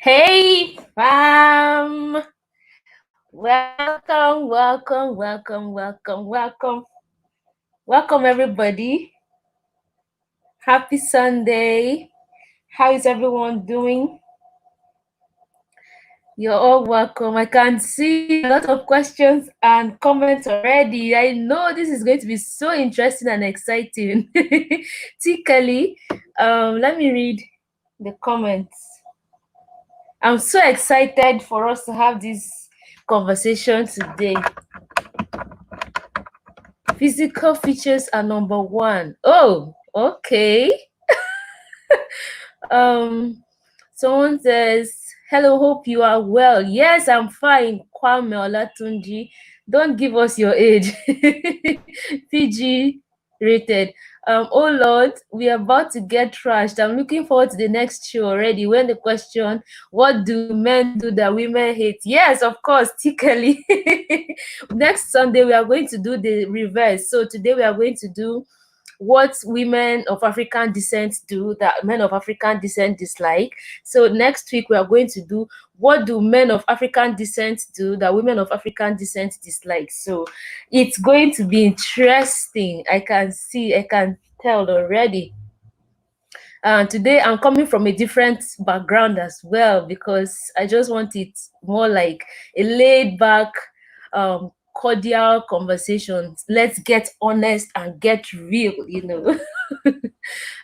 Hey, fam! Welcome, welcome, everybody. Happy Sunday. How is everyone doing? You're all welcome. I can see a lot of questions and comments already. I know this is going to be so interesting and exciting. Tikali, let me read the comments. I'm so excited for us to have this conversation today. Physical features are number one. Oh, okay. Someone says, hello, hope you are well. Yes, I'm fine. Kwame Olatunji. Don't give us your age. PG rated. Oh Lord, we are about to get trashed. I'm looking forward to the next show already. When the question, what do men do that women hate? Yes, of course, tickly. Next Sunday, we are going to do the reverse. So today we are going to do what women of African descent do that men of African descent dislike. So next week we are going to do what do men of African descent do that women of African descent dislike. So it's going to be interesting. I can tell already. Today I'm coming from a different background as well because I just want it more like a laid back, cordial conversation. Let's get honest and get real,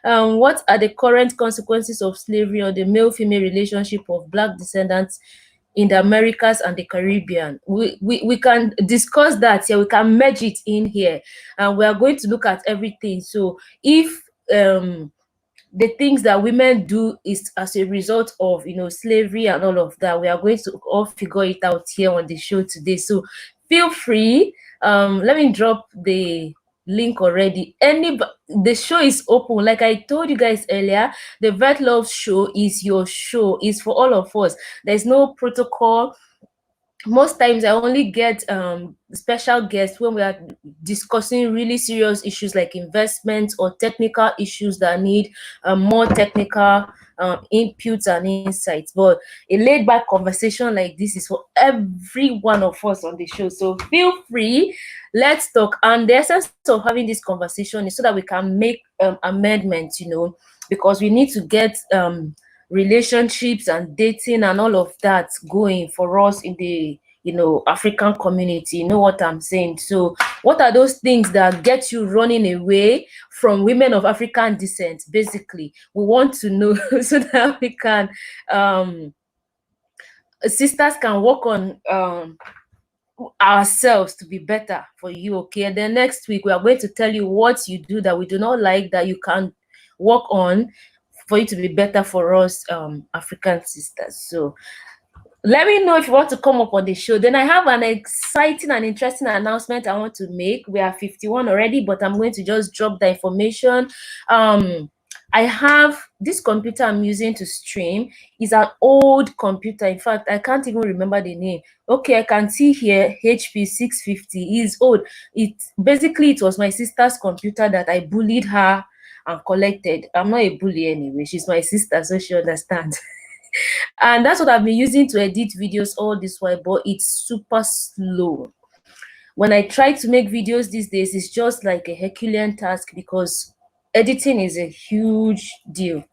What are the current consequences of slavery on the male-female relationship of Black descendants in the Americas and the Caribbean? We can discuss that here. We can merge it in here, and we are going to look at everything. So if the things that women do is as a result of slavery and all of that, we are going to all figure it out here on the show today. So feel free. Let me drop the link already. The show is open. Like I told you guys earlier, the Vet Love show is your show. It's for all of us. There's no protocol. Most times I only get special guests when we are discussing really serious issues like investments or technical issues that need more technical inputs and insights. But a laid back conversation like this is for every one of us on the show. So feel free, let's talk. And the essence of having this conversation is so that we can make amendments, because we need to get relationships and dating and all of that going for us in the African community. You know what I'm saying? So what are those things that get you running away from women of African descent? Basically, we want to know so that we can sisters can work on ourselves to be better for you. Okay, and then next week we are going to tell you what you do that we do not like that you can work on for you to be better for us African sisters. So let me know if you want to come up on the show. Then I have an exciting and interesting announcement I want to make. We are 51 already, but I'm going to just drop the information. I have this computer I'm using to stream is an old computer. In fact, I can't even remember the name. Okay, I can see here HP 650 is old. It was my sister's computer that I bullied her and collected. I'm not a bully anyway. She's my sister, so she understands. And that's what I've been using to edit videos all this while, but it's super slow. When I try to make videos these days, it's just like a Herculean task because editing is a huge deal.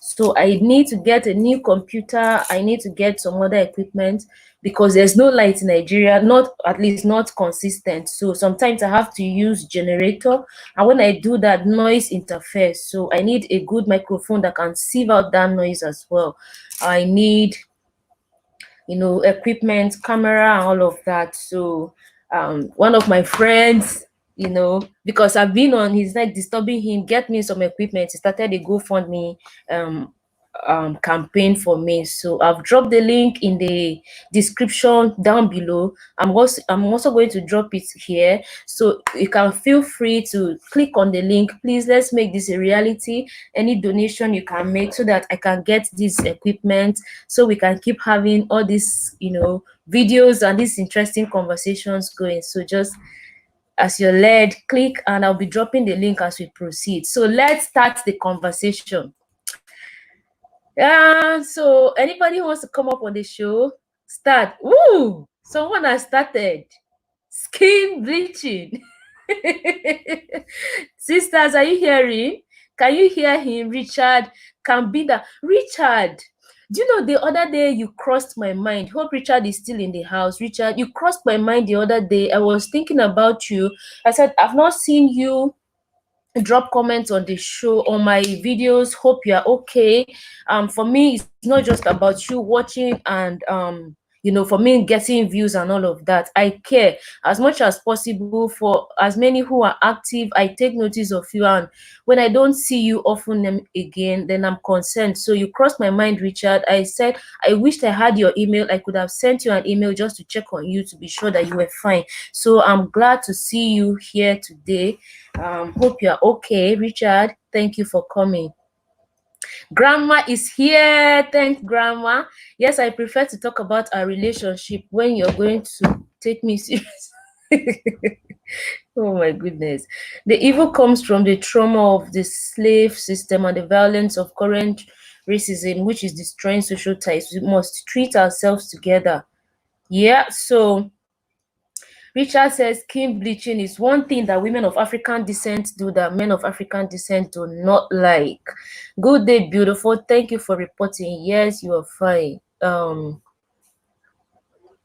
So I need to get a new computer. I need to get some other equipment because there's no light in Nigeria, at least not consistent. So sometimes I have to use generator. And when I do that, noise interferes. So I need a good microphone that can sieve out that noise as well. I need, equipment, camera, and all of that. So one of my friends, because I've been on his neck disturbing him, get me some equipment. He started a GoFundMe campaign for me. So I've dropped the link in the description down below. I'm also going to drop it here, so you can feel free to click on the link. Please, let's make this a reality. Any donation you can make so that I can get this equipment, so we can keep having all these videos and these interesting conversations going. So just as you're led, click, and I'll be dropping the link as we proceed. So let's start the conversation. Yeah, so anybody who wants to come up on the show, start. Ooh, someone has started. Skin bleaching. Sisters, are you hearing? Can you hear him? Richard Kambida. Richard, do you know the other day you crossed my mind? Hope Richard is still in the house. Richard, you crossed my mind the other day. I was thinking about you. I said, I've not seen you drop comments on the show, on my videos. Hope you're okay. For me, it's not just about you watching and for me getting views and all of that. I care as much as possible for as many who are active. I take notice of you, and when I don't see you often again, then I'm concerned. So you crossed my mind, Richard. I said I wished I had your email. I could have sent you an email just to check on you to be sure that you were fine. So I'm glad to see you here today. Hope you're okay. Richard, thank you for coming. Grandma is here. Thanks, Grandma. Yes, I prefer to talk about our relationship when you're going to take me serious. Oh my goodness. The evil comes from the trauma of the slave system and the violence of current racism, which is destroying social ties. We must treat ourselves together. Yeah, so Richard says skin bleaching is one thing that women of African descent do that men of African descent do not like. Good day, beautiful. Thank you for reporting. Yes, you are fine.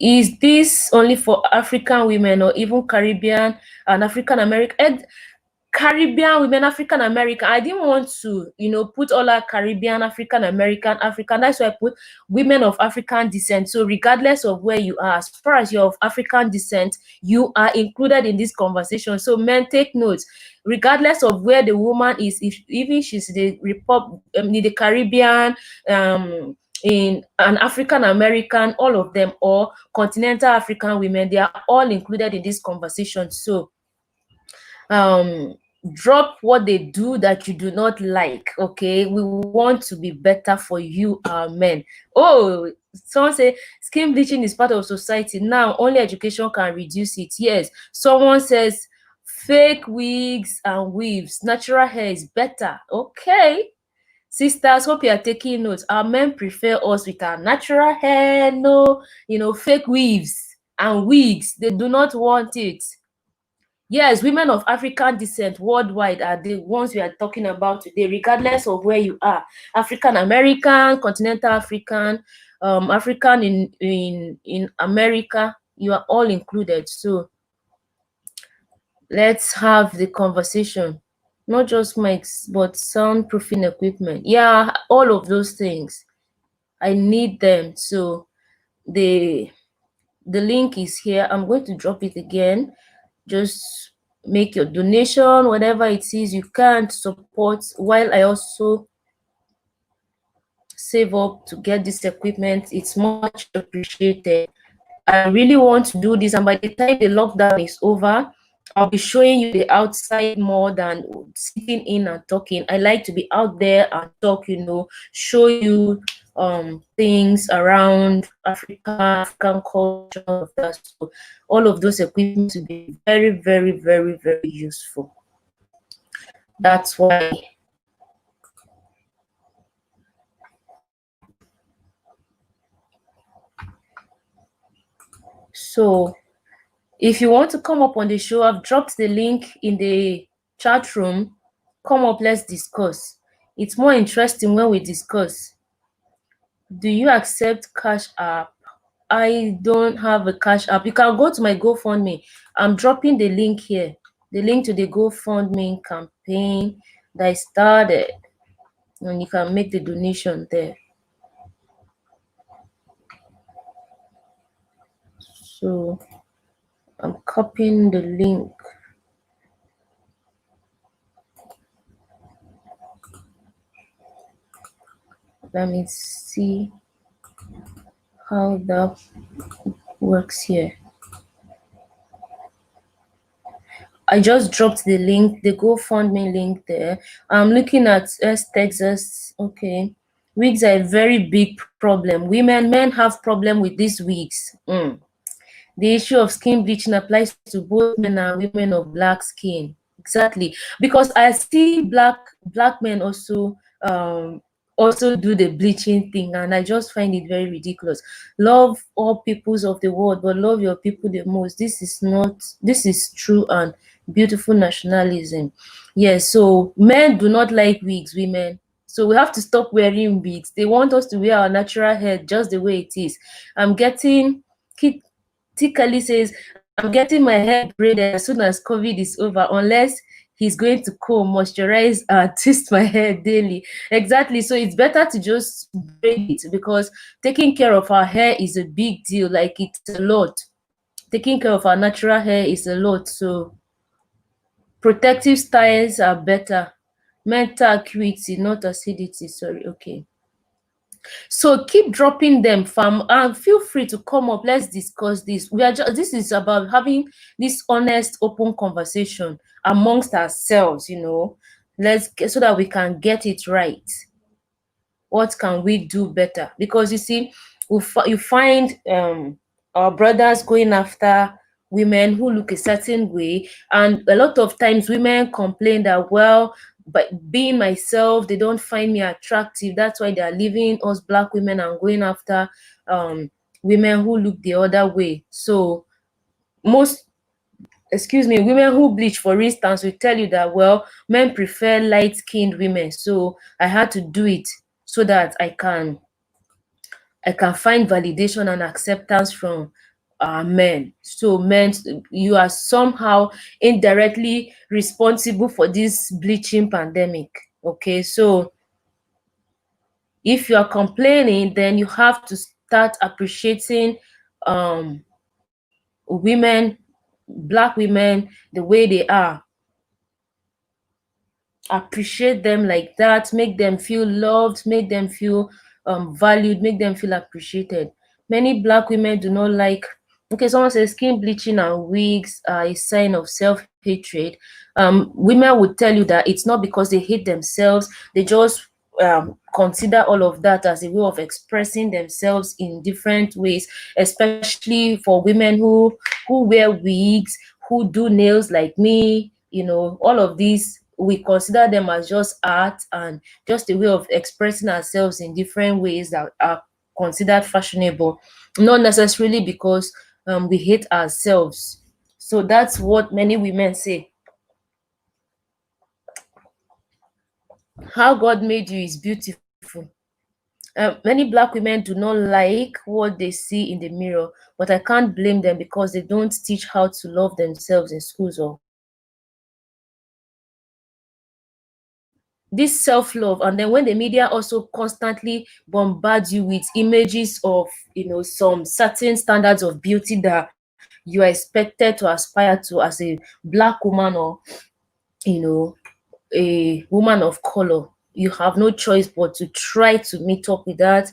Is this only for African women or even Caribbean and African American? Caribbean women, African American. I didn't want to, put all our Caribbean, African American, African. That's why I put women of African descent. So regardless of where you are, as far as you're of African descent, you are included in this conversation. So men, take notes. Regardless of where the woman is, even she's the Caribbean, in an African American, all of them, or continental African women, they are all included in this conversation. So drop what they do that you do not like. Okay, we want to be better for you, our men. Oh, someone say skin bleaching is part of society now, only education can reduce it. Yes, someone says fake wigs and weaves, natural hair is better. Okay, sisters, hope you are taking notes. Our men prefer us with our natural hair. No, fake weaves and wigs, they do not want it. Yes, women of African descent worldwide are the ones we are talking about today, regardless of where you are. African American, continental African, African in America, you are all included. So let's have the conversation. Not just mics, but soundproofing equipment. Yeah, all of those things. I need them. So the link is here. I'm going to drop it again. Just make your donation, whatever it is you can support, while I also save up to get this equipment. It's much appreciated. I really want to do this, and by the time the lockdown is over, I'll be showing you the outside more than sitting in and talking. I like to be out there and talk, show you things around African culture, all of that. So all of those equipment will be very, very, very, very useful. That's why. So if you want to come up on the show, I've dropped the link in the chat room. Come up, let's discuss. It's more interesting when we discuss. Do you accept Cash App? I don't have a Cash App. You can go to my GoFundMe. I'm dropping the link here. The link to the GoFundMe campaign that I started. And you can make the donation there. So I'm copying the link. Let me see how that works here. I just dropped the link, the GoFundMe link there. I'm looking at Texas. Okay. Wigs are a very big problem. Men have problem with these wigs. The issue of skin bleaching applies to both men and women of black skin. Exactly. Because I see black men also also do the bleaching thing, and I just find it very ridiculous. Love all peoples of the world, but love your people the most. This is true and beautiful nationalism. Yes, so men do not like wigs, women. So we have to stop wearing wigs. They want us to wear our natural hair just the way it is. I'm getting Kit Tikali says, I'm getting my hair braided as soon as COVID is over, unless he's going to comb, moisturize, and twist my hair daily. Exactly. So it's better to just braid it, because taking care of our hair is a big deal. Like, it's a lot. Taking care of our natural hair is a lot. So protective styles are better. Mental acuity, not acidity. Sorry. Okay. So keep dropping them, fam, and feel free to come up. Let's discuss this. This is about having this honest, open conversation amongst ourselves, Let's get, so that we can get it right. What can we do better? Because you see, you find our brothers going after women who look a certain way, and a lot of times women complain that, well, but being myself, they don't find me attractive. That's why they are leaving us black women and going after women who look the other way. So most, excuse me, women who bleach, for instance, will tell you that, well, men prefer light-skinned women, so I had to do it so that I can find validation and acceptance from men. So men, you are somehow indirectly responsible for this bleaching pandemic. Okay, so if you are complaining, then you have to start appreciating women, black women, the way they are. Appreciate them like that, make them feel loved, make them feel valued, make them feel appreciated. Many black women do not like, okay, someone says skin bleaching and wigs are a sign of self-hatred. Women would tell you that it's not because they hate themselves, they just consider all of that as a way of expressing themselves in different ways, especially for women who wear wigs, who do nails like me, all of these, we consider them as just art and just a way of expressing ourselves in different ways that are considered fashionable, not necessarily because we hate ourselves. So that's what many women say. How God made you is beautiful. Many black women do not like what they see in the mirror, but I can't blame them because they don't teach how to love themselves in schools or this self-love. And then when the media also constantly bombards you with images of some certain standards of beauty that you are expected to aspire to as a black woman, or a woman of color, you have no choice but to try to meet up with that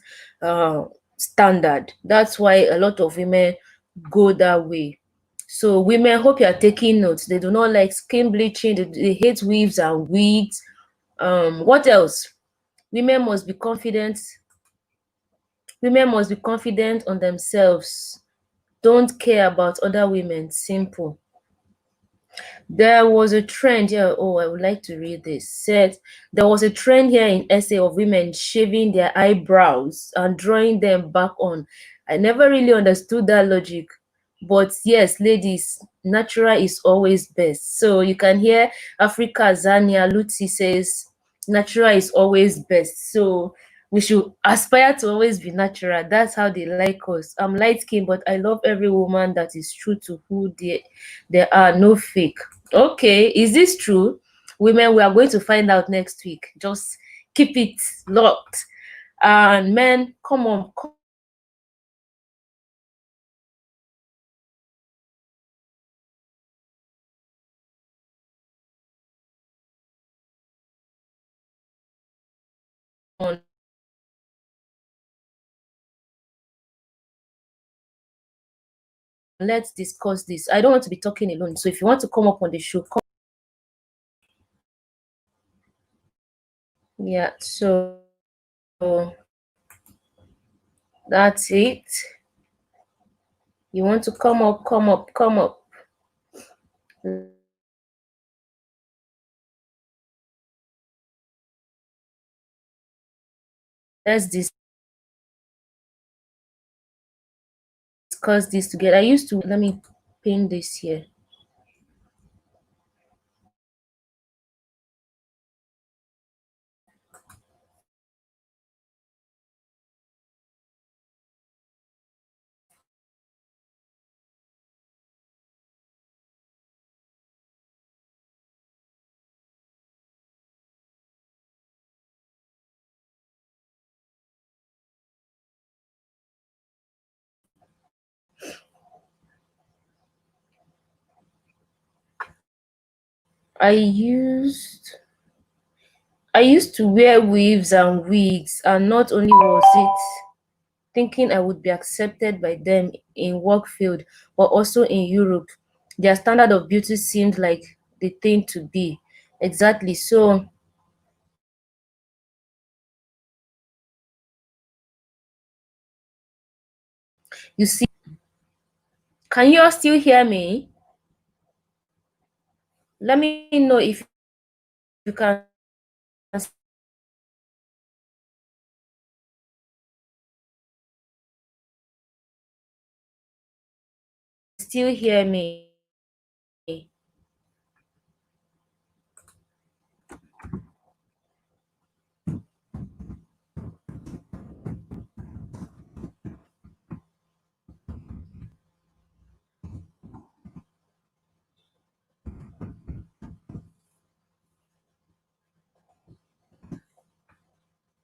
standard. That's why a lot of women go that way. So women, hope you are taking notes. They do not like skin bleaching, they hate weaves and wigs. What else? Women must be confident. Women must be confident on themselves. Don't care about other women. Simple. There was a trend here. Oh, I would like to read this. Said there was a trend here in essay of women shaving their eyebrows and drawing them back on. I never really understood that logic. But yes, ladies, natural is always best. So you can hear Africa Zania Luti says natural is always best. So we should aspire to always be natural. That's how they like us. I'm light skinned, but I love every woman that is true to who they are, no fake. Okay, is this true? Women, we are going to find out next week. Just keep it locked. And men, come on, on. Let's discuss this. I don't want to be talking alone. So if you want to come up on the show, come. Yeah, so that's it. You want to come up, come up, come up. Let's discuss this together. I used to, let me pin this here. I used I used to wear weaves and wigs, and not only was it thinking I would be accepted by them in work field, but also in Europe. Their standard of beauty seemed like the thing to be. Exactly. So you see, can you all still hear me? Let me know if you can still hear me.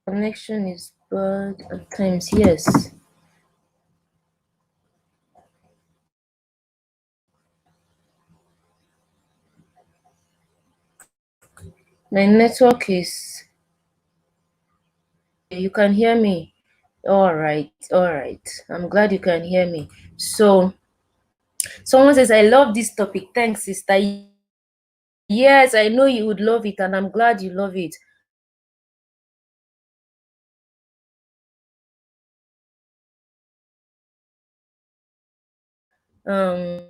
Connection is bad at times, yes. My network is, you can hear me. All right, all right. I'm glad you can hear me. So someone says, I love this topic. Thanks, sister. Yes, I know you would love it, and I'm glad you love it. Um,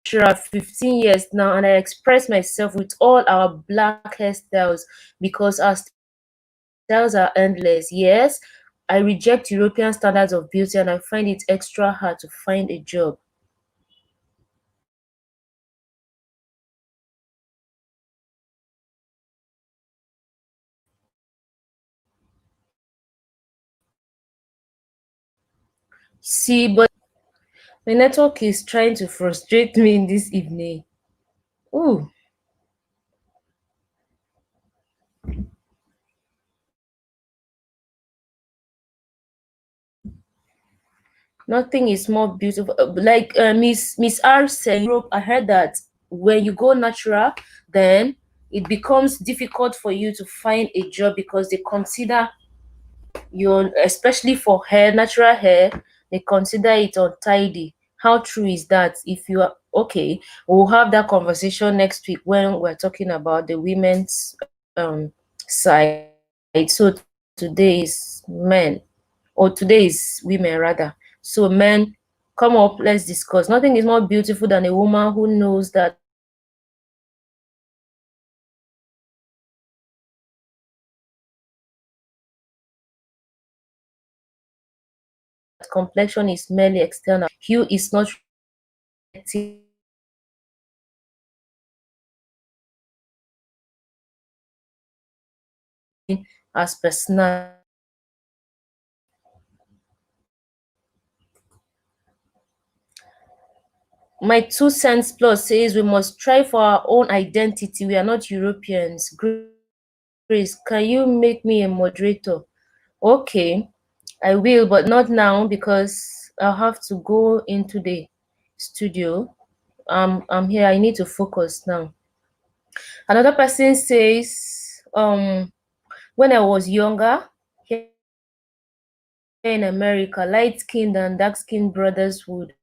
sure, 15 years now, and I express myself with all our black hairstyles because our styles are endless. Yes, I reject European standards of beauty, and I find it extra hard to find a job. See, but my network is trying to frustrate me in this evening. Ooh, nothing is more beautiful. Like Miss R said, Europe, I heard that when you go natural, then it becomes difficult for you to find a job because they consider your, especially for hair, natural hair, they consider it untidy. How true is that? If you are okay, we'll have that conversation next week when we're talking about the women's um side. So today is men, or today is women rather. So men, come up, let's discuss. Nothing is more beautiful than a woman who knows that complexion is merely external. Hue is not reflecting as personal. My 2 cents plus says we must try for our own identity. We are not Europeans. Grace, can you make me a moderator? Okay, I will, but not now because I'll have to go into the studio. I'm here. I need to focus now. Another person says, when I was younger, here in America, light-skinned and dark-skinned brothers would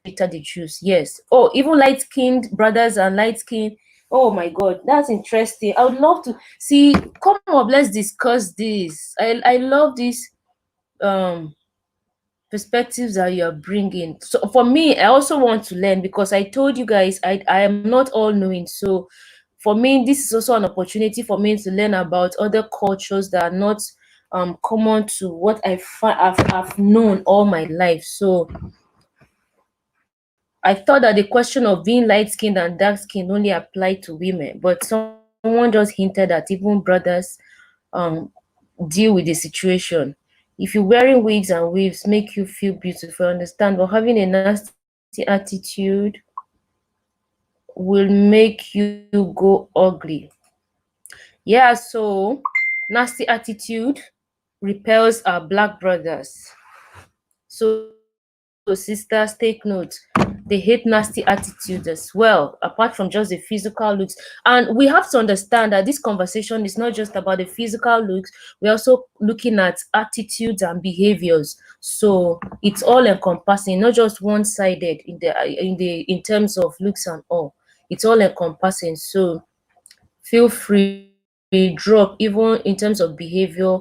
later they choose. Yes. Oh, even light-skinned brothers and light-skinned Oh my God, that's interesting. I would love to see. Come up, let's discuss this. I love this um perspectives that you're bringing. So for me, I also want to learn, because I told you guys I am not all knowing. So for me, this is also an opportunity for me to learn about other cultures that are not common to what I've known all my life. So I thought that the question of being light skinned and dark skinned only applied to women, but someone just hinted that even brothers um deal with the situation. If you're wearing wigs and weaves make you feel beautiful, I understand, but having a nasty attitude will make you go ugly. Yeah, so nasty attitude repels our black brothers. So sisters, take note. They hate nasty attitudes as well, apart from just the physical looks. And we have to understand that this conversation is not just about the physical looks. We're also looking at attitudes and behaviors. So it's all encompassing, not just one-sided in terms of looks and all. It's all encompassing. So feel free, drop even in terms of behavior.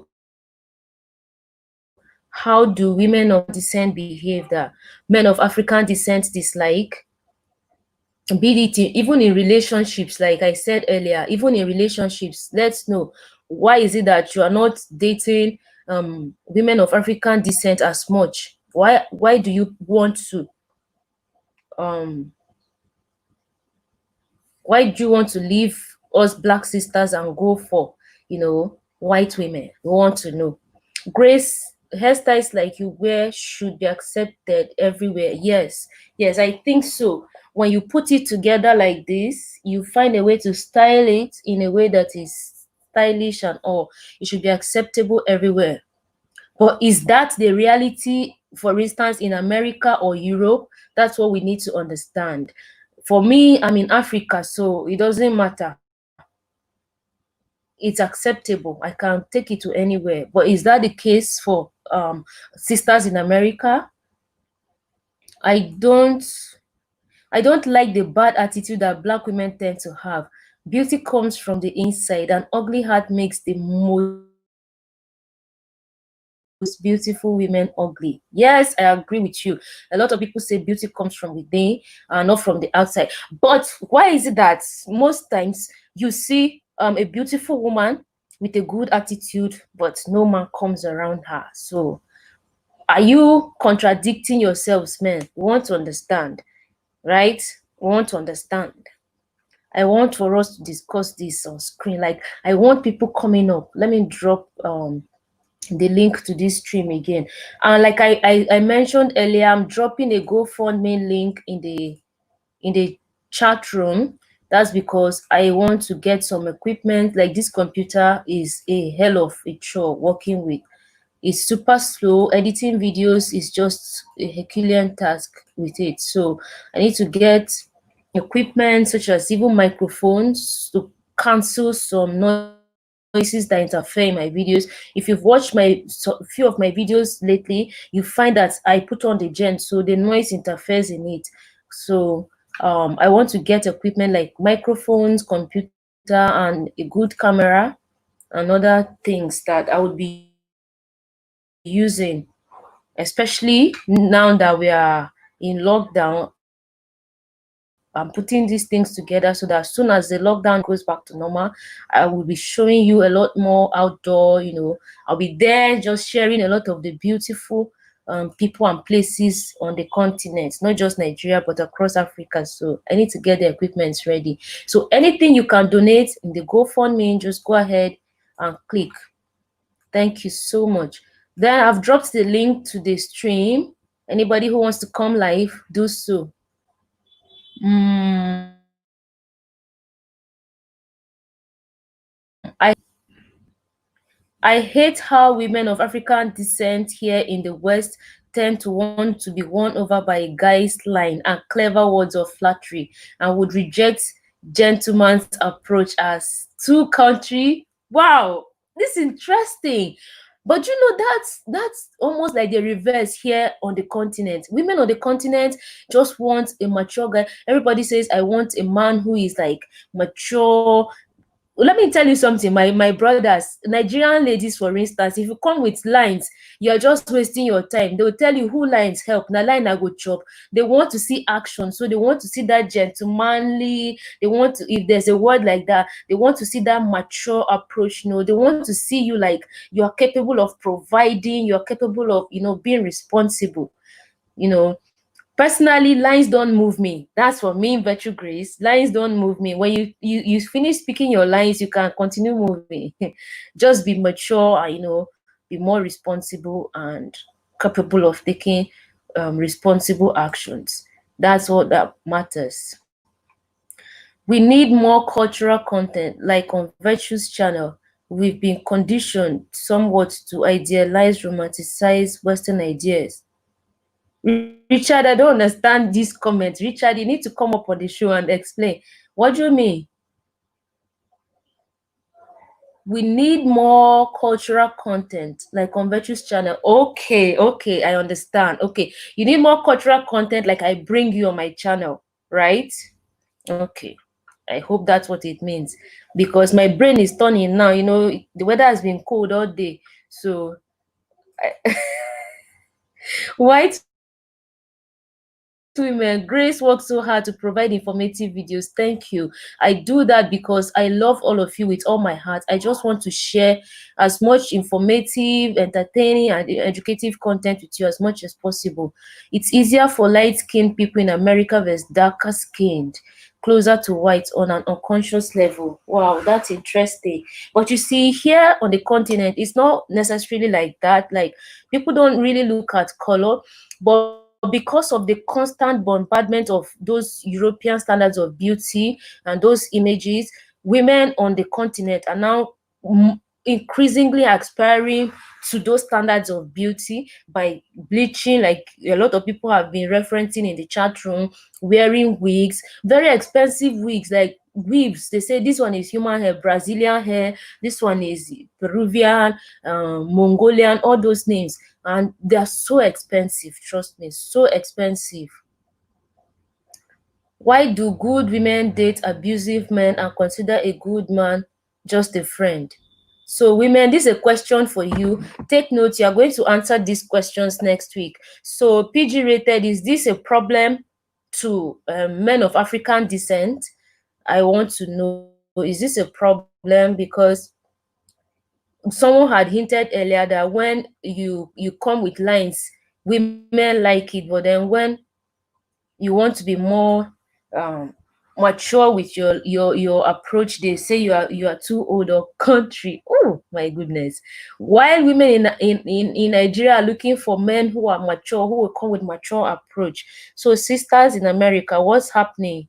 How do women of African descent behave that men of African descent dislike? Be it even in relationships, like I said earlier, even in relationships, let's know, why is it that you are not dating women of African descent as much? Why do you want to um why do you want to leave us black sisters and go for, white women? We want to know. Grace, hairstyles like you wear should be accepted everywhere. Yes, I think so. When you put it together like this, you find a way to style it in a way that is stylish and all. It should be acceptable everywhere. But is that the reality, for instance, in America or Europe? That's what we need to understand. For me, I'm in Africa, so it doesn't matter. It's acceptable. I can take it to anywhere. But is that the case for sisters in America? I don't I don't like the bad attitude that black women tend to have. Beauty comes from the inside, and ugly heart makes the most beautiful women ugly. Yes, I agree with you. A lot of people say beauty comes from within and not from the outside. But why is it that most times you see a beautiful woman with a good attitude, but no man comes around her? So are you contradicting yourselves, men? We want to understand, right? We want to understand. I want for us to discuss this on screen. Like, I want people coming up. Let me drop the link to this stream again. And like I mentioned earlier, I'm dropping a GoFundMe link in the chat room. That's because I want to get some equipment. Like, this computer is a hell of a chore working with. It's super slow. Editing videos is just a Herculean task with it. So I need to get equipment such as even microphones to cancel some noises that interfere in my videos. If you've watched few of my videos lately, you find that I put on the gen, so the noise interferes in it. So I want to get equipment like microphones, computer, and a good camera and other things that I would be using, especially now that we are in lockdown. I'm putting these things together so that as soon as the lockdown goes back to normal, I will be showing you a lot more outdoor. I'll be there just sharing a lot of the beautiful people and places on the continent, not just Nigeria, but across Africa. So I need to get the equipment ready. So anything you can donate in the GoFundMe, just go ahead and click. Thank you so much. Then I've dropped the link to the stream. Anybody who wants to come live, do so. I hate how women of African descent here in the West tend to want to be won over by a guy's line and clever words of flattery, and would reject gentleman's approach as too country. Wow, this is interesting, But you know, that's almost like the reverse here on the continent. Women on the continent just want a mature guy. Everybody says, I want a man who is like mature. Let me tell you something, my brothers, Nigerian ladies, for instance, if you come with lines, you're just wasting your time. They'll tell you who lines help. Now line I go chop. They want to see action, so they want to see that gentlemanly. They want to, if there's a word like that, they want to see that mature approach. They want to see you like you're capable of providing, you're capable of being responsible. you know Personally, lines don't move me. That's for me, virtue grace. Lines don't move me. When you finish speaking your lines, you can continue moving. Just be mature and be more responsible and capable of taking responsible actions. That's what that matters. We need more cultural content, like on Virtue's channel. We've been conditioned somewhat to idealize, romanticize Western ideas. Richard, I don't understand this comment. Richard, you need to come up on the show and explain. What do you mean? We need more cultural content, like on Virtue's channel. Okay, I understand. Okay, you need more cultural content, like I bring you on my channel, right? Okay, I hope that's what it means, because my brain is turning now. The weather has been cold all day, so white women, Grace works so hard to provide informative videos. Thank you. I do that because I love all of you with all my heart. I just want to share as much informative, entertaining, and educative content with you as much as possible. It's easier for light-skinned people in America versus darker-skinned, closer to white on an unconscious level. Wow, that's interesting. But you see, here on the continent, it's not necessarily like that. Like, people don't really look at color, but because of the constant bombardment of those European standards of beauty and those images, women on the continent are now increasingly aspiring to those standards of beauty by bleaching, like a lot of people have been referencing in the chat room, wearing wigs, very expensive wigs, like weaves. They say this one is human hair, Brazilian hair, this one is Peruvian, Mongolian, all those names, and they are so expensive. Trust me, so expensive. Why do good women date abusive men and consider a good man just a friend? So women, this is a question for you. Take note, you are going to answer these questions next week. So PG rated, is this a problem to men of African descent? I want to know, is this a problem? Because someone had hinted earlier that when you come with lines, women like it, but then when you want to be more mature with your approach, they say you are too old or country. Oh my goodness. While women in Nigeria are looking for men who are mature, who will come with mature approach. So sisters in America, what's happening?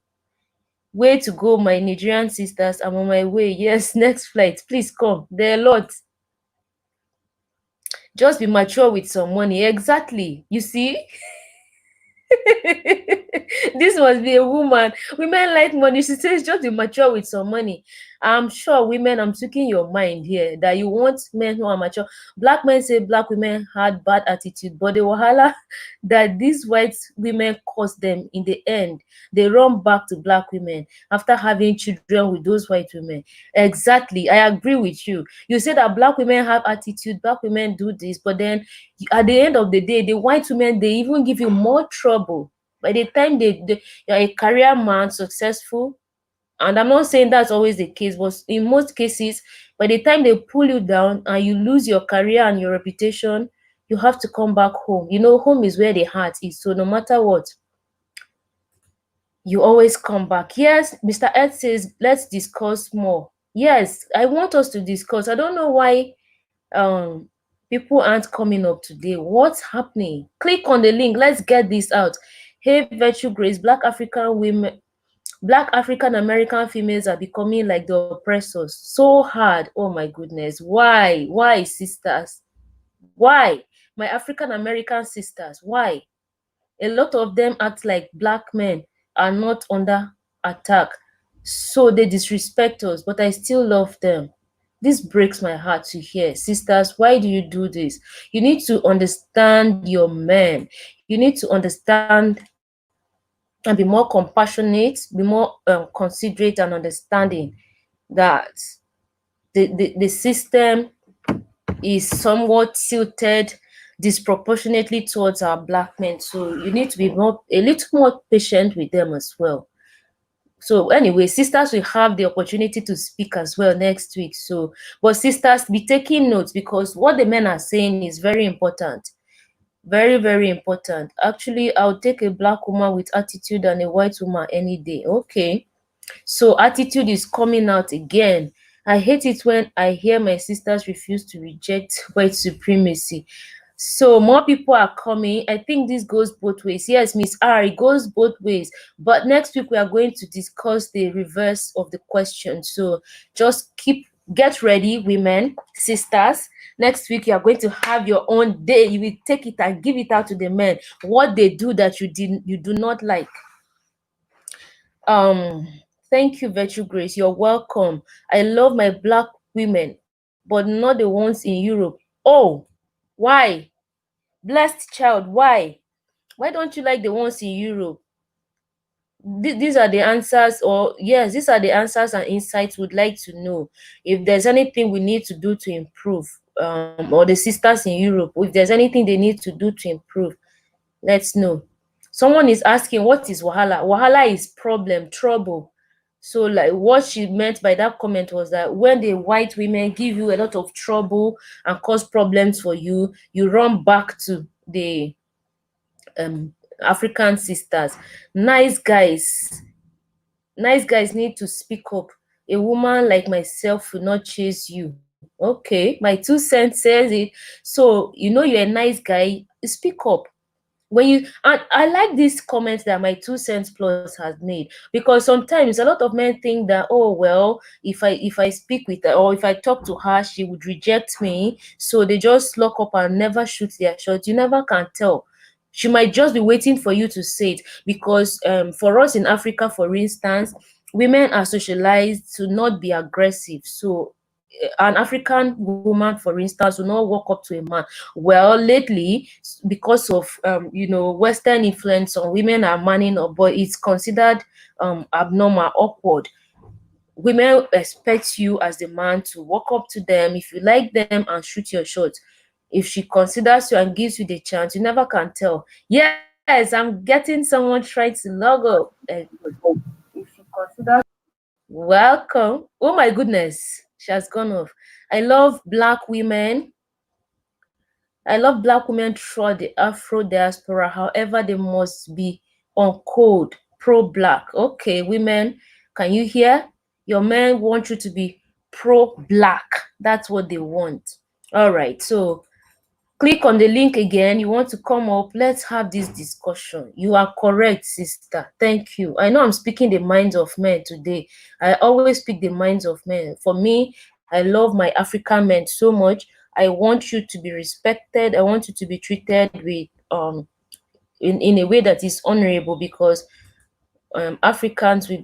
Way to go, my Nigerian sisters. I'm on my way. Yes, next flight, please come. There are a lot. Just be mature with some money. Exactly. You see? This must be a woman. Women like money. She says just be mature with some money. I'm sure women, I'm speaking your mind here, that you want men who are mature. Black men say black women had bad attitude, but the wahala that these white women caused them in the end, they run back to black women after having children with those white women. Exactly. I agree with you. You say that black women have attitude, black women do this, but then at the end of the day, the white women, they even give you more trouble. By the time you're a career man, successful, and I'm not saying that's always the case, but in most cases, by the time they pull you down and you lose your career and your reputation, you have to come back home. Home is where the heart is. So no matter what, you always come back. Yes, Mr. Ed says, let's discuss more. Yes, I want us to discuss. I don't know why people aren't coming up today. What's happening? Click on the link. Let's get this out. Hey, Virtue Grace, Black African American females are becoming like the oppressors. So hard. Oh my goodness. Why, sisters? Why? My African American sisters, why? A lot of them act like black men are not under attack. So they disrespect us, but I still love them. This breaks my heart to hear. Sisters, why do you do this? You need to understand your men. You need to understand and be more compassionate, be more considerate and understanding that the system is somewhat tilted disproportionately towards our black men. So you need to be a little more patient with them as well. So anyway, sisters will have the opportunity to speak as well next week. So, but sisters, be taking notes, because what the men are saying is very important. Very, very important. Actually, I'll take a black woman with attitude and a white woman any day. Okay. So attitude is coming out again. I hate it when I hear my sisters refuse to reject white supremacy. So more people are coming. I think this goes both ways. Yes, Miss R, it goes both ways. But next week we are going to discuss the reverse of the question. So just get ready, women, sisters. Next week you are going to have your own day. You will take it and give it out to the men. What they do that you do not like. Thank you, Virtue Grace. You're welcome. I love my black women, but not the ones in Europe. Oh, why? Blessed child, why? Why don't you like the ones in Europe? These are the answers, or yes, these are the answers and insights we'd like to know. If there's anything we need to do to improve, or the sisters in Europe, if there's anything they need to do to improve, let's know. Someone is asking, what is Wahala? Wahala is problem, trouble. So like what she meant by that comment was that when the white women give you a lot of trouble and cause problems for you, you run back to the African sisters. Nice guys. Nice guys need to speak up. A woman like myself will not chase you. Okay, my 2 cents says it. So you're a nice guy, speak up. When you and I like this comment that my 2 cents plus has made, because sometimes a lot of men think that, oh well, if I speak with her or if I talk to her, she would reject me, so they just lock up and never shoot their shot. You never can tell. She might just be waiting for you to say it, because for us in Africa, for instance, women are socialized to not be aggressive. So an African woman, for instance, will not walk up to a man. Well, lately, because of Western influence on women are manning up, but it's considered abnormal, awkward. Women expect you as the man to walk up to them if you like them and shoot your shot. If she considers you and gives you the chance, you never can tell. Yes, I'm getting someone trying to log up. If she considers, welcome. Oh my goodness, she has gone off. I love black women. I love black women throughout the Afro diaspora. However, they must be on code, pro-black. Okay, women, can you hear? Your men want you to be pro-black. That's what they want. All right, so click on the link again. You want to come up. Let's have this discussion. You are correct, sister. Thank you. I know I'm speaking the minds of men today. I always speak the minds of men. For me, I love my African men so much. I want you to be respected. I want you to be treated with in a way that is honorable, because Africans, we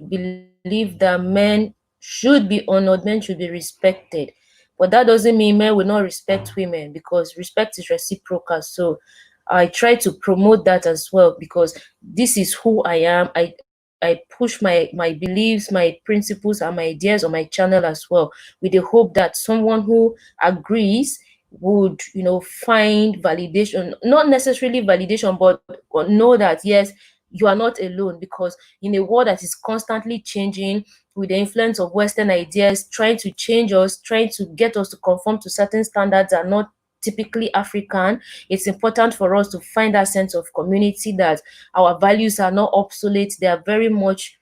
believe that men should be honored, men should be respected. But that doesn't mean men will not respect women, because respect is reciprocal. So I try to promote that as well, because this is who I am. I push my beliefs, my principles, and my ideas on my channel as well, with the hope that someone who agrees would find validation, not necessarily validation, but know that yes, you are not alone. Because in a world that is constantly changing, with the influence of Western ideas trying to change us, trying to get us to conform to certain standards that are not typically African, it's important for us to find that sense of community, that our values are not obsolete. They are very much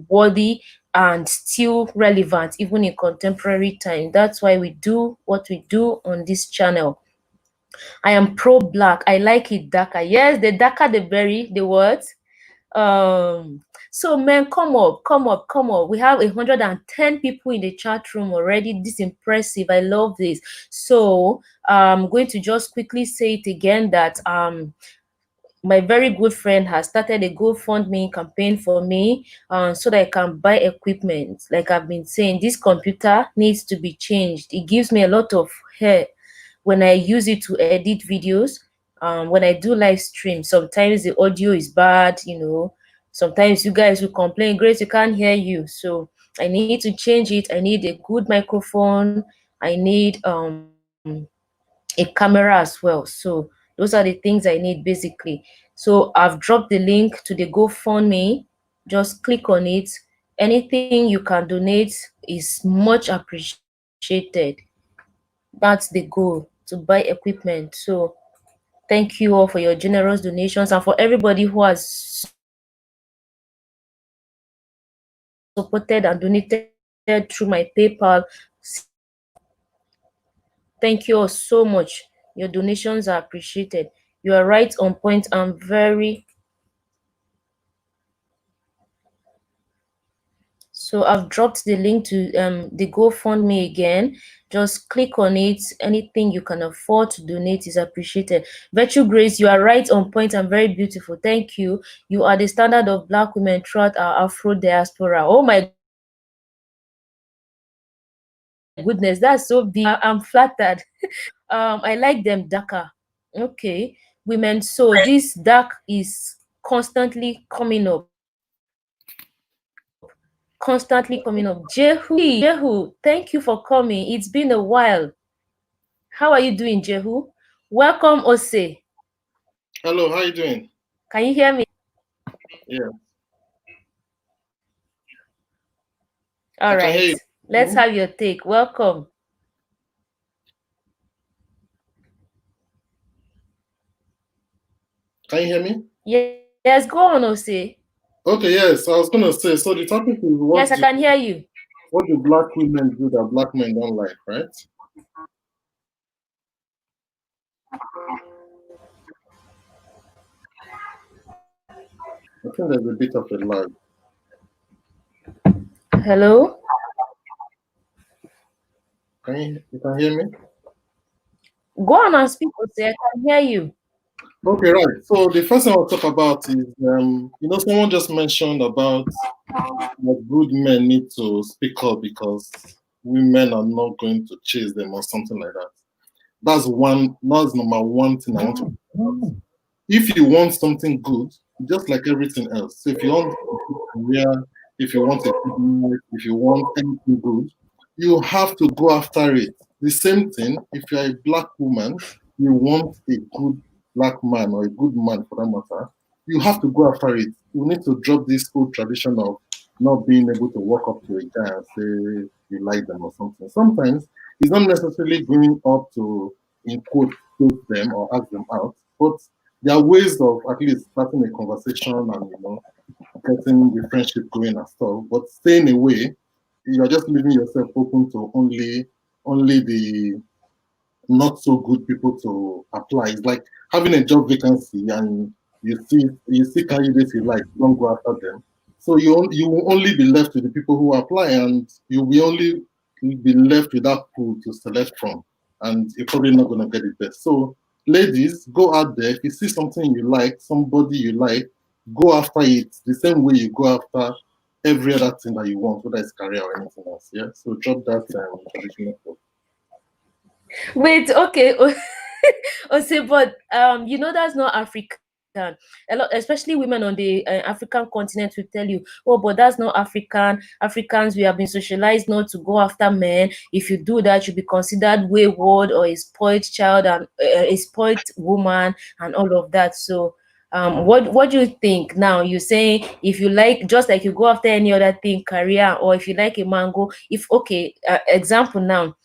worthy and still relevant even in contemporary time. That's why we do what we do on this channel. I am pro-black. I like it darker. Yes, the darker the berry, the words. So men, come up, come up, come up. We have 110 people in the chat room already. This is impressive. I love this. So I'm going to just quickly say it again, that my very good friend has started a GoFundMe campaign for me, so that I can buy equipment. Like I've been saying, this computer needs to be changed. It gives me a lot of hair when I use it to edit videos. When I do live stream, sometimes the audio is bad, sometimes you guys will complain, Grace, you can't hear you. So I need to change it. I need a good microphone. I need a camera as well. So those are the things I need basically. So I've dropped the link to the GoFundMe. Just click on it. Anything you can donate is much appreciated. That's the goal, to buy equipment. So thank you all for your generous donations, and for everybody who has supported and donated through my PayPal. Thank you all so much. Your donations are appreciated. You are right on point and very. So I've dropped the link to the GoFundMe again. Just click on it. Anything you can afford to donate is appreciated. Virtue Grace, you are right on point and very beautiful. Thank you. You are the standard of Black women throughout our Afro diaspora. Oh my goodness, that's so beautiful. I'm flattered. I like them darker. Okay, women. So this dark is constantly coming up. Constantly coming up. Jehu, thank you for coming. It's been a while. How are you doing, Jehu? Welcome, Ose. Hello, how you doing? Can you hear me? Yeah, All I can hear right. you. Let's have your take. Welcome. Can you hear me? Yes, go on, Ose. Okay, yes. I was gonna say. So the topic is Yes, I can hear you. what do black women do that black men don't like, right? I think there's a bit of a lag. Hello? You can hear me? Go on and speak, Ose. I can hear you. Okay, right. So the first thing I'll talk about is someone just mentioned about that good men need to speak up because women are not going to chase them or something like that. That's number one thing I want to talk about. If you want something good, just like everything else, so if you want a good career, if you want a good life, if you want anything good, you have to go after it. The same thing, if you're a black woman, you want a good black man or a good man for that matter, you have to go after it. You need to drop this old tradition of not being able to walk up to a guy and say you like them or something. Sometimes it's not necessarily going up to, in quote, date them or ask them out, but there are ways of at least starting a conversation and getting the friendship going and stuff. But staying away, you're just leaving yourself open to only the not so good people to apply. It's like having a job vacancy and you see candidates you like, don't go after them. So you will only be left with the people who apply, and you'll be only be left with that pool to select from, and you're probably not going to get it best. So ladies, go out there. If you see something you like, somebody you like, go after it the same way you go after every other thing that you want, whether it's career or anything else. Yeah. So drop that traditional stuff. Wait, okay. Ose, but that's not African. Especially women on the African continent will tell you, oh, but that's not African. Africans, we have been socialized not to go after men. If you do that, you'll be considered wayward or a spoiled child and a spoiled woman and all of that. So what do you think now? You're saying if you like, just like you go after any other thing, career, or if you like a mango, if okay, example now,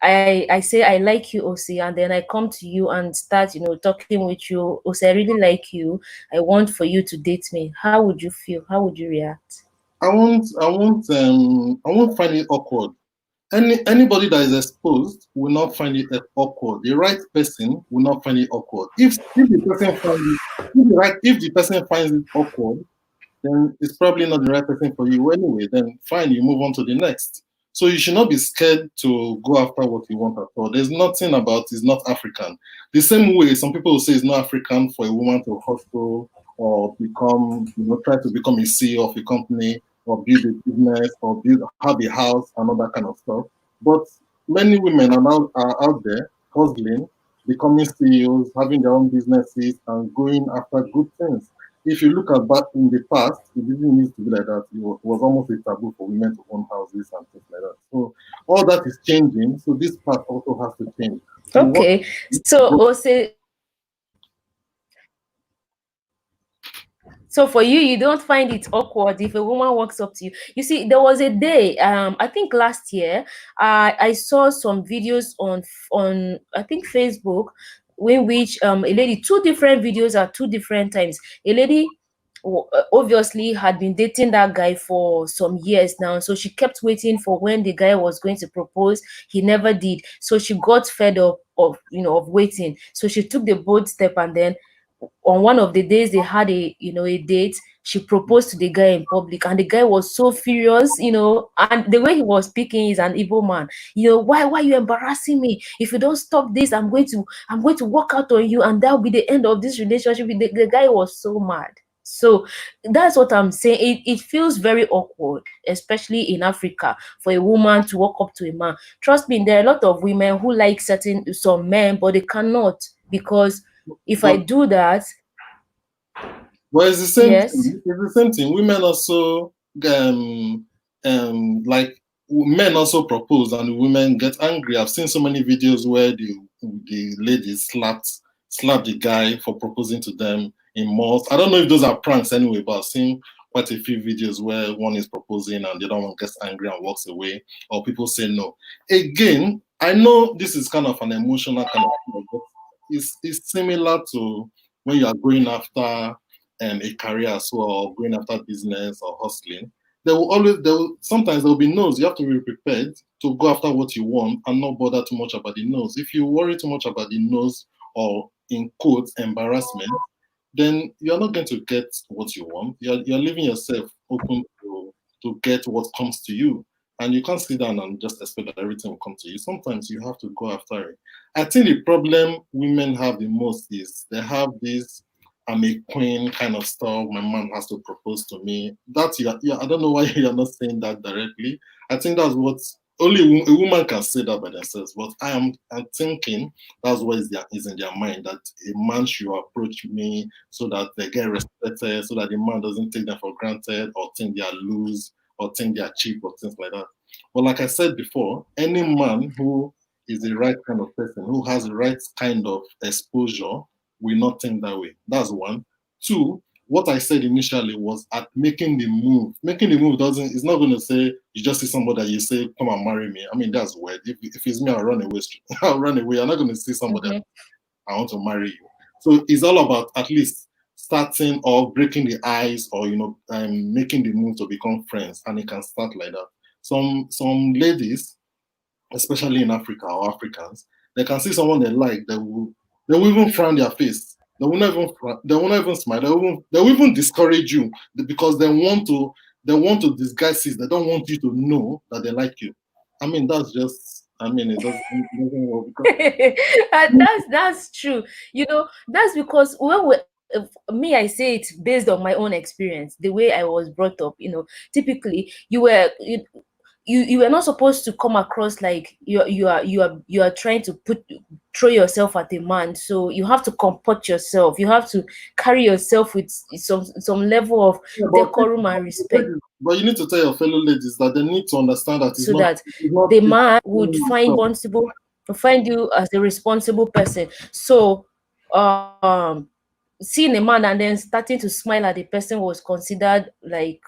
I say I like you, Osi, and then I come to you and start, talking with you. Osi, I really like you. I want for you to date me. How would you feel? How would you react? I won't find it awkward. Anybody that is exposed will not find it awkward. The right person will not find it awkward. If the person finds it, if the person finds it awkward, then it's probably not the right person for you anyway. Then fine, you move on to the next. So you should not be scared to go after what you want at all. There's nothing about it's not African. The same way some people will say it's not African for a woman to hustle or become, try to become a CEO of a company or build a business or have a house and all that kind of stuff. But many women are out there hustling, becoming CEOs, having their own businesses and going after good things. If you look at back in the past, it didn't used to be like that. It was almost a taboo for women to own houses and things like that. So all that is changing. So this part also has to change. So what? Okay. So also, so for you, you don't find it awkward if a woman walks up to you. You see, there was a day, I think last year, I saw some videos on I think Facebook, in which a lady, two different videos at two different times. A lady obviously had been dating that guy for some years now, so she kept waiting for when the guy was going to propose. He never did, so she got fed up of of waiting. So she took the bold step, and then on one of the days they had a date, she proposed to the guy in public, and the guy was so furious, and the way he was speaking is an evil man. Why you embarrassing me? If you don't stop this, I'm going to walk out on you, and that'll be the end of this relationship. The guy was so mad. So that's what I'm saying. It feels very awkward, especially in Africa, for a woman to walk up to a man. Trust me, there are a lot of women who like some men, but they cannot, because if I But do that, it's the same yes. thing. It's the same thing. Women also like men also propose and women get angry. I've seen so many videos where the ladies slap the guy for proposing to them in malls. I don't know if those are pranks anyway, but I've seen quite a few videos where one is proposing and the other one gets angry and walks away, or people say no. Again, I know this is kind of an emotional kind of thing, but it's similar to when you are going after a career as well, or going after business or hustling. Sometimes there will be no's. You have to be prepared to go after what you want and not bother too much about the no's. If you worry too much about the no's, or in quotes embarrassment, then you're not going to get what you want. You're leaving yourself open to get what comes to you. And you can't sit down and just expect that everything will come to you. Sometimes you have to go after it. I think the problem women have the most is they have this I'm a queen kind of stuff. My man has to propose to me. I don't know why you're not saying that directly. I think that's what only a woman can say that by themselves. But I'm thinking that's what is in their mind, that a man should approach me so that they get respected, so that the man doesn't take them for granted or think they are loose or think they are cheap or things like that. But like I said before, any man who is the right kind of person, who has the right kind of exposure, will not think that way. That's one. Two, what I said initially was at making the move. Making the move it's not going to say you just see somebody that you say, come and marry me. I mean, that's weird. If it's me, I'll run away. I'll run away. I'm not going to see somebody Mhm. I want to marry you. So it's all about at least starting or breaking the ice, or making the move to become friends, and it can start like that. Some ladies, especially in Africa or Africans, they can see someone they like, they will even frown their face. They will not even smile. They will even discourage you because they want to disguise it. They don't want you to know that they like you. I mean, it doesn't work because And that's true. That's because me, I say it based on my own experience, the way I was brought up. Typically, you were not supposed to come across like you are trying to throw yourself at a man. So you have to comport yourself. You have to carry yourself with some level of yeah, decorum and respect, but you need to tell your fellow ladies that they need to understand that so that the man would find you as a responsible person. So seeing a man and then starting to smile at the person was considered like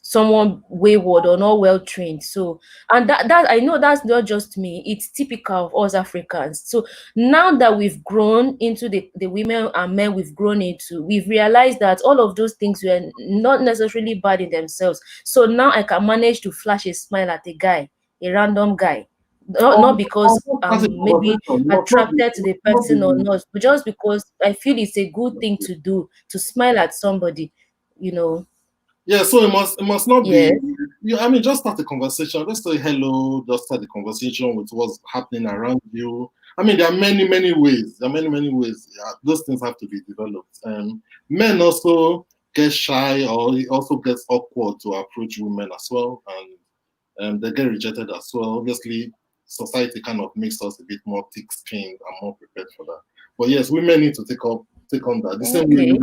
someone wayward or not well trained. So, and that I know that's not just me, it's typical of us Africans. So now that we've grown into the women and men we've grown into, we've realized that all of those things were not necessarily bad in themselves. So now I can manage to flash a smile at a guy, a random guy, not because as a I'm maybe conversation, attracted to the not person or be not, but just because I feel it's a good thing to do, to smile at somebody, you know. Yeah, so it must not be. Yes. I mean, just start a conversation. Just say hello. Just start the conversation with what's happening around you. I mean, there are many ways. There are many ways. Yeah, those things have to be developed. Men also get shy, or it also gets awkward to approach women as well, and they get rejected as well. Obviously, society kind of makes us a bit more thick-skinned and more prepared for that. But yes, women need to take on that. The same way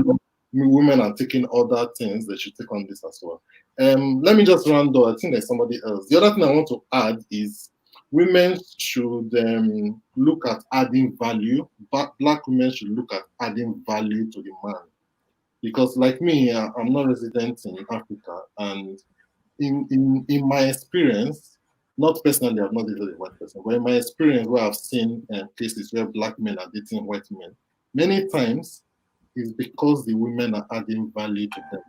Okay. women are taking other things, they should take on this as well. Let me just round up. I think there's somebody else. The other thing I want to add is women should look at adding value, but black women should look at adding value to the man. Because like me, I'm not resident in Africa, and in my experience, not personally, I've not dated a white person, but in my experience where I've seen cases where black men are dating white men, many times is because the women are adding value to them.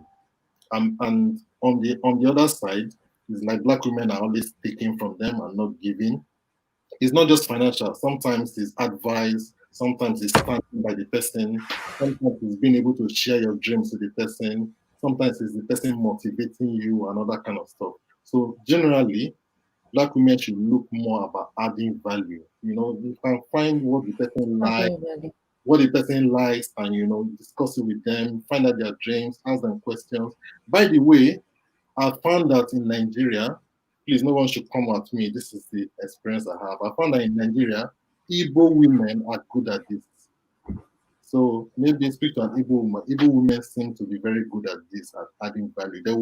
And on the other side, it's like black women are always taking from them and not giving. It's not just financial. Sometimes it's advice. Sometimes it's standing by the person. Sometimes it's being able to share your dreams with the person. Sometimes it's the person motivating you and all that kind of stuff. So generally, black women should look more about adding value. You know, you can find Adding value. what the person likes, and discuss it with them, find out their dreams, ask them questions. By the way, I found that in Nigeria, please, no one should come at me. This is the experience I have. I found that in Nigeria, Igbo women are good at this. So maybe speak to an Igbo woman. Igbo women seem to be very good at this, at adding value. They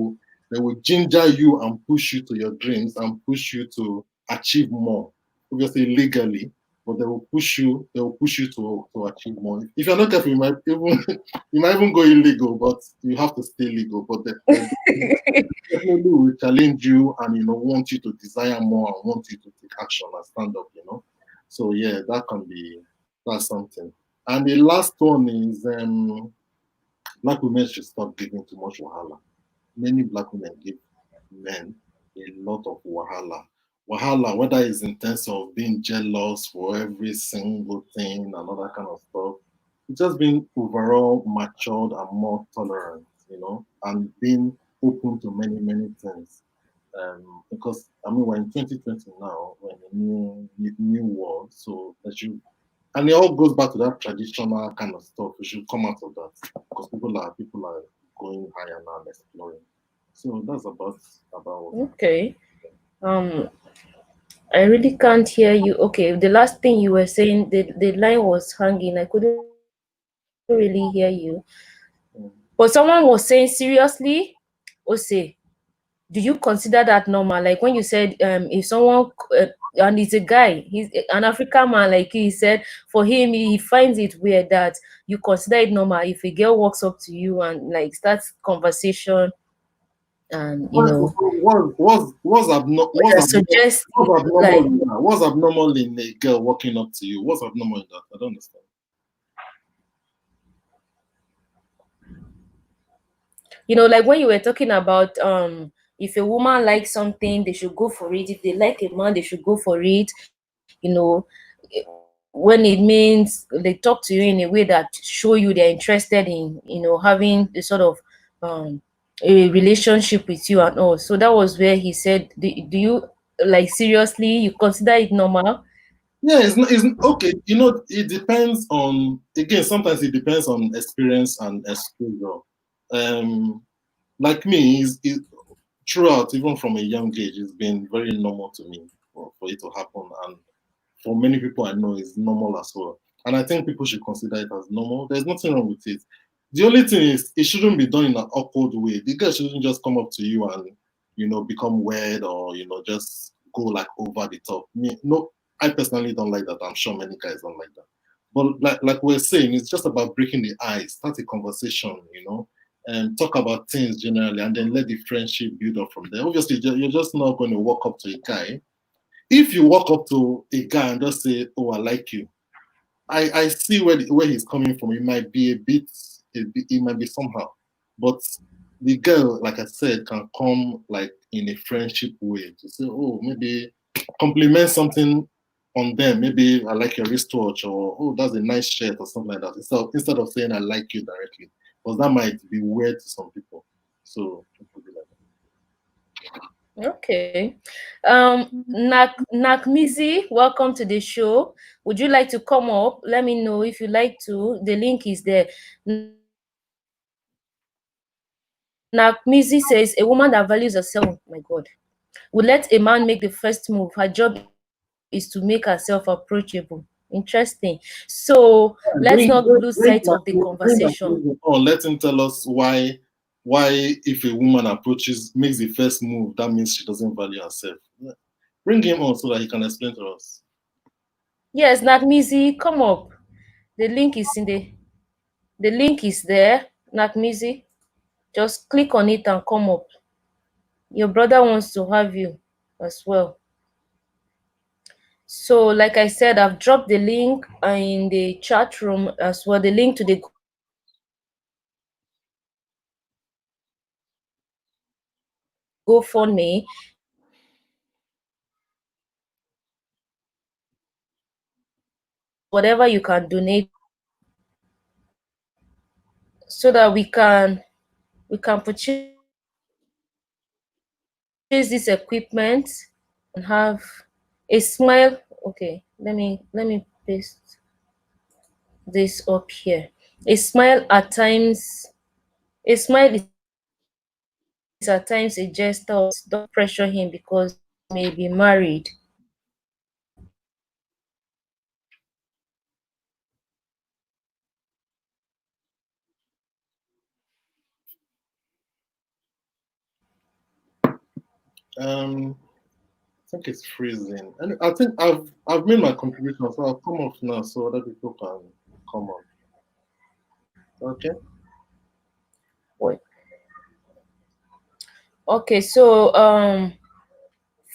will ginger you and push you to your dreams and push you to achieve more. Obviously legally, but they will push you to achieve more. If you're not careful, you might even you might even go illegal, but you have to stay legal. But they definitely will challenge you and want you to desire more and want you to take action and stand up. So yeah, that's something. And the last one is black women should stop giving too much wahala. Many black women give men a lot of wahala. Wahala, whether it's in terms of being jealous for every single thing and all that kind of stuff, it's just being overall matured and more tolerant, and being open to many things. Because I mean, we're in 2020 now, we're in a new world, so that you and it all goes back to that traditional kind of stuff. We should come out of that because people are going higher now and exploring. So that's about what. Okay. Um, I really can't hear you. Okay, the last thing you were saying, the line was hanging. I couldn't really hear you. But someone was saying, seriously, Ose, do you consider that normal? Like when you said, if someone and it's a guy, he's an African man, like he said, for him, he finds it weird that you consider it normal if a girl walks up to you and like starts conversation and suggesting Abnormal like in that? What's abnormal in a girl walking up to you? What's abnormal in that? I don't understand. like when you were talking about if a woman likes something they should go for it, if they like a man they should go for it, when it means they talk to you in a way that show you they're interested in having the sort of um a relationship with you and all. So that was where he said, do you, like, seriously, you consider it normal? Yeah, it's okay. It depends on, again, sometimes it depends on experience and exposure. Um, like me, throughout, even from a young age, it's been very normal to me for it to happen. And for many people I know, it's normal as well. And I think people should consider it as normal. There's nothing wrong with it. The only thing is, it shouldn't be done in an awkward way. The girl shouldn't just come up to you and, become weird or, just go like over the top. Me, no, I personally don't like that. I'm sure many guys don't like that. But like we're saying, it's just about breaking the ice, start a conversation, and talk about things generally, and then let the friendship build up from there. Obviously, you're just not going to walk up to a guy. If you walk up to a guy and just say, "Oh, I like you," I see where he's coming from. It might be it might be somehow, but the girl, like I said, can come like in a friendship way to say, "Oh, maybe compliment something on them. Maybe I like your wristwatch," or "Oh, that's a nice shirt," or something like that. Instead of saying "I like you" directly, because that might be weird to some people. So Okay. Nakmizi, welcome to the show. Would you like to come up? Let me know if you like to. The link is there. Nakmizi says a woman that values herself, oh my God, will let a man make the first move. Her job is to make herself approachable. Interesting. So let's not lose sight of the conversation. Let him tell us why if a woman makes the first move, that means she doesn't value herself. Bring him on so that he can explain to us. Yes, Nakmizi, come up. The link is in the link is there. Nakmizi, just click on it and come up. Your brother wants to have you as well. So, like I said, I've dropped the link in the chat room as well. The link to the GoFundMe. Whatever you can donate so that we can purchase this equipment and have a smile. Okay, let me paste this up here. A smile at times, a smile is at times a gesture of don't pressure him because he may be married. I think it's freezing, and I think I've made my contribution, so I'll come off now so other people can come on. Okay. Wait. Okay, so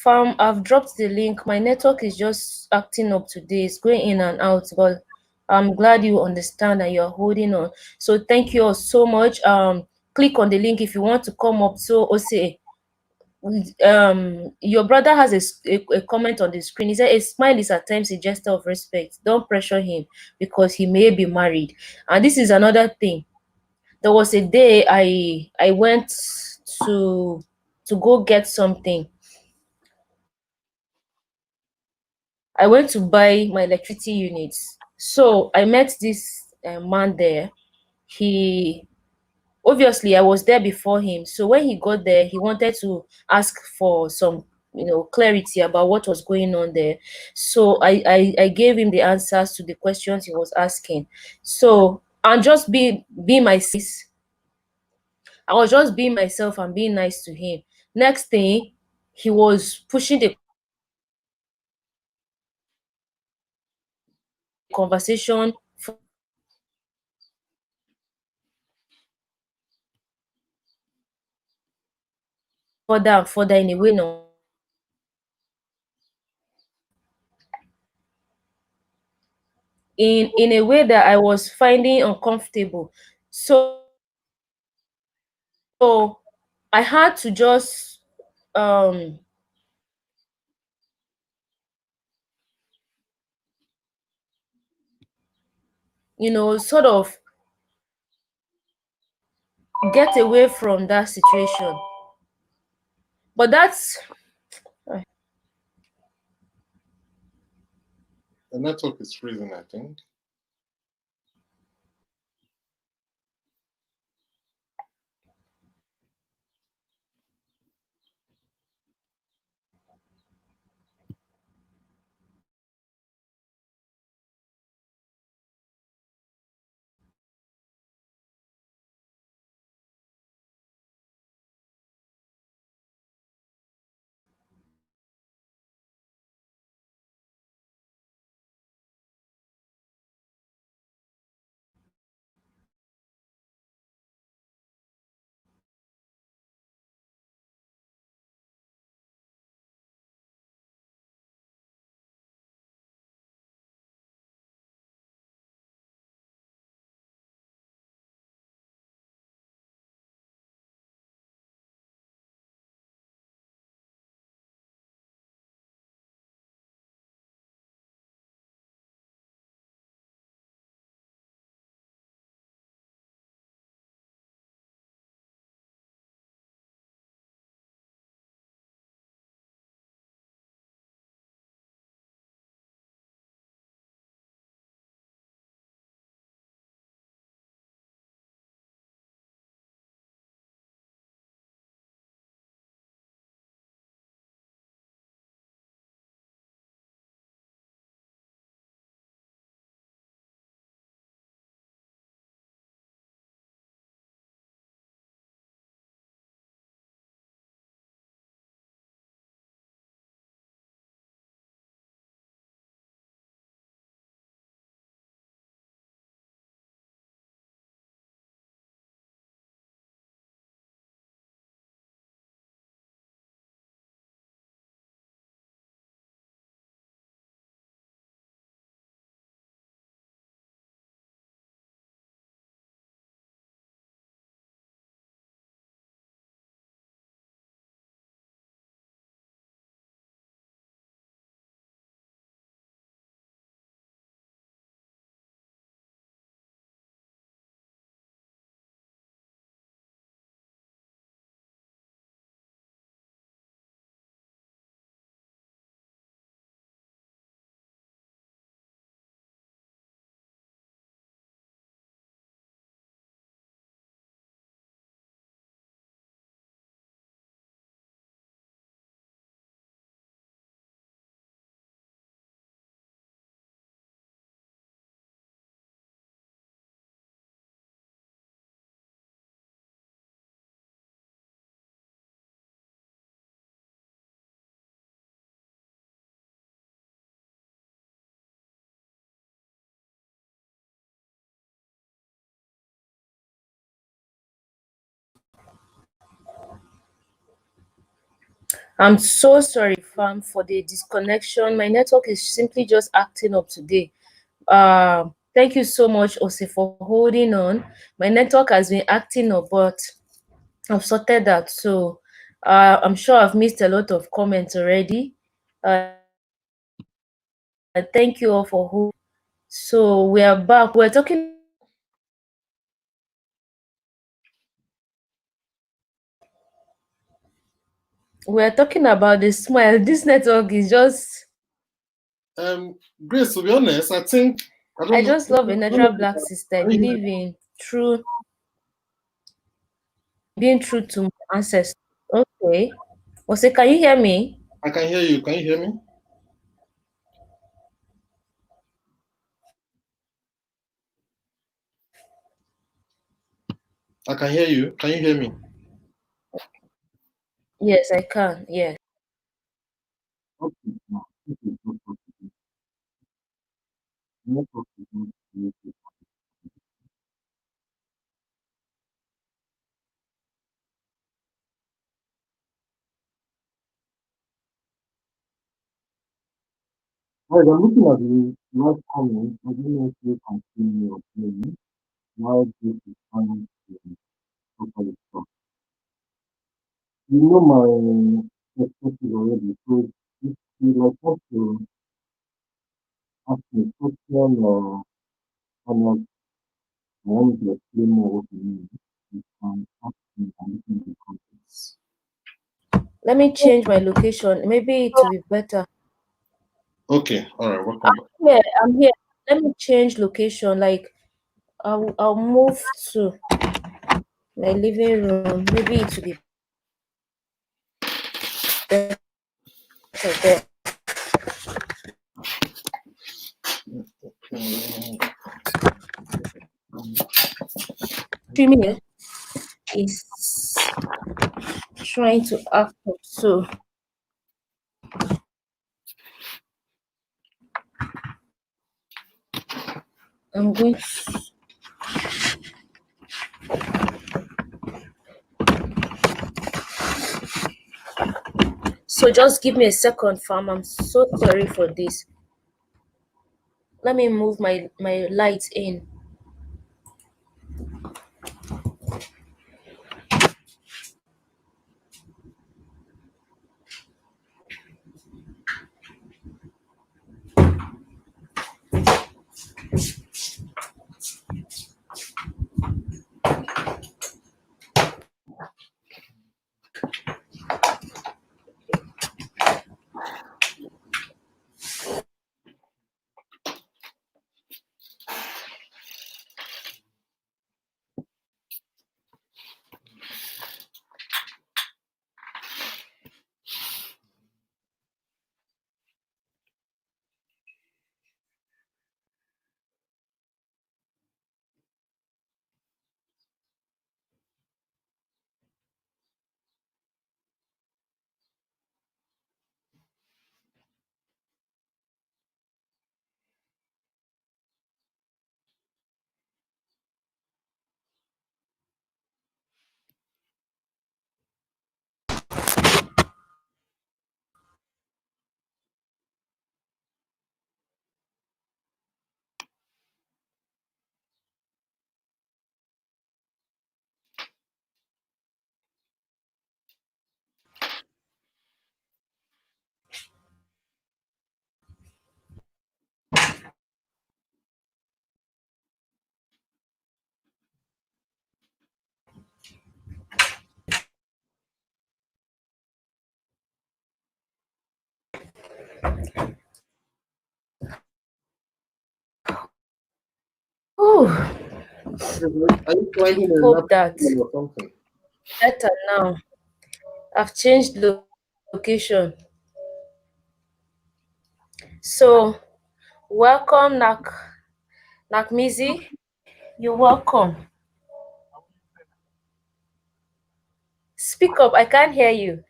fam, I've dropped the link. My network is just acting up today. It's going in and out, but I'm glad you understand and you're holding on. So thank you all so much. Click on the link if you want to come up. So Ose, your brother has a comment on the screen. He said a smile is at times a gesture of respect. Don't pressure him because he may be married. And this is another thing. There was a day I went to to go get something. I went to buy my electricity units. So I met this man there. He obviously I was there before him. So when he got there, he wanted to ask for some clarity about what was going on there. So I gave him the answers to the questions he was asking. So and just be myself. I was just being myself and being nice to him. Next thing, he was pushing the conversation further and further in a way no in a way that I was finding uncomfortable. So I had to just um sort of get away from that situation. But that's The network is freezing, I think. I'm so sorry, fam, for the disconnection. My network is simply just acting up today. Thank you so much, Ose, for holding on. My network has been acting up, but I've sorted that. So I'm sure I've missed a lot of comments already. Thank you all for holding. So we are back. We're talking about the smile. This network is just Grace, to be honest, I think I just love a natural black sister. I believe in being true to my ancestors. Okay. Ose, can you hear me? I can hear you. Can you hear me? I can hear you. Can you hear me? Yes, I can. Yes. Right, I'm looking at the last comment. I don't know if you can see me or hear me. Now this is coming to properly talk. You know my perspective already, so if you like want to ask me a question or not, I want to explain more what you mean, you can ask me and look into the context. Let me change my location. Maybe it will be better. Okay, all right, welcome back. Yeah, I'm here. Let me change location. Like I'll move to my living room. Maybe it will be better there. 3 minutes is trying to act up. So I'm going to so just give me a second, fam. I'm so sorry for this. Let me move my lights in. Oh, Are you finding a hope that napkin or something? better now. I've changed location. So welcome, Nakmizi. You're welcome. Speak up. I can't hear you.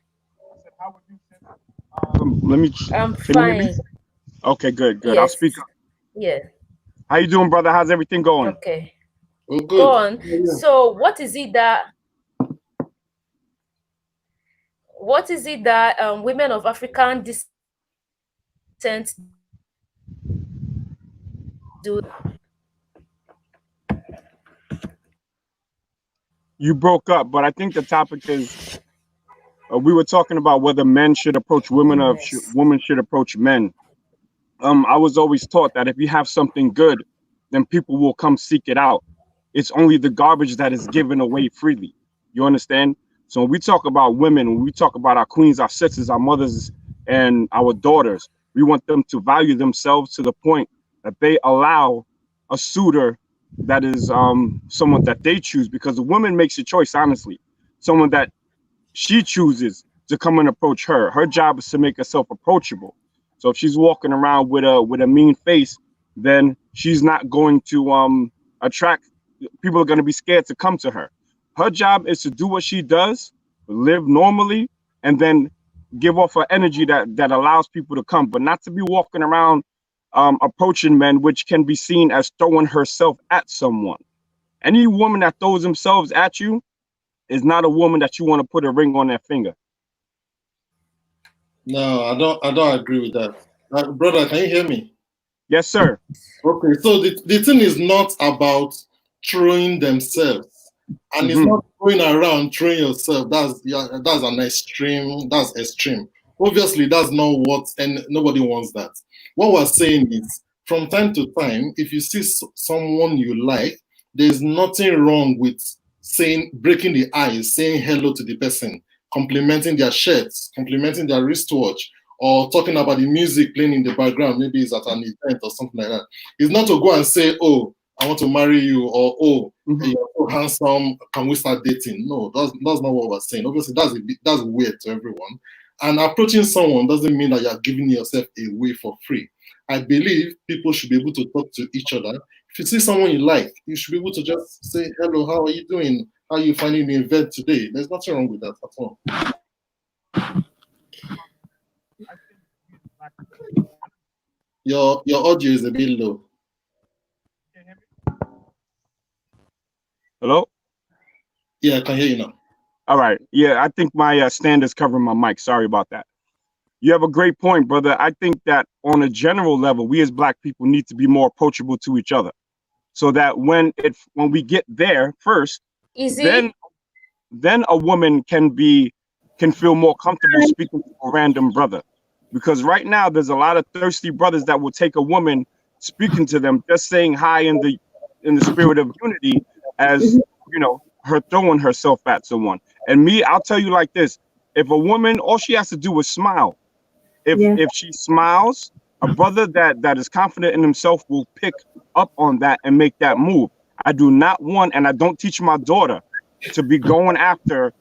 Let me. I'm Can you hear me? fine. Okay, good, good. I'll Yes. speak up. Yeah. How you doing, brother? How's everything going? Okay. Oh, Go good. on. Yeah. So what is it that what is it that women of African descent do? You broke up, but I think the topic is we were talking about whether men should approach women or Yes. women should approach men. I was always taught that if you have something good, then people will come seek it out. It's only the garbage that is given away freely. You understand? So when we talk about women, when we talk about our queens, our sisters, our mothers, and our daughters, we want them to value themselves to the point that they allow a suitor that is someone that they choose, because the woman makes a choice, honestly. Someone that she chooses to come and approach her. Her job is to make herself approachable. So if she's walking around with a mean face, then she's not going to attract people. Are going to be scared to come to her. Her job is to do what she does, live normally, and then give off her energy that allows people to come, but not to be walking around approaching men, which can be seen as throwing herself at someone. Any woman that throws themselves at you is not a woman that you want to put a ring on their finger. No, I don't agree with that. Brother, can you hear me? Yes, sir. Okay, so the thing is not about throwing themselves, and it's not going around throwing yourself. That's an extreme. That's extreme. Obviously, that's not what, and nobody wants that. What we're saying is, from time to time, if you see someone you like, there's nothing wrong with breaking the ice, saying hello to the person, complimenting their shirts, complimenting their wristwatch, or talking about the music playing in the background. Maybe it's at an event or something like that. It's not to go and say, "Oh, I want to marry you," or "Oh, you're so handsome, can we start dating?" No, that's not what we're saying. Obviously, that's weird to everyone. And approaching someone doesn't mean that you're giving yourself away for free. I believe people should be able to talk to each other. If you see someone you like, you should be able to just say, "Hello, how are you doing? How are you finding the event today?" There's nothing wrong with that at all. Your audio is a bit low. Hello? Yeah, I can hear you now. All right. Yeah, I think my stand is covering my mic. Sorry about that. You have a great point, brother. I think that on a general level, we as Black people need to be more approachable to each other, so that when we get there first, then a woman can feel more comfortable speaking to a random brother. Because right now there's a lot of thirsty brothers that will take a woman speaking to them, just saying hi in the spirit of unity, as her throwing herself at someone. And me, I'll tell you like this: if a woman, all she has to do is smile. If she smiles, a brother that is confident in himself will pick up on that and make that move. I do not want, and I don't teach my daughter to be going after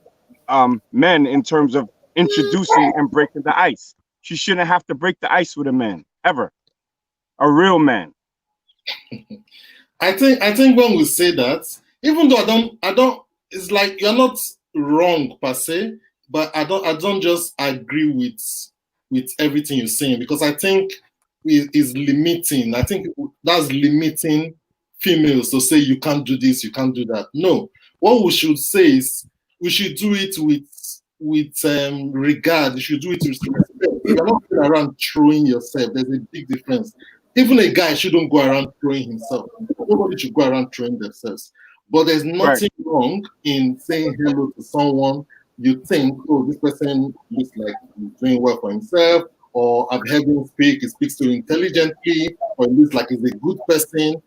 men in terms of introducing and breaking the ice. She shouldn't have to break the ice with a man, ever. A real man. I think when we say that, even though I don't, it's like you're not wrong per se, but I don't just agree with everything you're saying, because I think it is limiting. I think that's limiting females to say you can't do this, you can't do that. No, what we should say is we should do it with regard. You should do it with respect. You're not going around throwing yourself. There's a big difference. Even a guy shouldn't go around throwing himself. Nobody should go around throwing themselves. But there's nothing wrong in saying hello to someone you think, "Oh, this person looks like he's doing well for himself," or "I've heard him speak, he speaks too intelligently," or "He looks like he's a good person."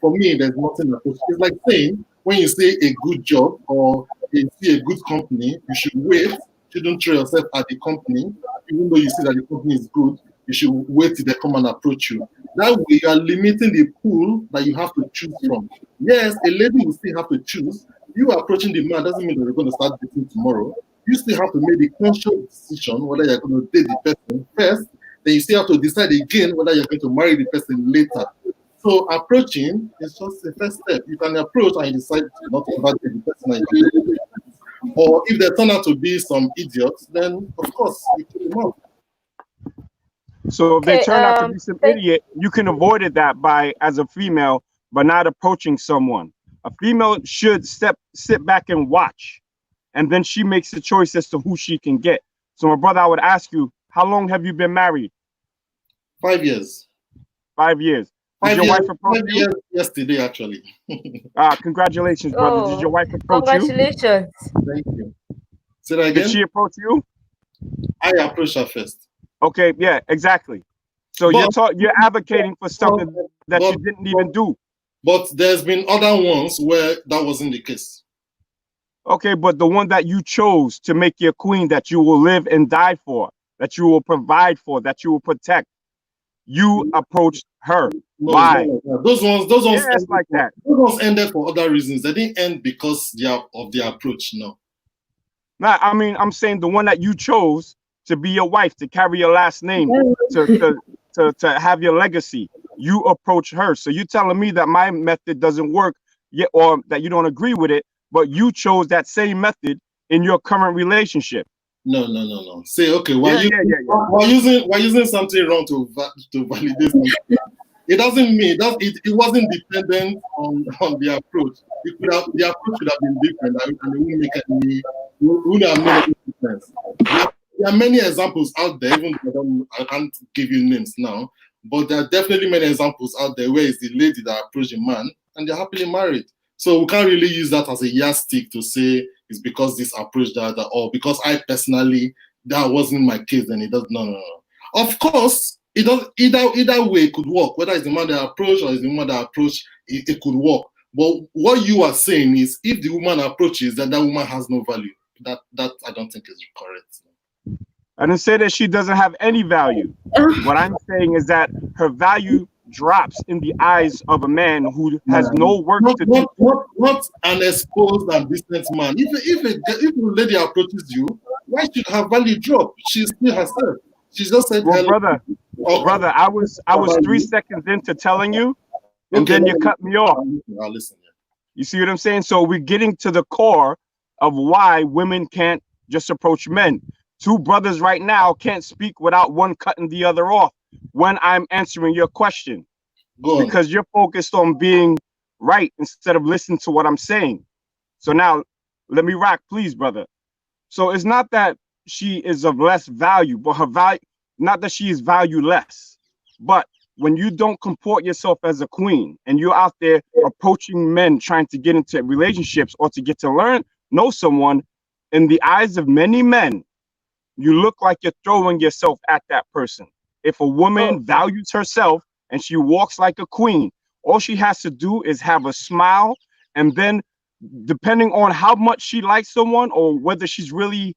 For me, there's nothing. It's like saying, when you say a good job or you see a good company, you should wait. You shouldn't throw yourself at the company, even though you see that the company is good. You should wait till they come and approach you. That way, you are limiting the pool that you have to choose from. Yes, a lady will still have to choose. You approaching the man doesn't mean that you're going to start dating tomorrow. You still have to make the conscious decision whether you're going to date the person first. Then you still have to decide again whether you're going to marry the person later. So approaching is just the first step. You can approach and you decide not to ever date the person. Or if they turn out to be some idiots, then of course you kill them off. So if they turn out to be some idiot, you can avoid that by, as a female, by not approaching someone. A female should sit back and watch. and then she makes a choice as to who she can get. So my brother, I would ask you, how long have you been married? 5 years. 5 years. Did 5 your years, wife approach 5 you? years yesterday, actually. Congratulations, brother. Did your wife approach you? Congratulations. Thank you. Say that Did again? she approach you? I approached her first. Okay, yeah, exactly. So you're advocating for something that you didn't even do. But there's been other ones where that wasn't the case. Okay, but the one that you chose to make your queen, that you will live and die for, that you will provide for, that you will protect, you approached her. No, Why? like those ones Yeah, it's like that. Those ones ended for other reasons. They didn't end because of their approach. No. Nah, I mean, I'm saying the one that you chose to be your wife, to carry your last name, to have your legacy. You approach her. So you're telling me that my method doesn't work yet, or that you don't agree with it, but you chose that same method in your current relationship. No. Say, okay, we're using something wrong to validate something. It doesn't mean it wasn't dependent on the approach. The approach could have been different, and it wouldn't have made any difference. There are many examples out there, even though I can't give you names now, but there are definitely many examples out there where it's the lady that approached a man and they're happily married. So we can't really use that as a yardstick to say it's because this approach that, or because I personally, that wasn't my case, then it does. No. Of course, it does. Either way it could work. Whether it's the man that approached or it's the woman that approached, it could work. But what you are saying is, if the woman approaches, then that woman has no value. That I don't think is correct. I didn't say that she doesn't have any value. What I'm saying is that her value drops in the eyes of a man who has no work to do. Not an exposed and distant man. If a lady approaches you, why should her value drop? She's still herself. She just said, well, brother, I was 3 seconds into telling you, and then you cut me off. I'll listen. Yeah. You see what I'm saying? So we're getting to the core of why women can't just approach men. Two brothers right now can't speak without one cutting the other off when I'm answering your question. Because you're focused on being right instead of listening to what I'm saying. So now let me rock, please, brother. So it's not that she is of less value, but her value, not that she is valueless, but when you don't comport yourself as a queen and you're out there approaching men trying to get into relationships or to get to know someone, in the eyes of many men, you look like you're throwing yourself at that person. If a woman values herself and she walks like a queen, all she has to do is have a smile, and then depending on how much she likes someone or whether she really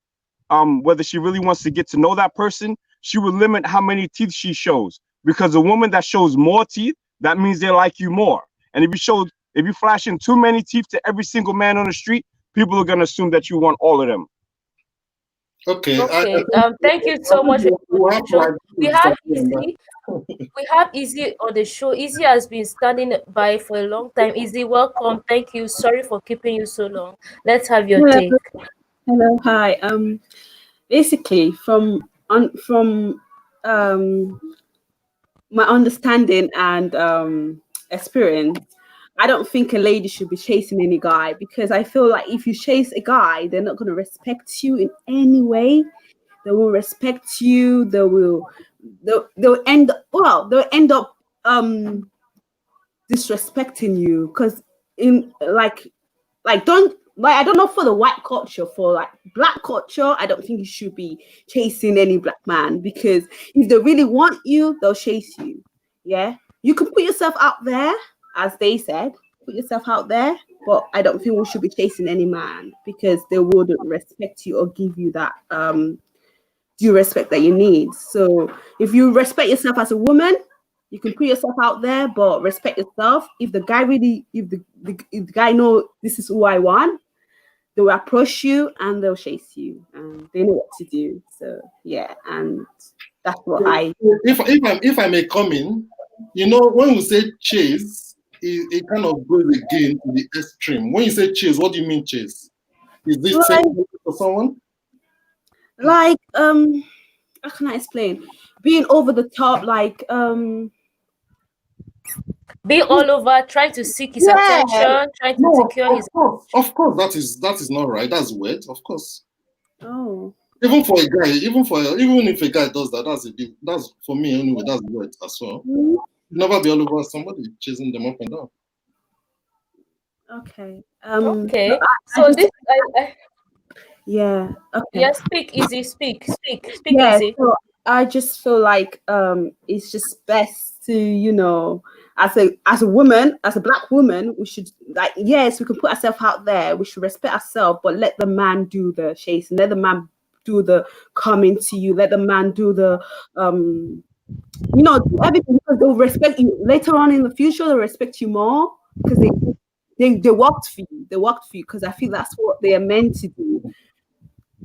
wants to get to know that person, she will limit how many teeth she shows. Because a woman that shows more teeth, that means they like you more. And if you flash in too many teeth to every single man on the street, people are gonna assume that you want all of them. Okay. Thank you so much. We have Izzy on the show. Izzy has been standing by for a long time. Izzy, welcome. Thank you. Sorry for keeping you so long. Let's have your take. Hello, hi. Basically, from my understanding and experience, I don't think a lady should be chasing any guy, because I feel like if you chase a guy, they're not going to respect you in any way. They will respect you. They'll end up disrespecting you, because I don't know, for the white culture, for like black culture, I don't think you should be chasing any black man, because if they really want you, they'll chase you. Yeah, you can put yourself out there, as they said, put yourself out there, but I don't think we should be chasing any man, because they wouldn't respect you or give you that due respect that you need. So if you respect yourself as a woman, you can put yourself out there, but respect yourself. If the guy know this is who I want, they will approach you and they'll chase you, and they know what to do. So yeah, and that's what If I may come in, when we say chase, it kind of goes again to the extreme. When you say chase, what do you mean chase? Is this saying for someone? Like how can I explain? Being over the top, like Be all over, trying to seek his Yeah. attention, trying to No, secure his. of course, that is not right. That's weird, of course. Oh. Even for a guy, even if a guy does that, that's for me anyway. That's weird as well. Mm, You never be all over somebody chasing them up and down. okay. Okay, I so just, this, yeah. Okay. yeah, speak easy, speak Yeah. easy. So I just feel like it's just best to, you know, as a woman, as a black woman, we should, like, yes, we can put ourselves out there. We should respect ourselves, but let the man do the chasing. Let the man do the coming to you. Let the man do the you know, do everything, because they'll respect you later on in the future. They'll respect you more because they worked for you. They worked for you, because I feel that's what they are meant to do.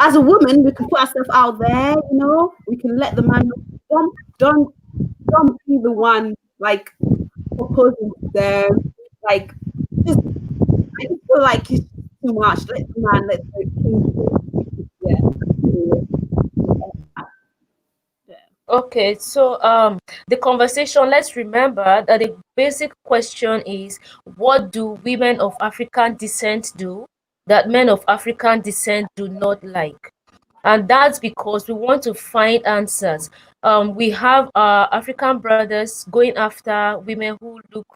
As a woman, we can put ourselves out there. You know, we can let the man know. Don't be the one like proposing to them. Like, just, I just feel like it's too much. Let the man, let the king do it. Yeah. Yeah. Okay, so the conversation, let's remember that the basic question is, what do women of African descent do that men of African descent do not like? And that's because we want to find answers. We have our African brothers going after women who look,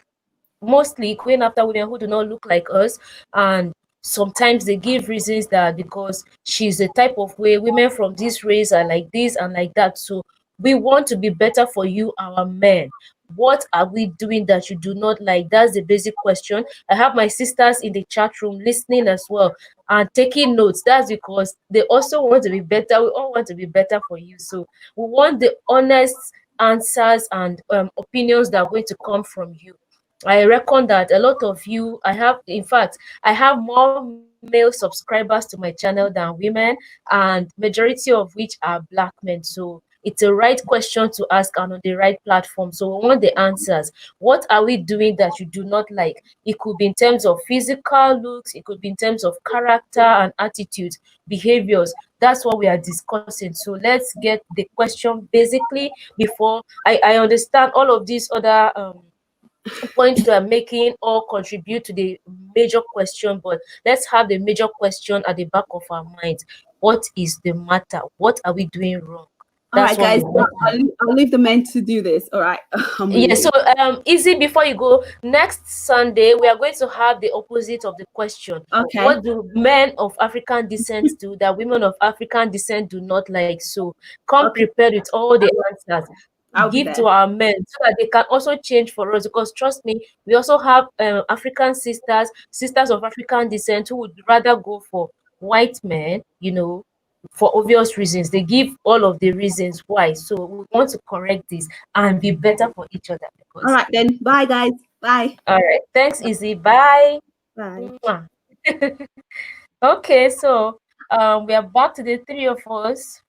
mostly going after women who do not look like us, and sometimes they give reasons that because she's a type of way, women from this race are like this and like that. So we want to be better for you, our men. What are we doing that you do not like? That's the basic question. I have my sisters in the chat room listening as well and taking notes. That's because they also want to be better. We all want to be better for you. So we want the honest answers and opinions that are going to come from you. I reckon that a lot of you, in fact, I have more male subscribers to my channel than women, and majority of which are black men. So it's a right question to ask and on the right platform. So we want the answers. What are we doing that you do not like? It could be in terms of physical looks, it could be in terms of character and attitudes, behaviors. That's what we are discussing. So let's get the question basically before I understand all of these other points we are making all contribute to the major question, but let's have the major question at the back of our minds. What is the matter? What are we doing wrong? All right, That's what we guys. want. I'll leave the men to do this. All right. I'm Yeah, leaving. so easy, before you go, next Sunday we are going to have the opposite of the question. Okay. What do men of African descent do that women of African descent do not like? So come Okay. prepared with all the answers. I'll be Give there. to our men so that they can also change for us, because trust me, we also have African sisters of African descent who would rather go for white men, for obvious reasons. They give all of the reasons why. So we want to correct this and be better for each other. All right then. Bye, guys. Bye. All right, thanks, Izzy. Bye. Bye. Mwah. Okay, so we are back to the three of us.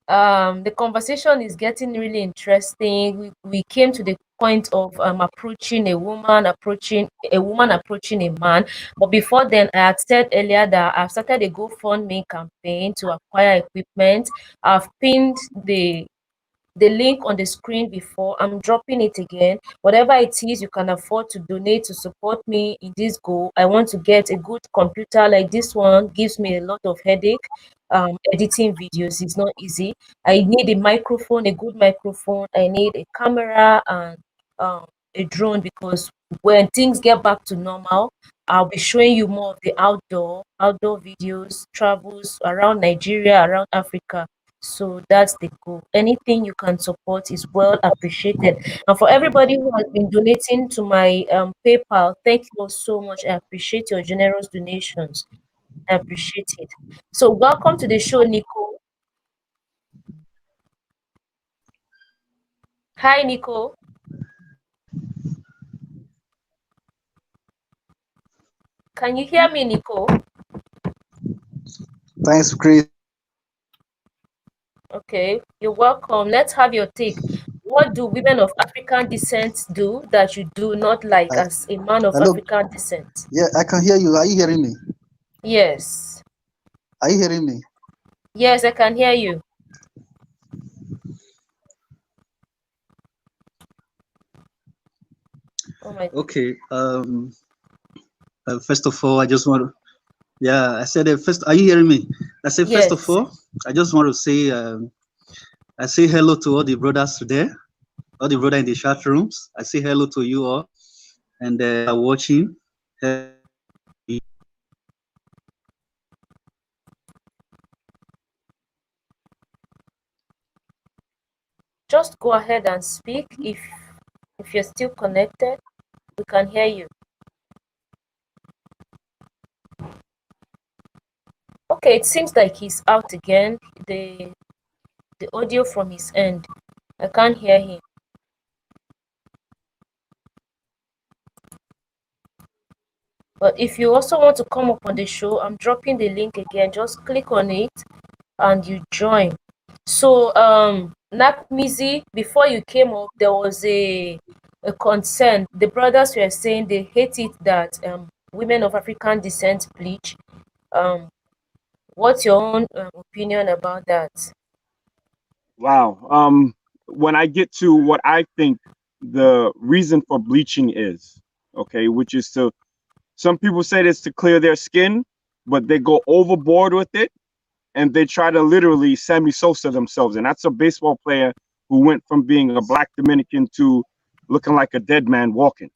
The conversation is getting really interesting. We came to the point of approaching a woman approaching a man. But before then, I had said earlier that I've started a GoFundMe campaign to acquire equipment. I've pinned the link on the screen before. I'm dropping it again. Whatever it is you can afford to donate to support me in this goal. I want to get a good computer like this one. Gives me a lot of headache. Editing videos is not easy. I need a microphone, a good microphone. I need a camera and a drone, because when things get back to normal, I'll be showing you more of the outdoor videos, travels around Nigeria, around Africa. So that's the goal. Anything you can support is well appreciated. And for everybody who has been donating to my PayPal, thank you all so much. I appreciate your generous donations. I appreciate it. So welcome to the show, Nico. Hi, Nico. Can you hear me, Nico? Thanks, Chris. Okay, you're welcome. Let's have your take. What do women of African descent do that you do not like as a man of Hello. African descent? Yeah, I can hear you. Are you hearing me? Yes. Are you hearing me? Yes, I can hear you. Oh my. Okay. First of all, I just want to. Yeah, I said first. Are you hearing me? I said first of Yes. all, I just want to say I say hello to all the brothers there, all the brothers in the chat rooms. I say hello to you all, and are watching. Just go ahead and speak if you're still connected. We can hear you. Okay, it seems like he's out again. The audio from his end. I can't hear him. But if you also want to come up on the show, I'm dropping the link again. Just click on it and you join. So Nakmizi, before you came up, there was a concern. The brothers were saying they hate it that women of African descent bleach. What's your own opinion about that? Wow. When I get to what I think the reason for bleaching is, okay, which is to, some people say it's to clear their skin, but they go overboard with it and they try to literally Sammy Sosa themselves. And that's a baseball player who went from being a black Dominican to looking like a dead man walking.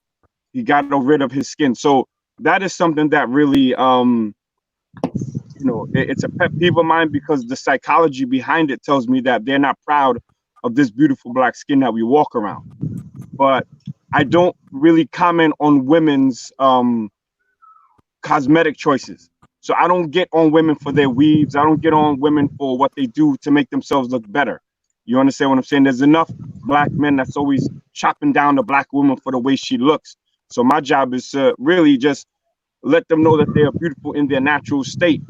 He got rid of his skin. So that is something that really, it's a pet peeve of mine, because the psychology behind it tells me that they're not proud of this beautiful black skin that we walk around. But I don't really comment on women's cosmetic choices. So I don't get on women for their weaves. I don't get on women for what they do to make themselves look better. You understand what I'm saying? There's enough black men that's always chopping down the black woman for the way she looks. So my job is to really just let them know that they are beautiful in their natural state.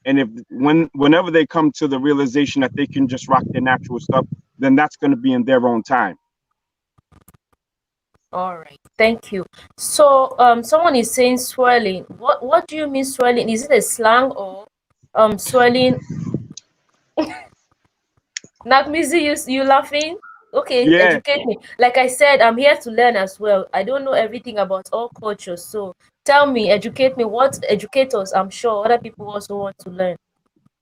And whenever they come to the realization that they can just rock their natural stuff, then that's going to be in their own time. All right, thank you. So someone is saying swirling. What do you mean swirling? Is it a slang or swirling? Nakmizi, you laughing? Okay, Yeah. educate me. Like I said, I'm here to learn as well. I don't know everything about all cultures, so tell me, educate me. What educators? I'm sure other people also want to learn.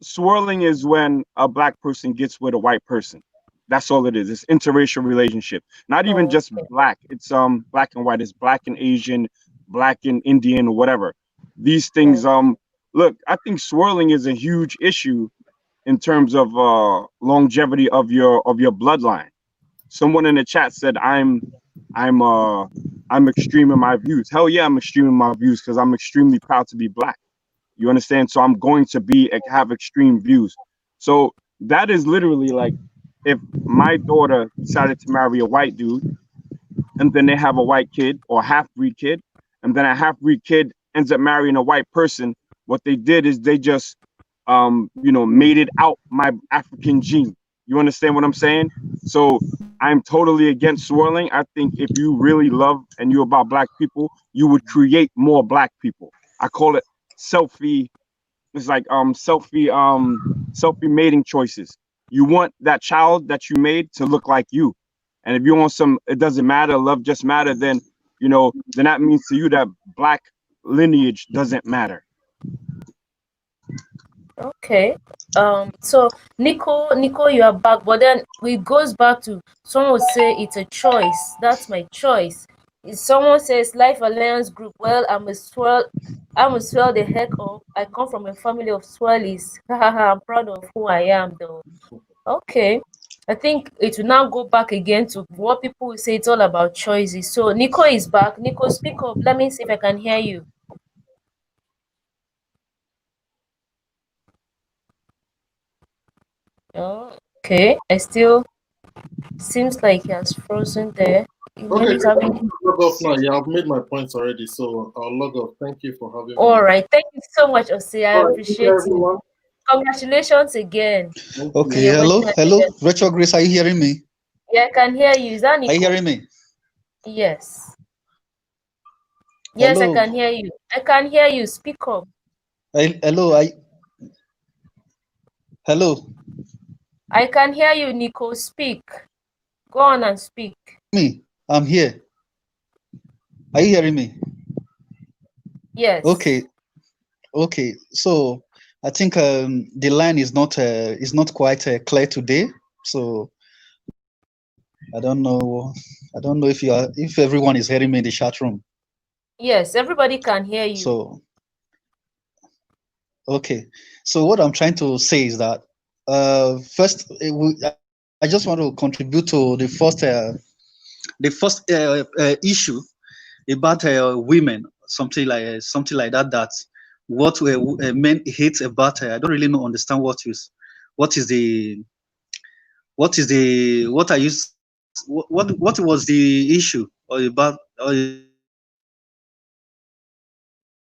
Swirling is when a black person gets with a white person. That's all it is. It's interracial relationship. Not even just Okay. black. It's black and white. It's black and Asian, black and Indian, or whatever. These things. Look, I think swirling is a huge issue in terms of longevity of your bloodline. Someone in the chat said I'm extreme in my views. Hell yeah, I'm extreme in my views because I'm extremely proud to be black. You understand? So I'm going to have extreme views. So that is literally like, if my daughter decided to marry a white dude and then they have a white kid or a half-breed kid, and then a half-breed kid ends up marrying a white person, what they did is they just mated out my African gene. You understand what I'm saying? So I'm totally against swirling. I think if you really love and you're about black people, you would create more black people. I call it selfie. It's like selfie mating choices. You want that child that you made to look like you. And if you want some, it doesn't matter, love just matter, then then that means to you that black lineage doesn't matter. Okay. So Nico, you are back, but then it goes back to someone would say it's a choice. That's my choice. If someone says Life Alliance Group, well, I'm a swirl the heck up. I come from a family of swirlies. I'm proud of who I am, though. Okay. I think it will now go back again to what people will say. It's all about choices. So Nico is back. Nico, speak up. Let me see if I can hear you. Oh, okay. I still seems like he has frozen there. Okay, Maybe it's having. log off now. Yeah, I've made my points already, so I'll log off. Thank you for having me. All right. Thank you so much, Osei. I All right, appreciate you. everyone. Congratulations again. Okay, You're hello, going hello, to- Virtual Grace, are you hearing me? Yeah, I can hear you. Is that Are you Nico? hearing me? Yes. Yes, I Hello, can hear you. I can hear you. Speak up. hello, hello, I can hear you, Nico. Speak. Go on and speak. me, I'm here. Are you hearing me? Yes. Okay. Okay. So I think the line is not quite clear today. So I don't know. I don't know if everyone is hearing me in the chat room. Yes, everybody can hear you. So okay. So what I'm trying to say is that first, I just want to contribute to the first issue about women, something like that. That what men hate about her. I don't really understand what are you what was the issue or about in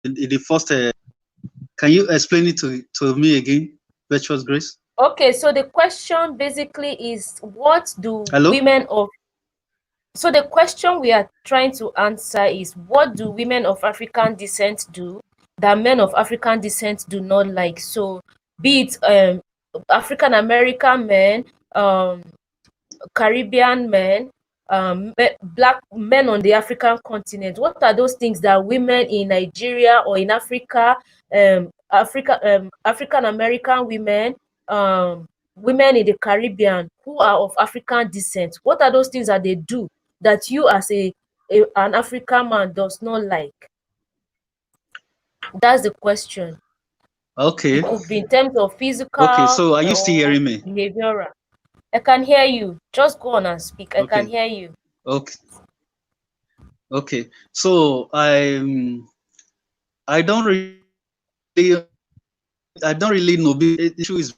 the first can you explain it to me again, Virtuous Grace? Okay, so the question basically is, what do Hello? women of so the question we are trying to answer is, what do women of African descent do that men of African descent do not like? So be it African American men, Caribbean men, black men on the African continent. What are those things that women in Nigeria or in Africa, African American women, women in the Caribbean who are of African descent, what are those things that they do that you as an African man does not like? That's the question. Okay. It could be in terms of physical Okay, so are you still or hearing me? behavioral. I can hear you. Just go on and speak. I can hear you. Okay. Okay. So I don't really know. The issue is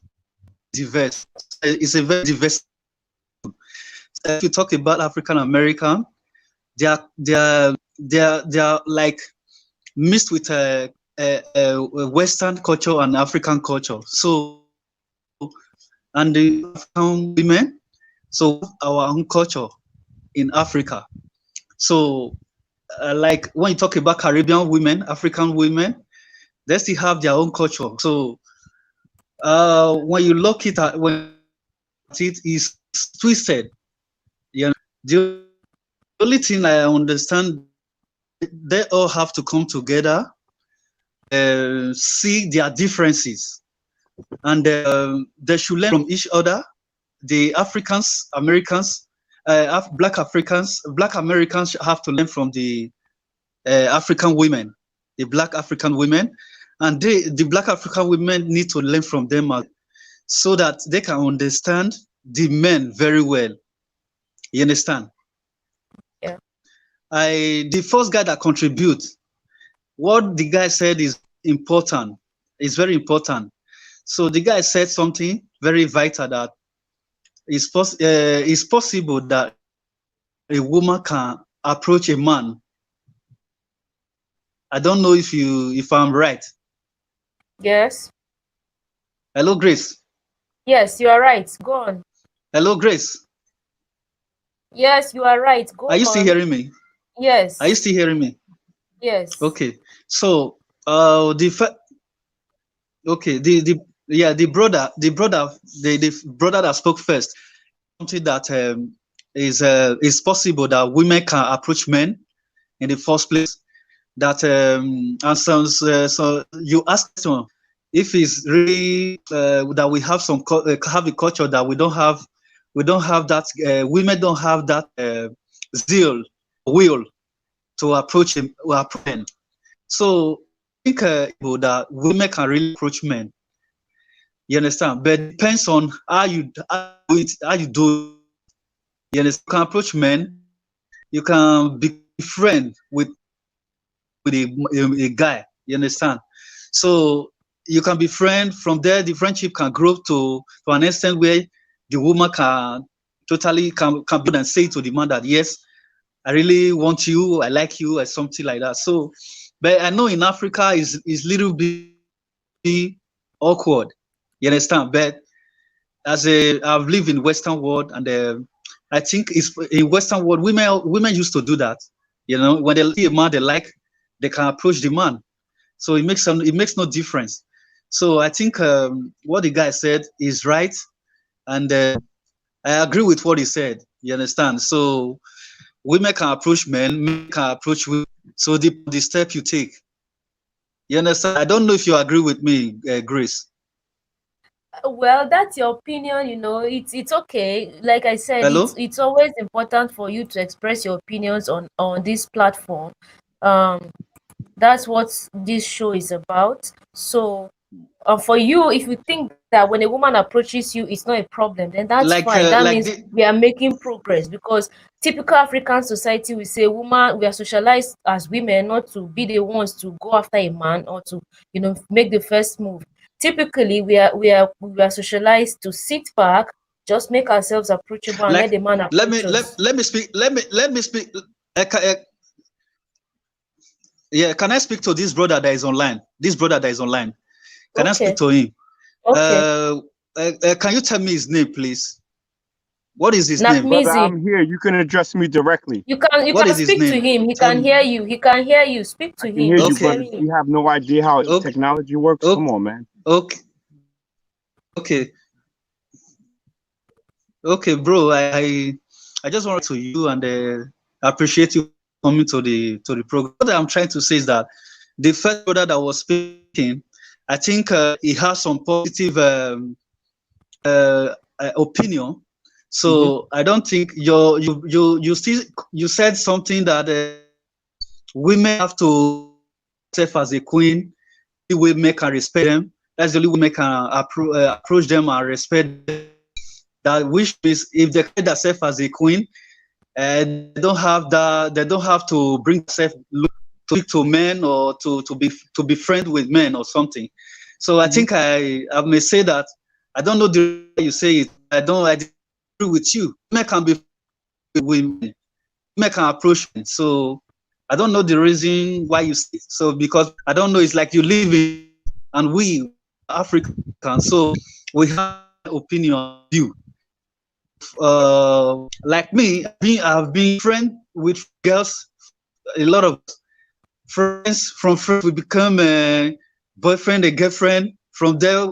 diverse. It's a very diverse. If you talk about African American, they are like mixed with Western culture and African culture. So, and the African women, so our own culture in Africa. So, like when you talk about Caribbean women, African women, they still have their own culture. So, when you look at when it is twisted, you know, the only thing I understand, they all have to come together, see their differences, and they should learn from each other. The Africans, Americans, Black Americans have to learn from the African women, the Black African women, and the Black African women need to learn from them so that they can understand the men very well. You understand? Yeah. The first guy that contributes, what the guy said is important. It's very important. So the guy said something very vital, that it's possible that a woman can approach a man. I don't know if I'm right. Yes. Hello, Grace. Yes, you are right. Go on. Hello, Grace. Yes, you are right. Go on. Are you still hearing me? Yes. Are you still hearing me? Yes. Okay. So the brother that spoke first, something that is possible that women can approach men in the first place. That and so you asked if it's really that we have have a culture that we don't have that women don't have that zeal, will to approach men. So I think that women can really approach men. You understand? But it depends on how you do it. You understand? You can approach men. You can be friend with a guy. You understand? So you can be friend. From there, the friendship can grow to an extent where the woman can totally can build and say to the man that, yes, I really want you, I like you, or something like that. So, but I know in Africa is little bit awkward. You understand? But I've lived in Western world, and I think it's in Western world women used to do that. You know, when they see a man they like, they can approach the man. So it makes no difference. So I think what the guy said is right, and I agree with what he said. You understand? So women can approach men can approach women. So the step you take. You understand? I don't know if you agree with me, Grace. Well, that's your opinion, it's okay. Like I said, Hello? it's always important for you to express your opinions on this platform. That's what this show is about. So for you, if you think that when a woman approaches you it's not a problem, then that's fine. That means we are making progress, because typical African society, we say woman, we are socialized as women not to be the ones to go after a man or to make the first move. Typically we are socialized to sit back, just make ourselves approachable, and let the man approach us. Let me speak. Let me speak. Yeah, can I speak to this brother that is online? Can I speak to him? Okay. Can you tell me his name, please? What is his name? Brother, I'm here. You can address me directly. You can speak to him. He can hear you. He can hear you. Speak to him. Hear you, brother. You have no idea how technology works. Come on, man. Okay, bro. I just wanted to you and appreciate you coming to the program. What I'm trying to say is that the first brother that was speaking, I think he has some positive opinion. So I don't think you said something that women have to serve as a queen. The way women can respect them. That's the only way women can approach them and respect them. That which is, if they carry themselves as a queen, they don't have that. They don't have to bring themselves to speak to men or to be friends with men or something. So I think I may say that I don't know the way you say it. I agree with you. Men can be with women. Men can approach men. So I don't know the reason why you say it. So because I don't know, it's like you live in, and we Africans, so we have an opinion on you. Like me, I've been friends with girls, a lot of friends. From friends we become a boyfriend, a girlfriend. From there,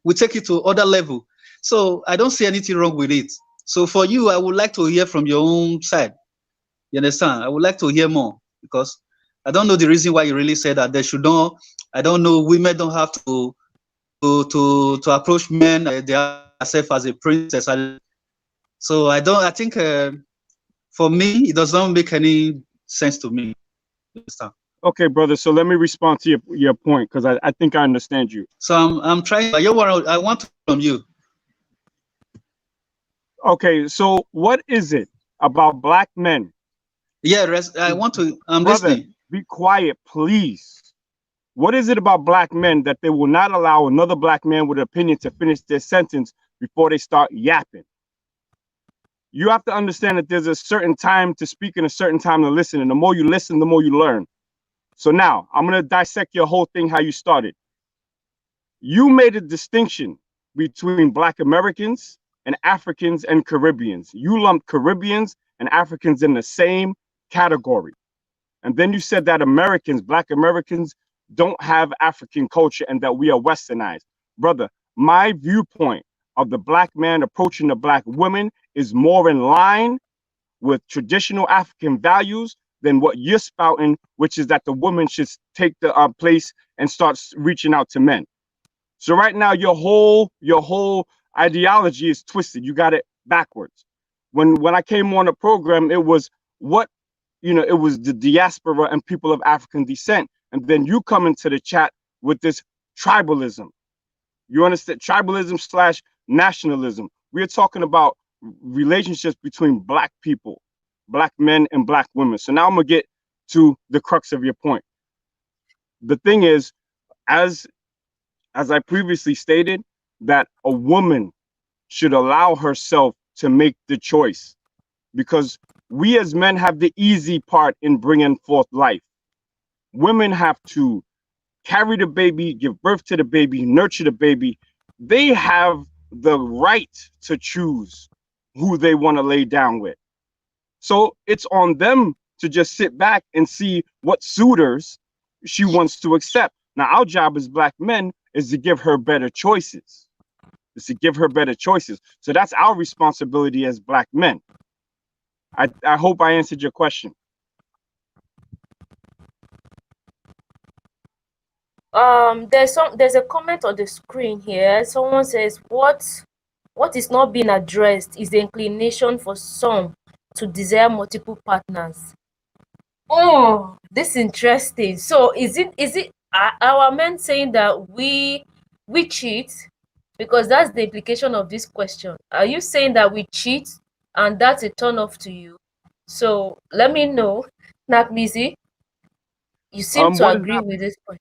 we take it to other level. So I don't see anything wrong with it. So for you, I would like to hear from your own side. You understand? I would like to hear more, because I don't know the reason why you really said that they should not. I don't know. Women don't have to approach men. They are themselves as a princess. So I think for me, it does not make any sense to me. You understand? Okay, brother. So let me respond to your point, because I think I understand you. So I'm trying. I want from you. Okay, so what is it about black men? Yeah, I want to. I'm brother, listening. Be quiet, please. What is it about black men that they will not allow another black man with an opinion to finish their sentence before they start yapping? You have to understand that there's a certain time to speak and a certain time to listen. And the more you listen, the more you learn. So now I'm going to dissect your whole thing, how you started. You made a distinction between Black Americans and Africans and Caribbeans. You lumped Caribbeans and Africans in the same category. And then you said that Black Americans don't have African culture and that we are westernized. Brother, my viewpoint of the black man approaching the black woman is more in line with traditional African values than what you're spouting, which is that the woman should take the place and start reaching out to men. So right now, your whole ideology is twisted. You got it backwards. When I came on the program, it was it was the diaspora and people of African descent. And then you come into the chat with this tribalism. You understand? Tribalism / nationalism. We're talking about relationships between black people, black men and black women. So now I'm gonna get to the crux of your point. The thing is, as I previously stated, that a woman should allow herself to make the choice, because we as men have the easy part in bringing forth life. Women have to carry the baby, give birth to the baby, nurture the baby. They have the right to choose who they want to lay down with. So it's on them to just sit back and see what suitors she wants to accept. Now, our job as black men is to give her better choices. So that's our responsibility as black men. I hope I answered your question. There's a comment on the screen here. Someone says, what is not being addressed is the inclination for some to desire multiple partners. Oh, this is interesting. So is it our men saying that we cheat? Because that's the implication of this question. Are you saying that we cheat and that's a turn off to you? So let me know. Nakmizi, you seem to What is agree not with this point.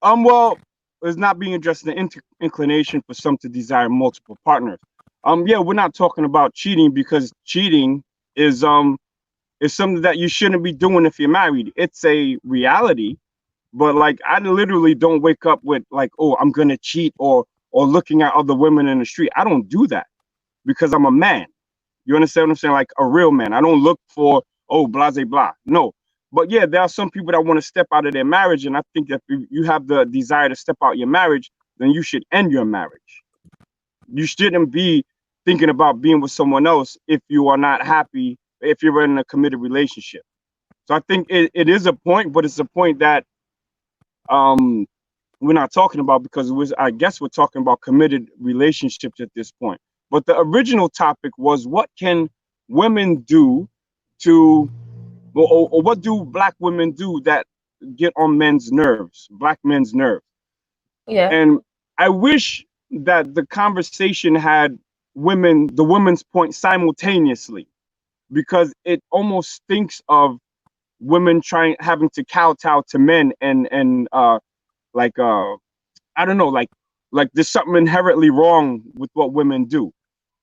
well, is not being addressed the inclination for some to desire multiple partners. Yeah, we're not talking about cheating, because cheating is something that you shouldn't be doing if you're married. It's a reality, but like I literally don't wake up with like, oh, I'm gonna cheat, or looking at other women in the street. I don't do that because I'm a man. You understand what I'm saying? Like a real man. I don't look for, oh, blah, blah, blah. No. But yeah, there are some people that want to step out of their marriage. And I think that if you have the desire to step out your marriage, then you should end your marriage. You shouldn't be thinking about being with someone else if you are not happy, if you're in a committed relationship. So I think it is a point, but it's a point that we're not talking about, because I guess we're talking about committed relationships at this point. But the original topic was, what can women do to, or what do Black women do that get on men's nerves, Black men's nerves? Yeah. And I wish that the conversation had the women's point simultaneously, because it almost stinks of women having to kowtow to men, and like I don't know, like there's something inherently wrong with what women do.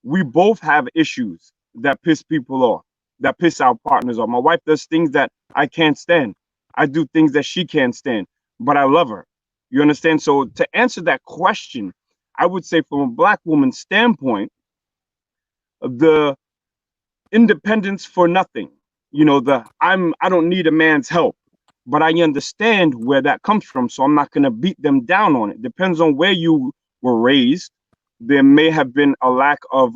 We both have issues that piss people off, that piss our partners off. My wife does things that I can't stand. I do things that she can't stand, but I love her. You understand? So to answer that question, I would say from a Black woman's standpoint, the independence for nothing, I don't need a man's help, but I understand where that comes from, so I'm not going to beat them down on it. Depends on where you were raised. There may have been a lack of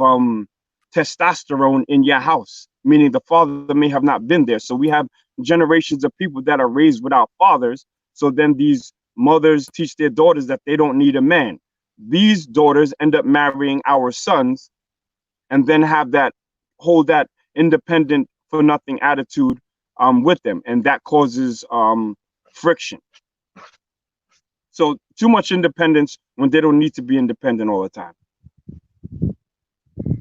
testosterone in your house, meaning the father may have not been there. So we have generations of people that are raised without fathers. So then these mothers teach their daughters that they don't need a man. These daughters end up marrying our sons, and then hold that independent for nothing attitude with them, and that causes friction. So too much independence when they don't need to be independent all the time.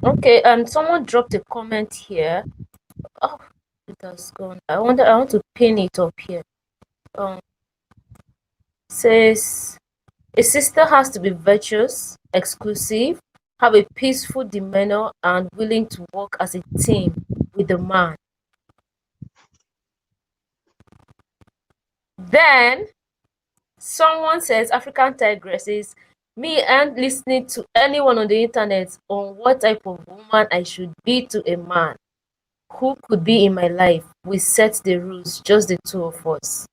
Okay, and someone dropped a comment here. Oh, it has gone. I want to pin it up here. Says a sister has to be virtuous, exclusive, have a peaceful demeanor, and willing to work as a team with the man. Then someone says, African Tigresses, me and listening to anyone on the internet on what type of woman I should be to a man who could be in my life. We set the rules, just the two of us.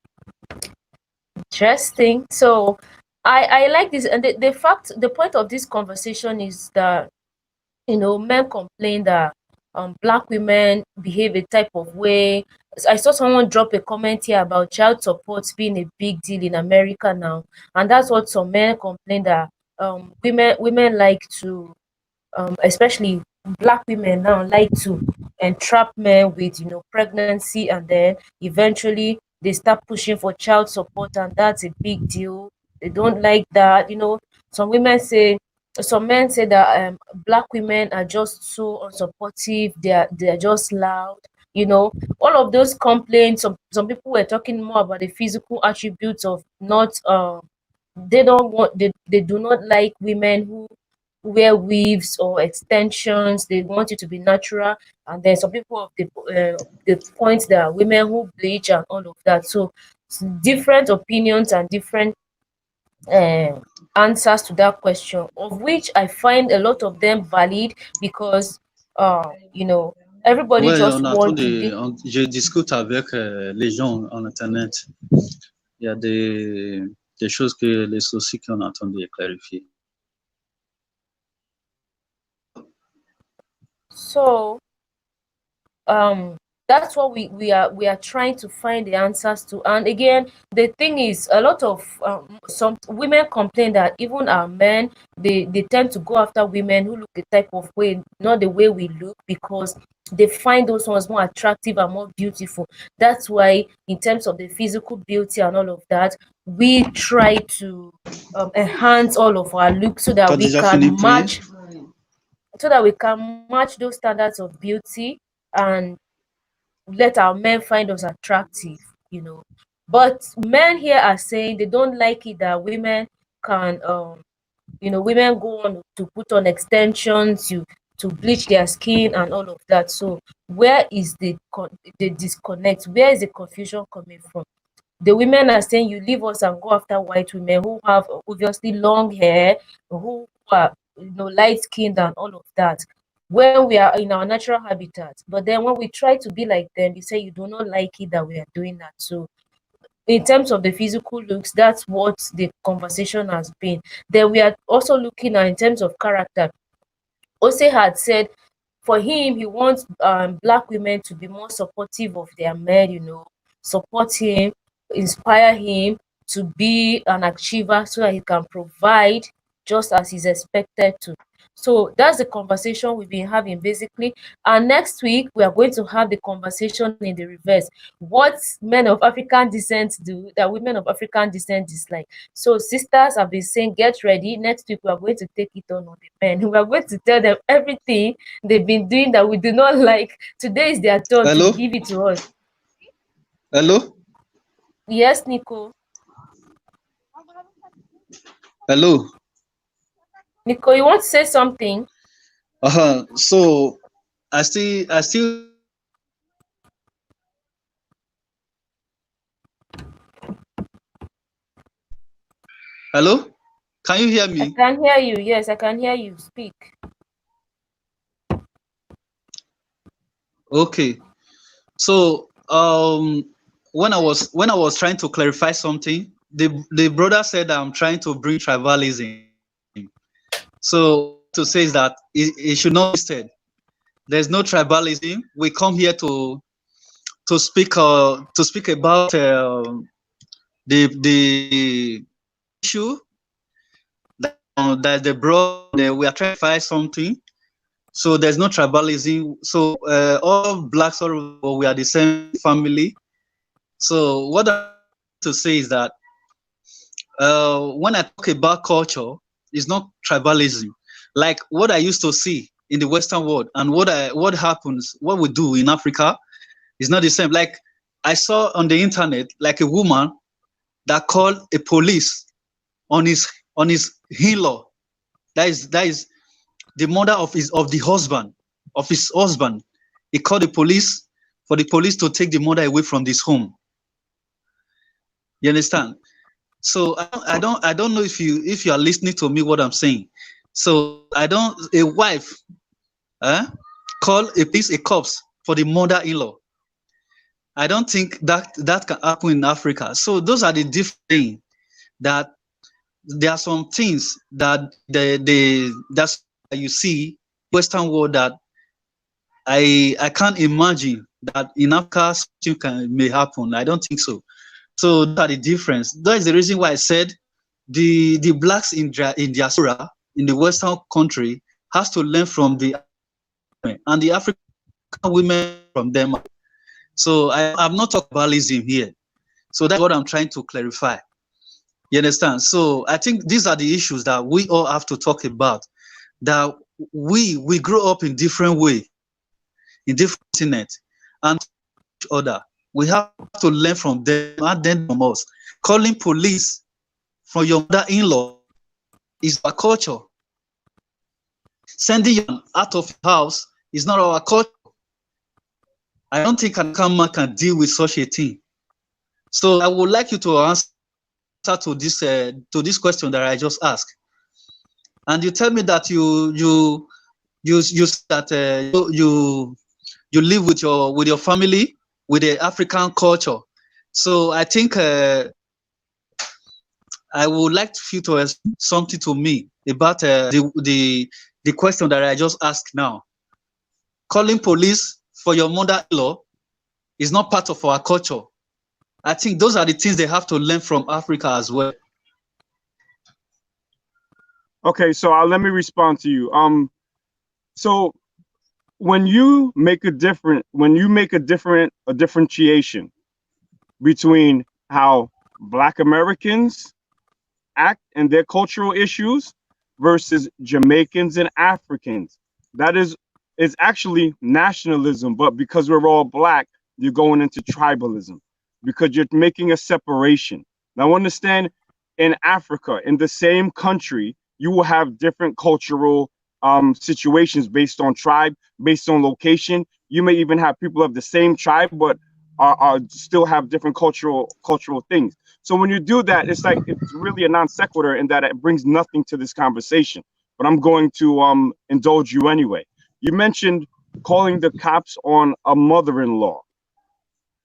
Interesting. So I like this, and the point of this conversation is that men complain that Black women behave a type of way. I saw someone drop a comment here about child support being a big deal in America now, and that's what some men complain that women like to, especially Black women now, like to entrap men with pregnancy, and then eventually they start pushing for child support, and that's a big deal. They don't like that. Some men say that Black women are just so unsupportive. They're just loud. All of those complaints. Some people were talking more about the physical attributes of not. They do not like women who wear weaves or extensions. They want it to be natural. And then some people of the point that women who bleach and all of that. So different opinions and different answers to that question, of which I find a lot of them valid, because everybody Ouais, just wants to je discute avec les gens en Internet. Il y a des choses que les soucis qu'on a entendu clarifier. So that's what we are trying to find the answers to. And again, the thing is, a lot of some women complain that even our men, they tend to go after women who look the type of way, not the way we look, because they find those ones more attractive and more beautiful. That's why, in terms of the physical beauty and all of that, we try to enhance all of our looks so that we can match, those standards of beauty, and let our men find us attractive, you know. But men here are saying they don't like it that women can, women go on to put on extensions, to bleach their skin and all of that. So where is the disconnect? Where is the confusion coming from? The women are saying you leave us and go after white women who have obviously long hair, who are light skinned and all of that, when we are in our natural habitat. But then when we try to be like them, you say you do not like it that we are doing that. So in terms of the physical looks, that's what the conversation has been. Then we are also looking at in terms of character. Ose had said for him, he wants black women to be more supportive of their men, support him, inspire him to be an achiever so that he can provide just as he's expected to. So that's the conversation we've been having basically. And next week, we are going to have the conversation in the reverse. What men of African descent do that women of African descent dislike. So sisters have been saying, get ready. Next week, we are going to take it on the men. We are going to tell them everything they've been doing that we do not like. Today is their turn to give it to us. Hello? Yes, Nico. Hello? Nico, you want to say something? So I still Hello? Can you hear me? I can hear you. Yes, I can hear you. Speak. Okay. So when I was trying to clarify something, the brother said I'm trying to bring tribalism. So to say is that it should not be said. There's no tribalism. We come here to speak about the issue that they brought. We are trying to find something. So there's no tribalism. So all blacks, we are the same family. So what I want to say is that when I talk about culture, it's not tribalism. Like what I used to see in the Western world and what happens, what we do in Africa is not the same. Like I saw on the internet, like a woman that called a police on his in-law. That is the mother of his husband. He called the police for the police to take the mother away from this home. You understand? So I don't know if you are listening to me what I'm saying. So a wife call a cops for the mother-in-law. I don't think that can happen in Africa. So those are the different things that there are some things that that's you see Western world that I can't imagine that in Africa something may happen. I don't think so. So that the difference. That is the reason why I said the blacks in diaspora in the Western country has to learn from the and the African women from them. So I'm not talking tribalism here. So that's what I'm trying to clarify. You understand? So I think these are the issues that we all have to talk about. That we grow up in different way, in different continent, and each other. We have to learn from them and then from us. Calling police for your mother-in-law is our culture. Sending you out of your house is not our culture. I don't think a man can deal with such a thing. So I would like you to answer to this question that I just asked. And you tell me that you live with your family with the African culture. So I think I would like you to ask something to me about the question that I just asked now. Calling police for your mother-in-law It's not part of our culture. I think those are the things they have to learn from Africa as well. Okay, so let me respond to you. So when you make a differentiation between how Black Americans act and their cultural issues versus Jamaicans and Africans, that is actually nationalism, but because we're all Black, you're going into tribalism because you're making a separation. Now understand, in Africa, in the same country, you will have different cultural situations based on tribe, based on location. You may even have people of the same tribe, but are still have different cultural things. So when you do that, it's really a non sequitur in that it brings nothing to this conversation. But I'm going to indulge you anyway. You mentioned calling the cops on a mother-in-law.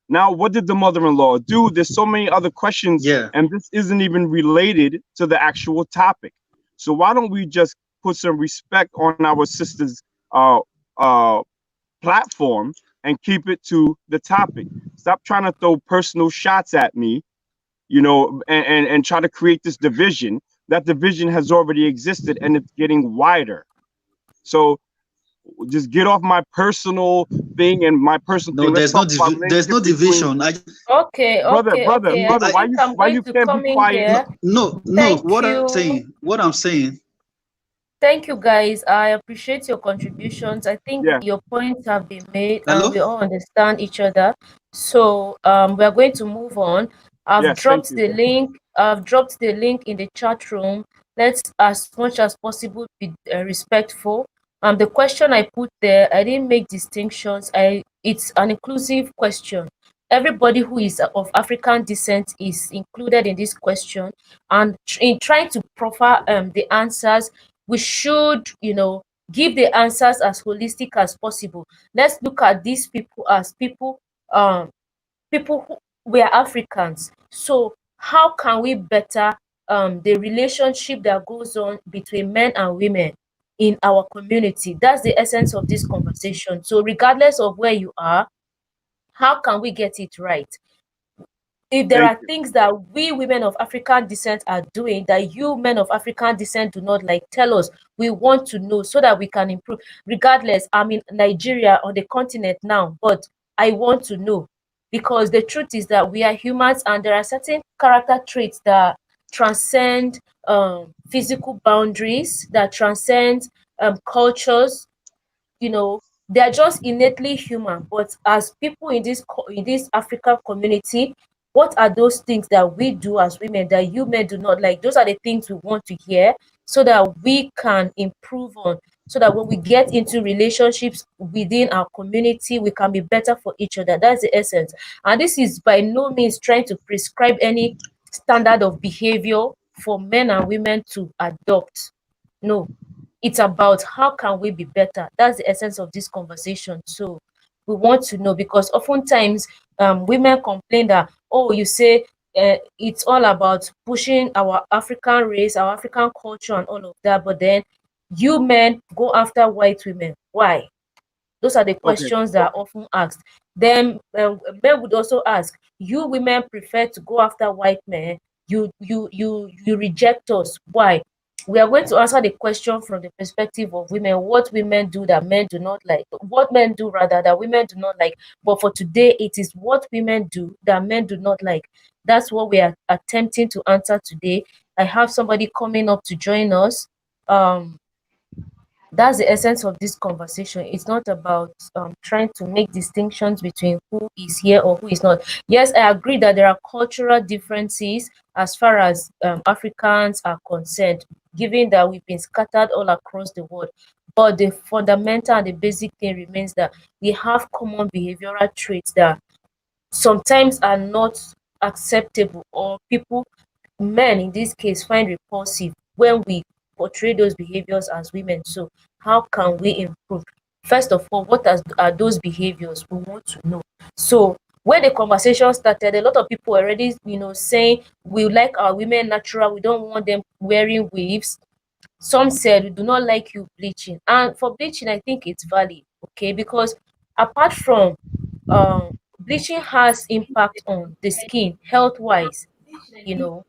Now, what did the mother-in-law do? There's so many other questions, and this isn't even related to the actual topic. So why don't we just put some respect on our sister's platform and keep it to the topic? Stop trying to throw personal shots at me, and try to create this division. That division has already existed and it's getting wider. So just get off my personal thing and my personal thing. There's no division. Okay, brother, okay. why you can't be quiet? No. What I'm saying. Thank you, guys. I appreciate your contributions. I think your points have been made. Hello? And we all understand each other. So we are going to move on. I've dropped the link. I've dropped the link in the chat room. Let's, as much as possible, be respectful. The question I put there, I didn't make distinctions. It's an inclusive question. Everybody who is of African descent is included in this question. And in trying to proffer the answers, we should, give the answers as holistic as possible. Let's look at these people as people who we are Africans. So how can we better the relationship that goes on between men and women in our community? That's the essence of this conversation. So regardless of where you are, how can we get it right? If there are things that we women of African descent are doing that you men of African descent do not like, tell us. We want to know so that we can improve. Regardless, I'm in Nigeria on the continent now, but I want to know, because the truth is that we are humans and there are certain character traits that transcend physical boundaries, that transcend cultures. They're just innately human. But as people in this African community, what are those things that we do as women that you men do not like? Those are the things we want to hear so that we can improve on, so that when we get into relationships within our community, we can be better for each other. That's the essence. And this is by no means trying to prescribe any standard of behavior for men and women to adopt. No, it's about how can we be better. That's the essence of this conversation. So we want to know, because oftentimes women complain that, oh, you say it's all about pushing our African race, our African culture and all of that, but then you men go after white women. Why? Those are the questions that are often asked. Then men would also ask, you women prefer to go after white men, you reject us. Why? We are going to answer the question from the perspective of women. What women do that men do not like, what men do rather that women do not like. But for today, it is what women do that men do not like. That's what we are attempting to answer today. I have somebody coming up to join us. That's the essence of this conversation. It's not about trying to make distinctions between who is here or who is not. Yes, I agree that there are cultural differences as far as Africans are concerned, given that we've been scattered all across the world. But the fundamental and the basic thing remains that we have common behavioral traits that sometimes are not acceptable, or men in this case, find repulsive when we portray those behaviors as women. So how can we improve? First of all, what are those behaviors? We want to know. So when the conversation started, a lot of people already, saying we like our women natural, we don't want them wearing weaves. Some said we do not like you bleaching. And for bleaching, I think it's valid, okay? Because apart from bleaching has impact on the skin health wise. You know,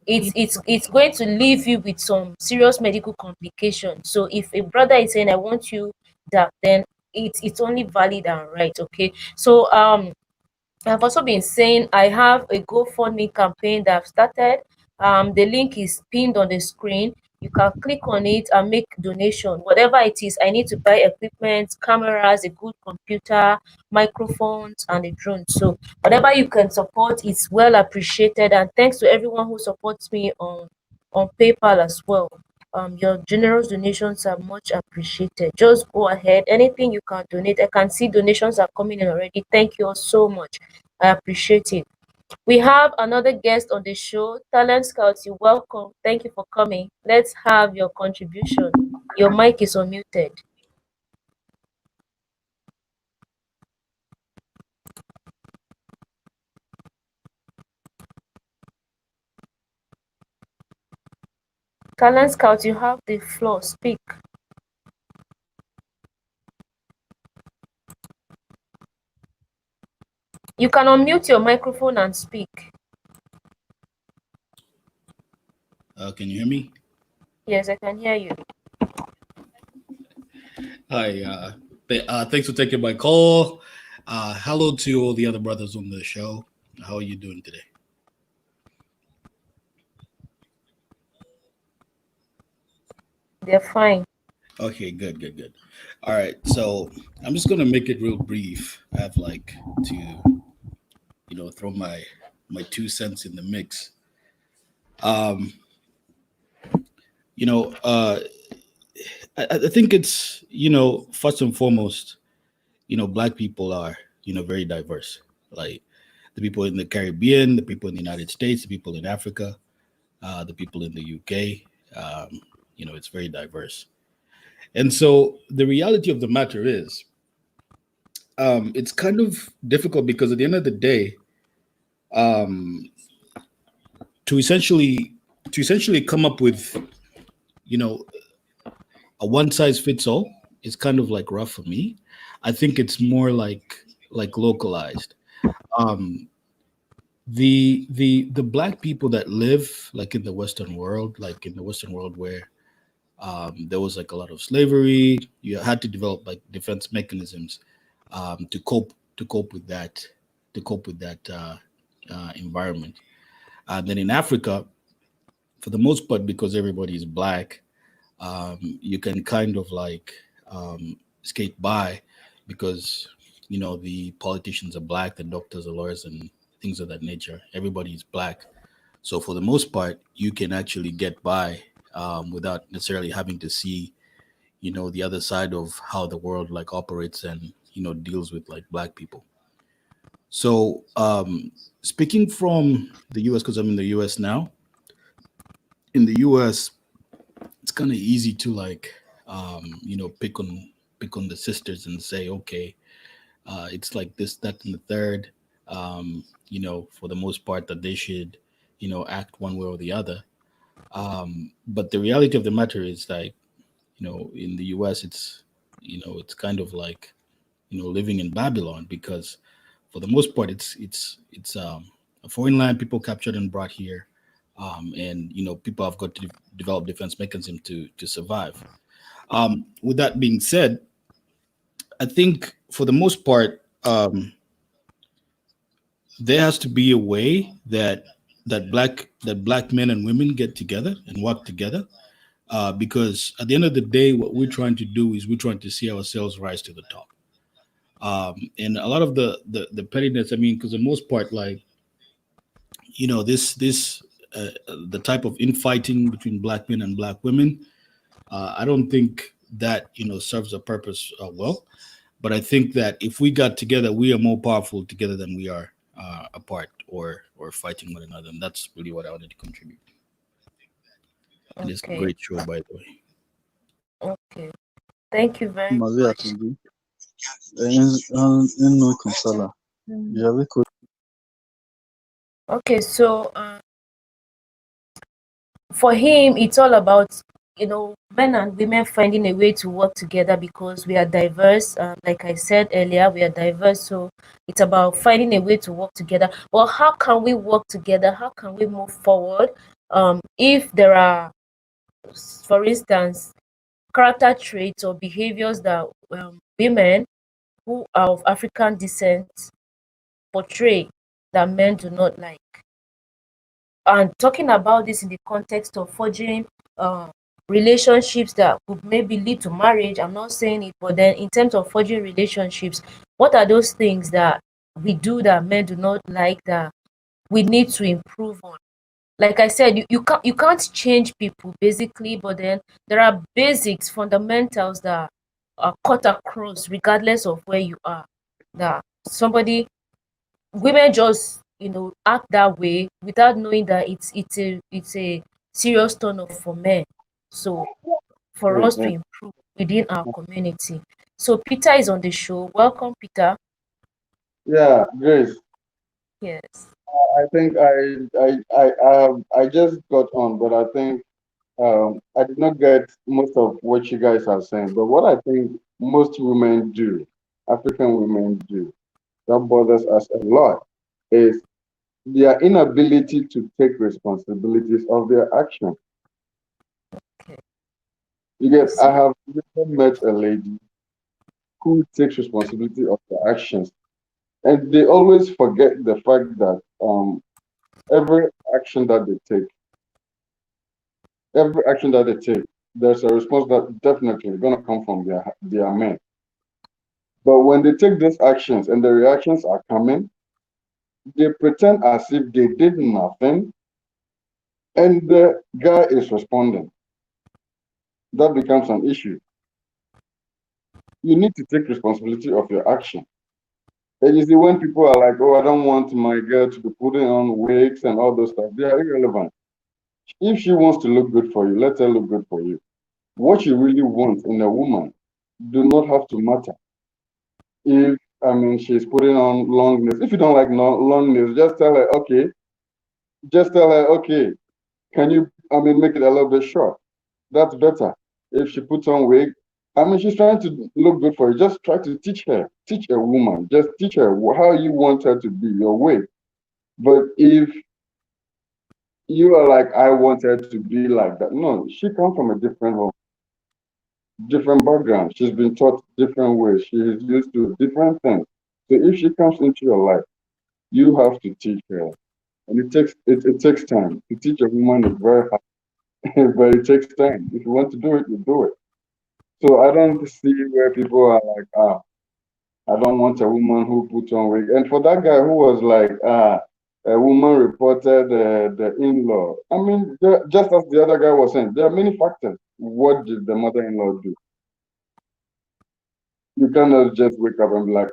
it's going to leave you with some serious medical complications. So if a brother is saying I want you dark, then it's only valid and right. Okay, so I've also been saying I have a GoFundMe campaign that I've started. The link is pinned on the screen. You can click on it and make donation, whatever it is. I need to buy equipment, cameras, a good computer, microphones, and a drone. So whatever you can support is well appreciated. And thanks to everyone who supports me on PayPal as well. Your generous donations are much appreciated. Just go ahead. Anything you can donate. I can see donations are coming in already. Thank you all so much. I appreciate it. We have another guest on the show, Talent Scouts. You're welcome. Thank you for coming. Let's have your contribution. Your mic is unmuted. Talent Scouts, you have the floor. Speak. You can unmute your microphone and speak. Can you hear me? Yes, I can hear you. Hi. Thanks for taking my call. Hello to all the other brothers on the show. How are you doing today? They're fine. Okay, good. All right, so I'm just gonna make it real brief. I have like to, throw my 2 cents in the mix. Um, I think it's first and foremost, Black people are very diverse. Like the people in the Caribbean, the people in the United States, the people in Africa, the people in the UK. It's very diverse. And so the reality of the matter is, it's kind of difficult because at the end of the day, um, to essentially come up with, a one size fits all is kind of like rough for me. I think it's more like localized. Um, the Black people that live like in the Western world, where there was like a lot of slavery. You had to develop like defense mechanisms to cope with that environment. Then in Africa, for the most part, because everybody is Black, you can kind of like skate by because the politicians are Black, the doctors, the lawyers, and things of that nature. Everybody is Black, so for the most part, you can actually get by without necessarily having to see, the other side of how the world like operates and deals with like Black people. So speaking from the U.S., because I'm in the U.S. now, in the U.S. it's kind of easy to like pick on the sisters and say, okay, it's like this, that, and the third. For the most part, that they should act one way or the other. But the reality of the matter is like, in the US, it's kind of like, living in Babylon, because for the most part, it's a foreign land, people captured and brought here. And, people have got to develop defense mechanism to survive. With that being said, I think for the most part, there has to be a way that black men and women get together and work together, because at the end of the day, what we're trying to do is we're trying to see ourselves rise to the top. And a lot of the pettiness, I mean, because the most part, like, this the type of infighting between Black men and Black women, I don't think that serves a purpose well. But I think that if we got together, we are more powerful together than we are apart or fighting one another. And that's really what I wanted to contribute. And it's a Okay. great show, by the way. Okay. Thank you very Maria much. Tundi. No Consala. J'avais co- Okay, so for him, it's all about men and women finding a way to work together because we are diverse. Like I said earlier, we are diverse, so it's about finding a way to work together. Well, how can we work together? How can we move forward? If there are, for instance, character traits or behaviors that women who are of African descent portray that men do not like. And talking about this in the context of forging relationships that would maybe lead to marriage, I'm not saying it, but then in terms of forging relationships, what are those things that we do that men do not like that we need to improve on? Like I said, you can't change people basically, but then there are basics, fundamentals that are cut across regardless of where you are. That somebody, women just act that way without knowing that it's a serious turn off for men. So for us to improve within our community. So Peter is on the show. Welcome, Peter. Yeah, Grace. Yes. I think I just got on, but I think I did not get most of what you guys are saying. But what I think most women do, African women do, that bothers us a lot, is their inability to take responsibilities of their actions. Okay. You get, I have never met a lady who takes responsibility of their actions, and they always forget the fact that every action that they take, every action that they take, there's a response that definitely gonna come from their men. But when they take these actions and the reactions are coming, they pretend as if they did nothing and the guy is responding. That becomes an issue. You need to take responsibility of your action. And you see, when people are like, oh, I don't want my girl to be putting on wigs and all those stuff, they are irrelevant. If she wants to look good for you, let her look good for you. What you really want in a woman do not have to matter. If, I mean, she's putting on long nails, if you don't like long nails, just tell her, okay, can you, I mean, make it a little bit short? That's better. If she puts on wig, I mean, she's trying to look good for you. Just try to teach a woman, just teach her how you want her to be, your way. But if you are like, I want her to be like that, no, she comes from a different home, different background. She's been taught different ways. She is used to different things. So if she comes into your life, you have to teach her. And it takes time. To teach a woman is very hard, but it takes time. If you want to do it, you do it. So I don't see where people are like, I don't want a woman who puts on wig. And for that guy who was like, a woman reported the in-law. I mean, just as the other guy was saying, there are many factors. What did the mother-in-law do? You cannot just wake up and be like,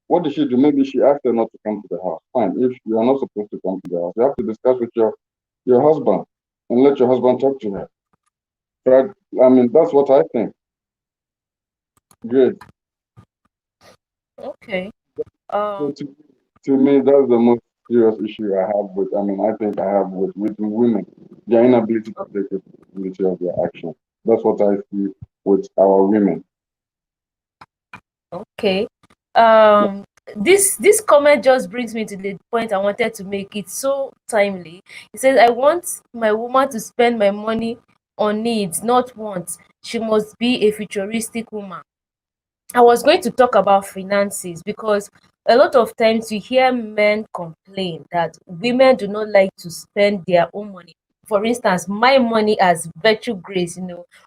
what did she do? Maybe she asked her not to come to the house. Fine. If you are not supposed to come to the house, you have to discuss with your husband and let your husband talk to her. Right? I mean, that's what I think. Good. Okay. So to me, that's the most serious issue I have with, I mean, I think I have with women, their inability to take responsibility of their actions. That's what I see with our women. Okay. This comment just brings me to the point I wanted to make. It's so timely. It says, I want my woman to spend my money on needs, not wants. She must be a futuristic woman. I was going to talk about finances because a lot of times you hear men complain that women do not like to spend their own money. For instance, my money as virtue grace,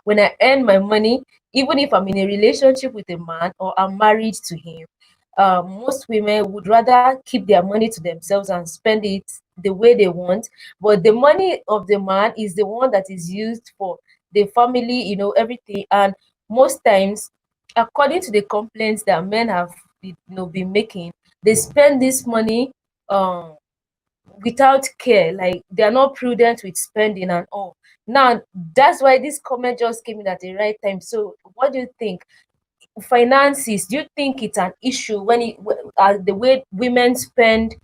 when I earn my money, even if I'm in a relationship with a man or I'm married to him, most women would rather keep their money to themselves and spend it the way they want. But the money of the man is the one that is used for the family, everything. And most times, according to the complaints that men have been making, they spend this money without care, like they are not prudent with spending and all. Now that's why this comment just came in at the right time. So what do you think? Finances, do you think it's an issue when the way women spend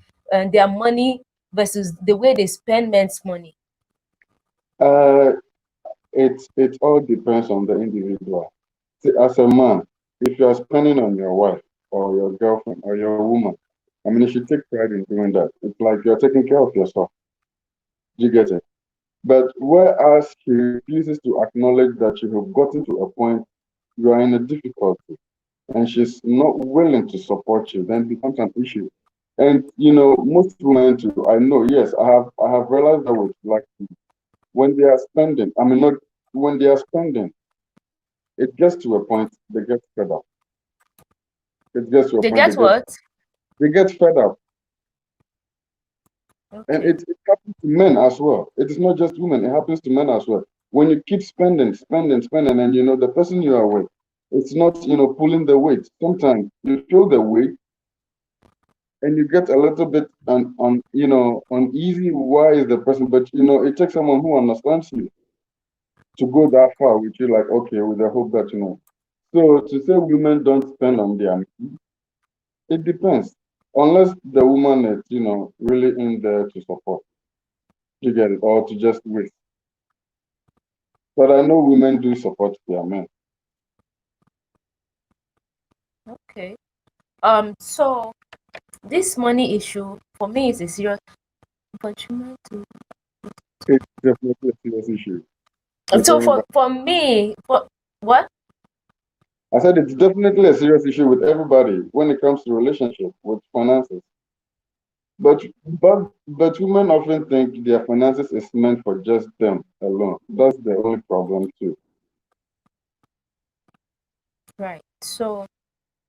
their money versus the way they spend men's money? Uh, it all depends on the individual. See, as a man, if you are spending on your wife or your girlfriend or your woman, I mean, you should take pride in doing that. It's like you're taking care of yourself. Do you get it? But whereas she refuses to acknowledge that you have gotten to a point you are in a difficulty and she's not willing to support you, then it becomes an issue. And most women too, I know, yes, I have realized that with black people, when they are spending, I mean not when they are spending, it gets to a point they get fed up. It gets to a They point get what? they get fed up. And Okay. it happens to men as well. It is not just women, it happens to men as well. When you keep spending, and the person you are with, it's not, pulling the weight. Sometimes you feel the weight and you get a little bit uneasy. Why is the person? But it takes someone who understands you to go that far with you, like, okay, with the hope that So to say women don't spend on their men, it depends. Unless the woman is, really in there to support. You get it, or to just waste. But I know women do support their men. Okay. So this money issue for me is a serious opportunity. It's definitely a serious issue. So for me, for what? I said it's definitely a serious issue with everybody when it comes to relationship with finances. But women often think their finances is meant for just them alone. That's the only problem too. Right. So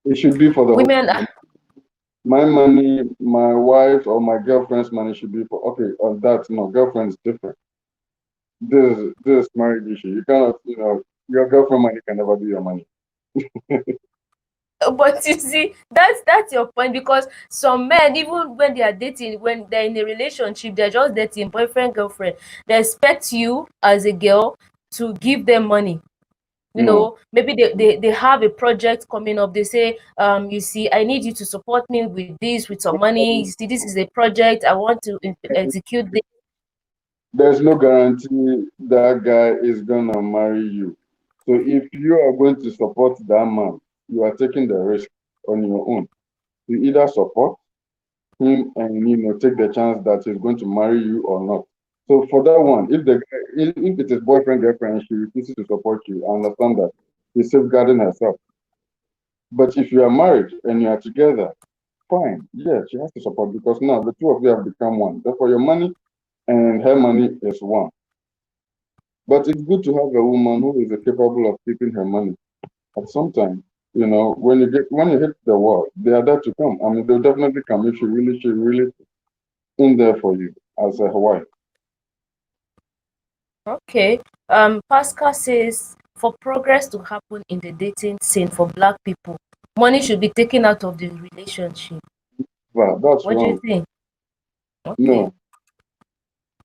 It should be for the whole women family. My money, my wife or my girlfriend's money should be for okay, on that no, girlfriend is different. This marriage issue. You cannot, your girlfriend money can never be your money. but you see, that's your point, because some men, even when they are dating, when they're in a relationship, they're just dating, boyfriend, girlfriend, they expect you as a girl to give them money. No. Maybe they have a project coming up. They say, you see, I need you to support me with this, with some money. You see, this is a project I want to execute this. There's no guarantee that guy is gonna marry you. So if you are going to support that man, you are taking the risk on your own. You either support him and take the chance that he's going to marry you or not. So for that one, if it is boyfriend girlfriend and she refuses to support you, I understand that she's safeguarding herself. But if you are married and you are together, fine, yeah, she has to support because now the two of you have become one. Therefore, your money and her money is one. But it's good to have a woman who is capable of keeping her money. At some time, when you hit the wall, they are there to come. I mean, they'll definitely come if she really in there for you as a wife. Okay. Pascal says, for progress to happen in the dating scene for Black people, money should be taken out of the relationship. Well, that's What do you wrong. think? Okay.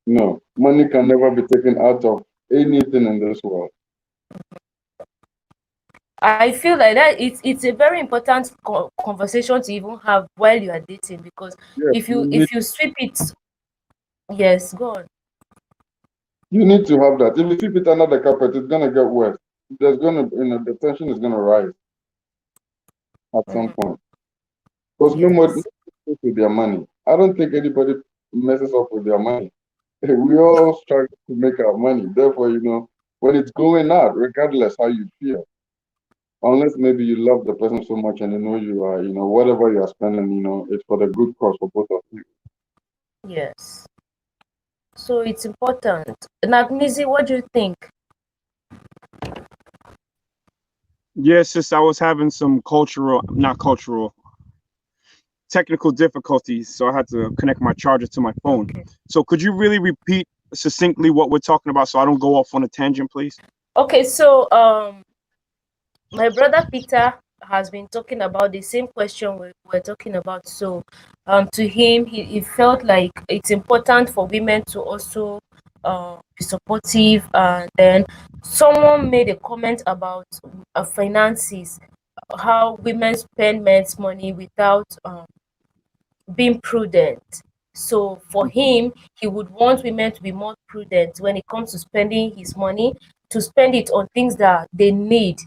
No. Money can never be taken out of anything in this world. I feel like that it's a very important conversation to even have while you are dating, because Yes, if you sweep it, yes, go on. you need to have that. If you keep it under the carpet, it's gonna get worse. There's gonna, the tension is gonna rise at some point. Because nobody Yes. messes with their money. I don't think anybody messes up with their money. We all struggle to make our money. Therefore, when it's going out, regardless how you feel, unless maybe you love the person so much and you are, whatever you are spending, it's for the good cause for both of you. Yes. So it's important. Nagnizi, what do you think? Yes, sis, I was having some technical difficulties, so I had to connect my charger to my phone. Okay. So could you really repeat succinctly what we're talking about so I don't go off on a tangent, please? Okay, so my brother Peter has been talking about the same question we're talking about. So to him, he felt like it's important for women to also be supportive. And then someone made a comment about finances, how women spend men's money without being prudent. So for him, he would want women to be more prudent when it comes to spending his money, to spend it on things that they need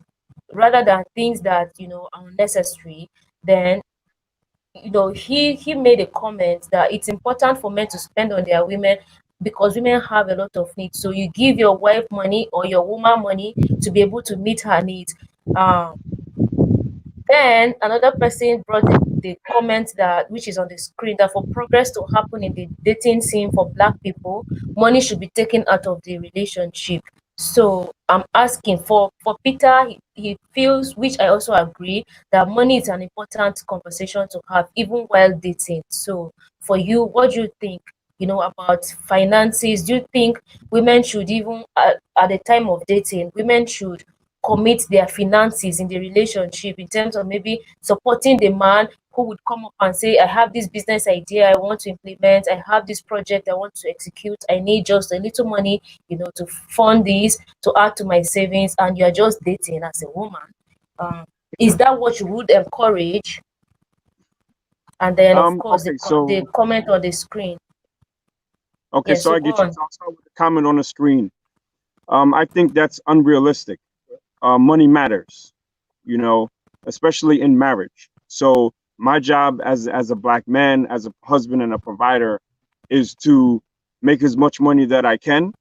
rather than things that are unnecessary, then he made a comment that it's important for men to spend on their women because women have a lot of needs. So you give your wife money or your woman money to be able to meet her needs. um then another person brought the comment that, which is on the screen, that for progress to happen in the dating scene for Black people, money should be taken out of the relationship. So I'm asking for Peter, he feels, which I also agree, that money is an important conversation to have even while dating. So for you, what do you think, about finances? Do you think women should even at the time of dating, women should commit their finances in the relationship in terms of maybe supporting the man who would come up and say, I have this business idea I want to implement, I have this project I want to execute, I need just a little money, to fund this, to add to my savings, and you're just dating as a woman. Is that what you would encourage? And then, of course, Okay, so the comment on the screen. okay, Yeah, so so I go get you. on. So I'll start with the comment on the screen. I think that's unrealistic. Money matters, especially in marriage. So my job as a Black man, as a husband and a provider, is to make as much money that I can,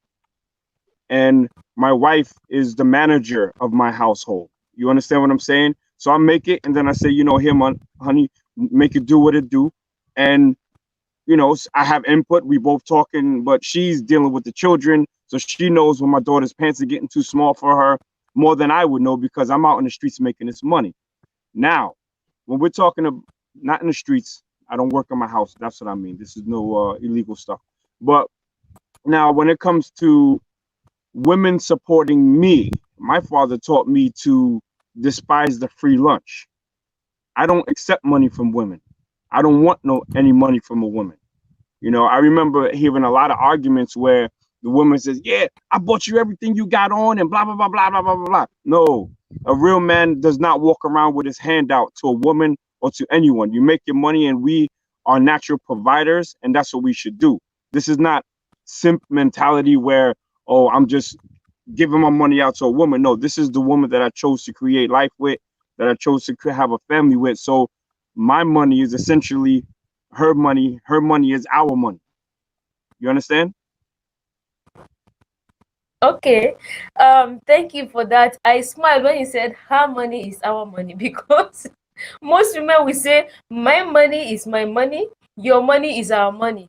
and my wife is the manager of my household. You understand what I'm saying? So I make it, and then I say, here, honey, make it do what it do, and I have input. We both talking, but she's dealing with the children, so she knows when my daughter's pants are getting too small for her more than I would know because I'm out in the streets making this money. Now, when we're talking of not in the streets, I don't work in my house. That's what I mean. This is no illegal stuff. But now, when it comes to women supporting me, my father taught me to despise the free lunch. I don't accept money from women. I don't want any money from a woman. I remember hearing a lot of arguments where the woman says, yeah, I bought you everything you got on and blah, blah, blah, blah, blah, blah, blah, blah. No, a real man does not walk around with his hand out to a woman or to anyone. You make your money and we are natural providers, and that's what we should do. This is not simp mentality where, oh, I'm just giving my money out to a woman. No, this is the woman that I chose to create life with, that I chose to have a family with. So my money is essentially her money. Her money is our money. You understand? Okay. Thank you for that. I smiled when you said her money is our money because most women will say, my money is my money, your money is our money.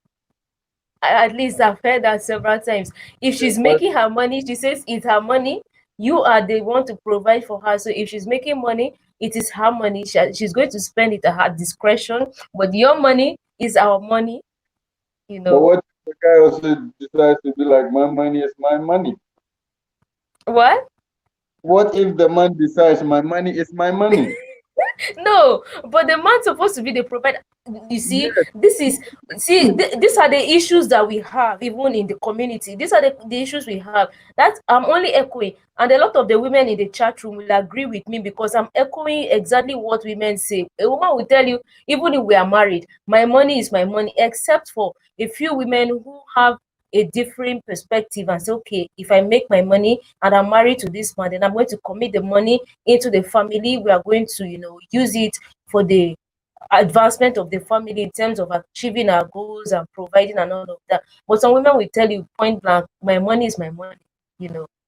At least I've heard that several times. If she's making her money, she says it's her money. You are the one to provide for her. So if she's making money, it is her money. She's going to spend it at her discretion. But your money is our money. But what if the guy also decides to be like, my money is my money? What? What if the man decides my money is my money? No, but the man's supposed to be the provider. You see, Yes. these are the issues that we have even in the community. These are the issues we have. That I'm only echoing, and a lot of the women in the chat room will agree with me because I'm echoing exactly what women say. A woman will tell you, even if we are married, my money is my money, except for a few women who have a different perspective and say, okay, if I make my money and I'm married to this man, then I'm going to commit the money into the family. We are going to, use it for the advancement of the family in terms of achieving our goals and providing and all of that. But some women will tell you point blank, my money is my money.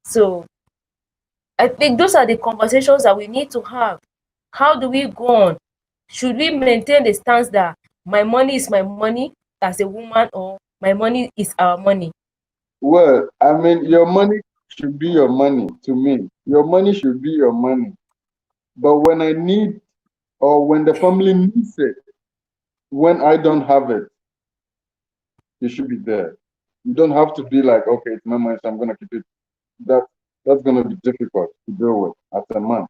So I think those are the conversations that we need to have. How do we go on? Should we maintain the stance that my money is my money as a woman, or my money is our money? Well, I mean, your money should be your money to me. Your money should be your money. But when I need, or when the family needs it, when I don't have it, you should be there. You don't have to be like, okay, it's my money, so I'm gonna keep it. That's gonna be difficult to deal with as a man.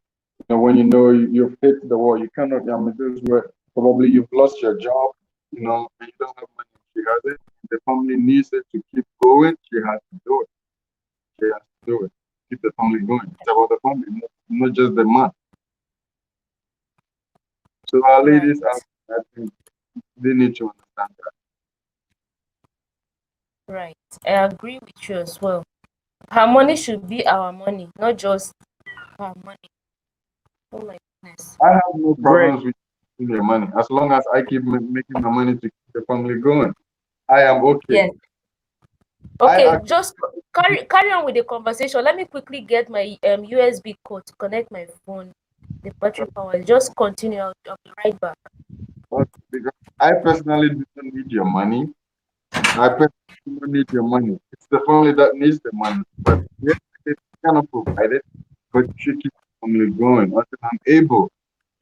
When you've hit the wall, you cannot. I mean, this is where probably you've lost your job. And you don't have money. She has it. The family needs it to keep going. She has to do it. She has to do it. Keep the family going. It's about the family, not just the man. So our ladies, I think they need to understand that. Right. I agree with you as well. Her money should be our money, not just her money. Oh my goodness. I have no Great. problems with your money as long as I keep making my money to keep the family going. I am okay. Yes. Okay, just carry on with the conversation. Let me quickly get my USB code to connect my phone. The battery power. Just continue. I'll be right back. Because I personally don't need your money. I personally don't need your money. It's the family that needs the money. But yes, it cannot provide it. But you should keep the family going until I'm able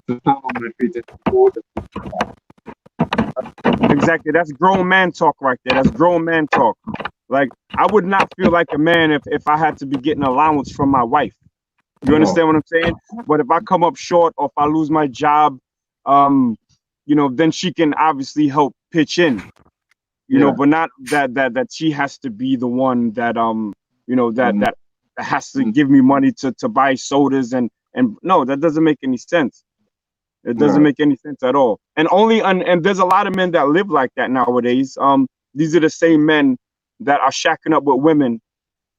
to stand on my feet and hold it. Exactly. That's grown man talk right there. That's grown man talk. Like, I would not feel like a man if I had to be getting allowance from my wife. You understand what I'm saying? But if I come up short or if I lose my job, you know, then she can obviously help pitch in. You know, but not that she has to be the one that you know, that has to give me money to buy sodas and no, that doesn't make any sense. It doesn't make any sense at all. And and there's a lot of men that live like that nowadays. These are the same men that are shacking up with women,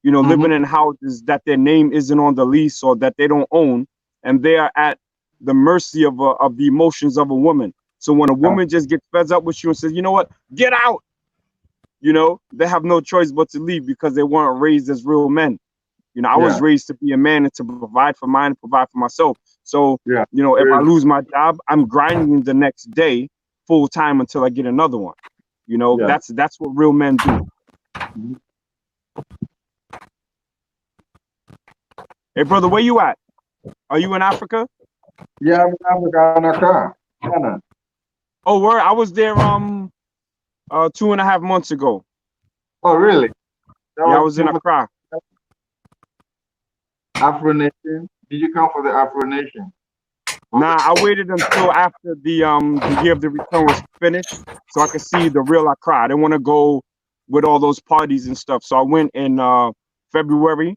you know, living in houses that their name isn't on the lease or that they don't own, and they are at the mercy of the emotions of a woman. So when a woman just gets fed up with you and says, you know what, get out, you know, they have no choice but to leave because they weren't raised as real men. You know, I was raised to be a man and to provide for mine and provide for myself. So, you know, if I lose my job, I'm grinding the next day full time until I get another one. You know, that's what real men do. Hey, brother, where you at? Are you in Africa? Yeah, I'm in Africa, in Accra, Ghana. Oh, word. I was there 2.5 months ago. Oh, really? I was in Accra. Afro Nation. Did you come for the Afro Nation? Nah, I waited until after the year of the return was finished so I could see the real Accra. I didn't want to go with all those parties and stuff. So I went in February,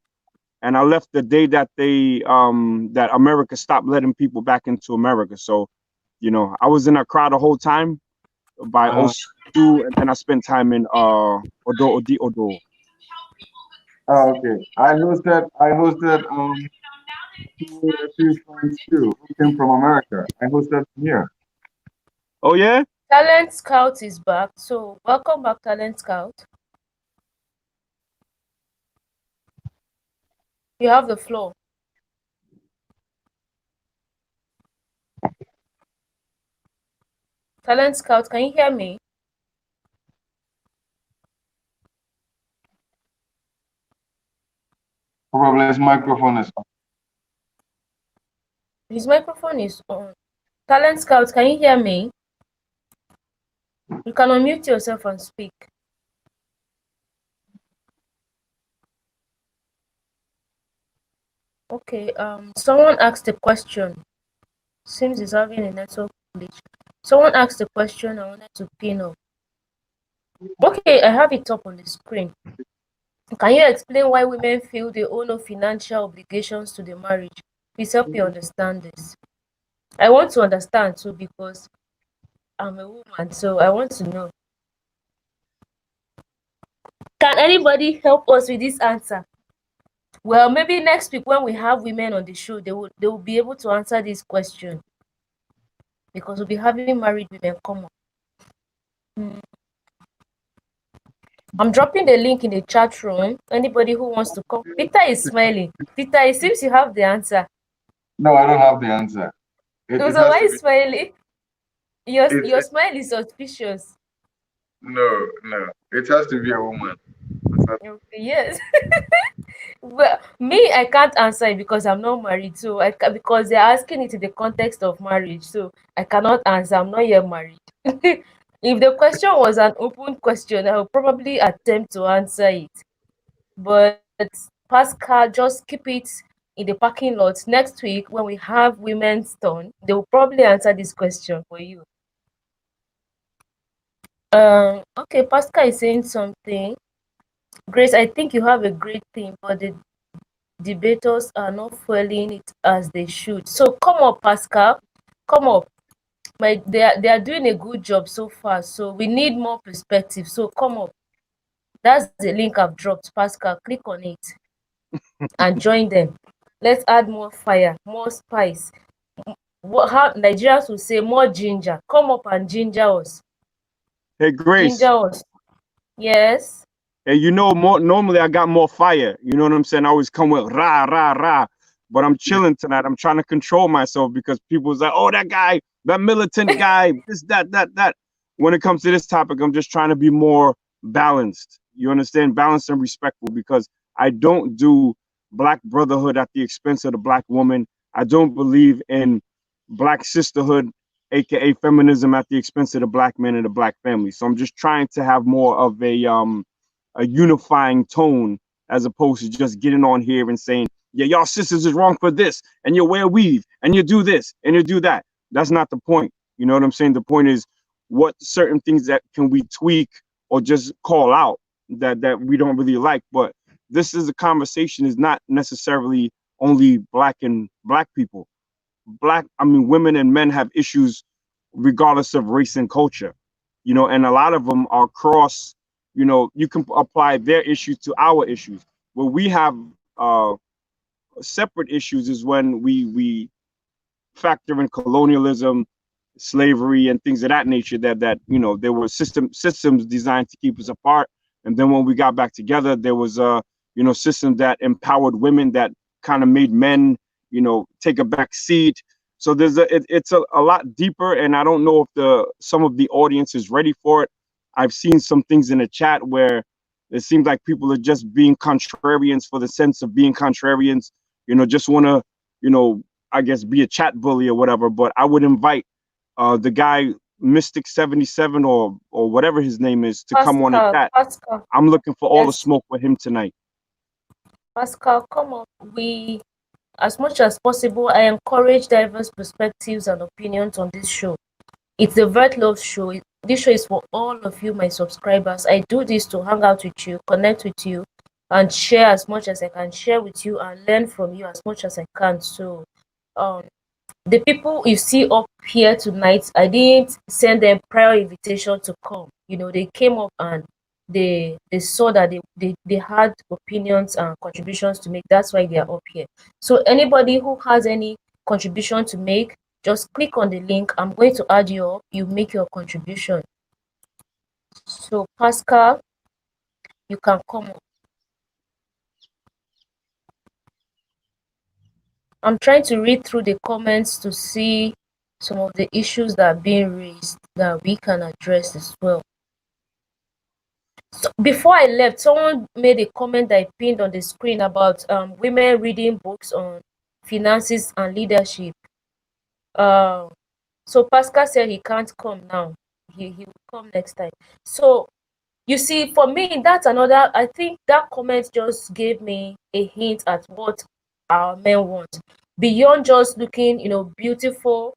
and I left the day that that America stopped letting people back into America. So, you know, I was in Accra the whole time by Osu, and then I spent time in Odo. Oh, okay. I hosted a few friends too who came from America. I hosted them here. Oh yeah? Talent Scout is back. So welcome back, Talent Scout. You have the floor. Talent Scout, can you hear me? Probably his microphone is on. His microphone is on. Talent Scout, can you hear me? You can unmute yourself and speak. Okay, someone asked a question. Seems he's having a network glitch. Someone asked a question I wanted to pin up. Okay, I have it up on the screen. Can you explain why women feel they owe no financial obligations to the marriage? Please help me understand this. I want to understand too because I'm a woman, so I want to know. Can anybody help us with this answer? Well, maybe next week when we have women on the show, they will be able to answer this question because we'll be having married women come on. I'm dropping the link in the chat room. Anybody who wants to come. Peter is smiling. Peter, it seems you have the answer. No, I don't have the answer. So why is smiling? Your smile is suspicious. No. It has to be a woman. Yes. Well, me, I can't answer it because I'm not married. So because they're asking it in the context of marriage. So I cannot answer. I'm not yet married. If the question was an open question, I will probably attempt to answer it. But Pascal, just keep it in the parking lot. Next week, when we have women's turn, they will probably answer this question for you. Okay, Pascal is saying something. Grace, I think you have a great thing, but the debaters are not foiling it as they should. So come up, Pascal. Come up. They are doing a good job so far. So we need more perspective. So come up. That's the link I've dropped. Pascal, click on it. and join them. Let's add more fire, more spice. How Nigerians will say, more ginger. Come up and ginger us. Hey, Grace. Ginger us. Yes. Hey, you know, normally I got more fire. You know what I'm saying? I always come with rah, rah, rah. But I'm chilling tonight. I'm trying to control myself because people's like, oh, that guy, that militant guy, this, that. When it comes to this topic, I'm just trying to be more balanced. You understand? Balanced and respectful, because I don't do black brotherhood at the expense of the black woman. I don't believe in black sisterhood, aka feminism, at the expense of the black man and the black family. So I'm just trying to have more of a unifying tone, as opposed to just getting on here and saying, yeah, y'all sisters is wrong for this, and you wear weave, and you do this, and you do that. That's not the point. You know what I'm saying? The point is, what certain things that can we tweak or just call out that we don't really like. But this is a conversation, is not necessarily only black people. Women and men have issues regardless of race and culture, you know, and a lot of them are cross. You know, you can apply their issues to our issues. Where we have separate issues is when we factor in colonialism, slavery, and things of that nature. That you know, there were systems designed to keep us apart, and then when we got back together, there was a system that empowered women, that kind of made men, you know, take a back seat. So it's a lot deeper, and I don't know if some of the audience is ready for it. I've seen some things in the chat where it seems like people are just being contrarians for the sense of being contrarians, you know, just want to, you know, I guess be a chat bully or whatever. But I would invite the guy Mystic 77 or whatever his name is to come on the chat. Pascal. I'm looking for all the Yes. smoke with him tonight. Pascal, come on. As much as possible, I encourage diverse perspectives and opinions on this show. It's the Vert Love Show. This show is for all of you, my subscribers. I do this to hang out with you, connect with you, and share as much as I can share with you, and learn from you as much as I can. So, the people you see up here tonight, I didn't send them prior invitation to come. You know, they came up and they saw that they had opinions and contributions to make. That's why they are up here. So anybody who has any contribution to make, just click on the link. I'm going to add you up. You make your contribution. So Pascal, you can come up. I'm trying to read through the comments to see some of the issues that are being raised that we can address as well. So before I left, someone made a comment that I pinned on the screen about women reading books on finances and leadership. So Pascal said he can't come now. He will come next time. So you see, for me, that's another. I think that comment just gave me a hint at what our men want. Beyond just looking, you know, beautiful,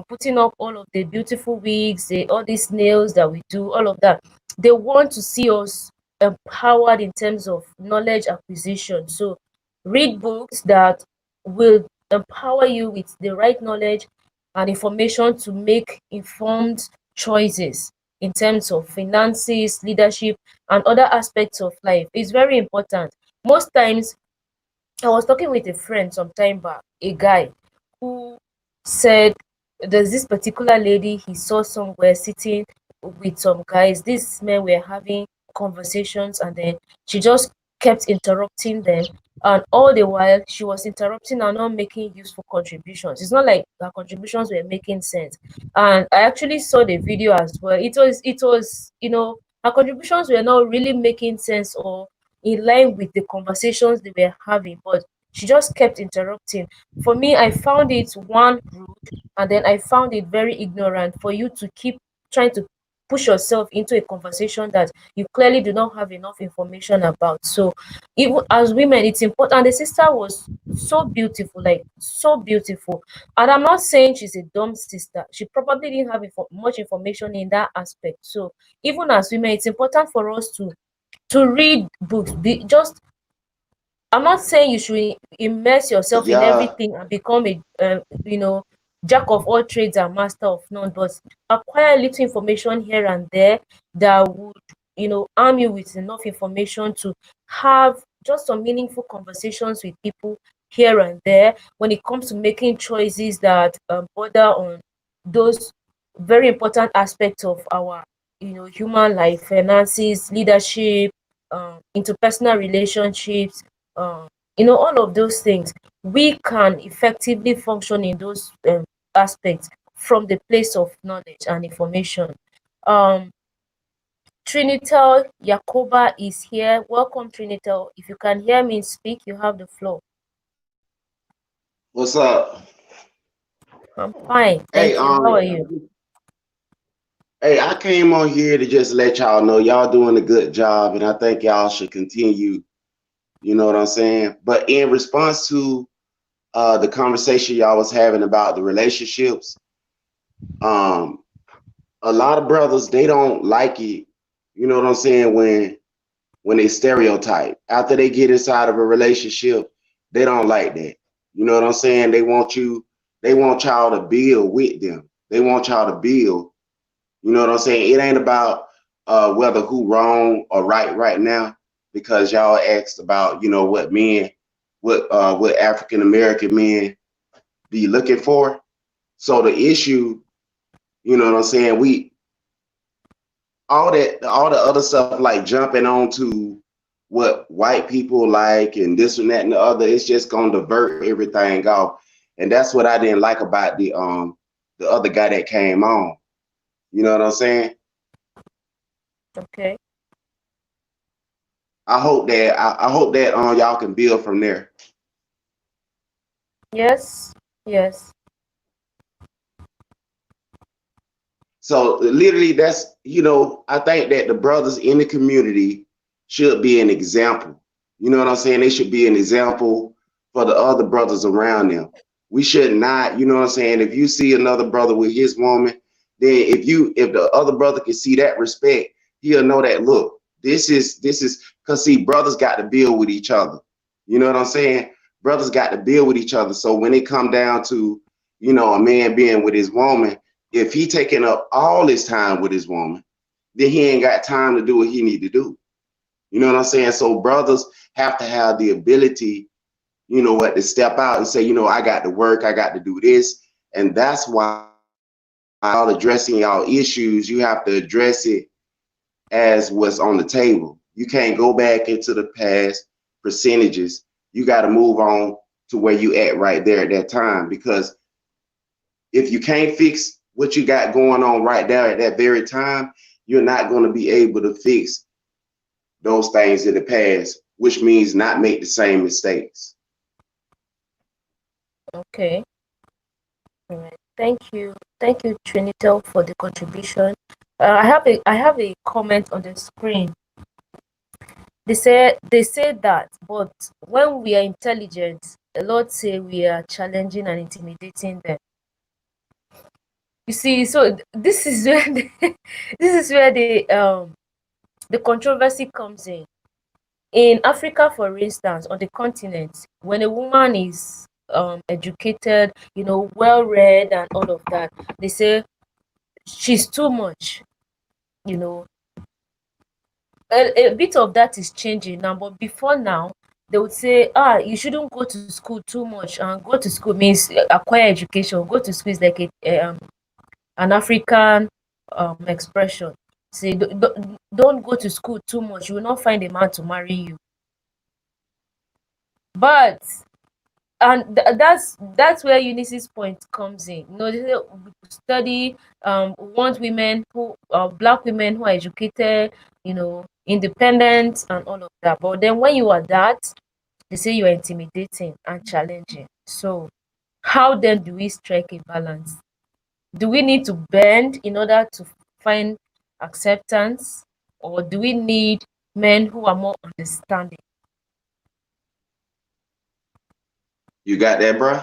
putting up all of the beautiful wigs, all these nails that we do, all of that. They want to see us empowered in terms of knowledge acquisition. So read books that will empower you with the right knowledge and information to make informed choices in terms of finances, leadership, and other aspects of life. It's very important. Most times, I was talking with a friend some time back, a guy who said there's this particular lady he saw somewhere sitting with some guys. These men were having conversations, and then she just kept interrupting them. And all the while, she was interrupting and not making useful contributions. It's not like her contributions were making sense. And I actually saw the video as well. It was, you know, her contributions were not really making sense or in line with the conversations they were having, but she just kept interrupting. For me, I found it one rude, and then I found it very ignorant for you to keep trying to push yourself into a conversation that you clearly do not have enough information about. So even as women, it's important. And the sister was so beautiful, like so beautiful. And I'm not saying she's a dumb sister. She probably didn't have much information in that aspect. So even as women, it's important for us to read books. I'm not saying you should immerse yourself in everything and become a you know, jack of all trades and master of none, but acquire little information here and there that would, you know, arm you with enough information to have just some meaningful conversations with people here and there when it comes to making choices that border on those very important aspects of our, human life, finances, leadership, interpersonal relationships, all of those things. We can effectively function in those aspects from the place of knowledge and information. Trinitel Yakoba is here. Welcome, Trinitel. If you can hear me speak, you have the floor. What's up? I'm fine. Thank you. How are you? Hey, I came on here to just let y'all know y'all doing a good job, and I think y'all should continue. You know what I'm saying? But in response to the conversation y'all was having about the relationships, a lot of brothers, they don't like it. You know what I'm saying? When they stereotype after they get inside of a relationship, they don't like that. You know what I'm saying? They want y'all to build with them. They want y'all to build. You know what I'm saying? It ain't about whether who wrong or right now, because y'all asked about, what African American men be looking for. So the issue, you know what I'm saying, all the other stuff like jumping onto what white people like and this and that and the other, it's just gonna divert everything off. And that's what I didn't like about the other guy that came on. You know what I'm saying? Okay. I hope that y'all can build from there. Yes. So literally that's, I think that the brothers in the community should be an example. You know what I'm saying? They should be an example for the other brothers around them. We should not, you know what I'm saying? If you see another brother with his woman, then if the other brother can see that respect, he'll know that, look, this is because see, brothers got to build with each other. You know what I'm saying? Brothers got to build with each other. So when it come down to, a man being with his woman, if he taking up all his time with his woman, then he ain't got time to do what he need to do. You know what I'm saying? So brothers have to have the ability, to step out and say, I got to work, I got to do this. And that's why y'all addressing y'all issues, you have to address it as what's on the table. You can't go back into the past percentages. You got to move on to where you at right there at that time, because if you can't fix what you got going on right there at that very time, you're not going to be able to fix those things in the past, which means not make the same mistakes. Okay. All right. Thank you, Trinitel, for the contribution. I have a comment on the screen. They say that, but when we are intelligent, a lot say we are challenging and intimidating them. You see, so this is where the controversy comes in. In Africa, for instance, on the continent, when a woman is educated, well-read and all of that, they say she's too much. A bit of that is changing now, but before now, they would say, you shouldn't go to school too much. And go to school means acquire education. Go to school is like an African expression. Say, don't go to school too much. You will not find a man to marry you. But that's where Eunice's point comes in. They study, want women who black women who are educated, independent and all of that. But then when you are that, they say you are intimidating and challenging. So how then do we strike a balance? Do we need to bend in order to find acceptance, or do we need men who are more understanding? You got that, bro?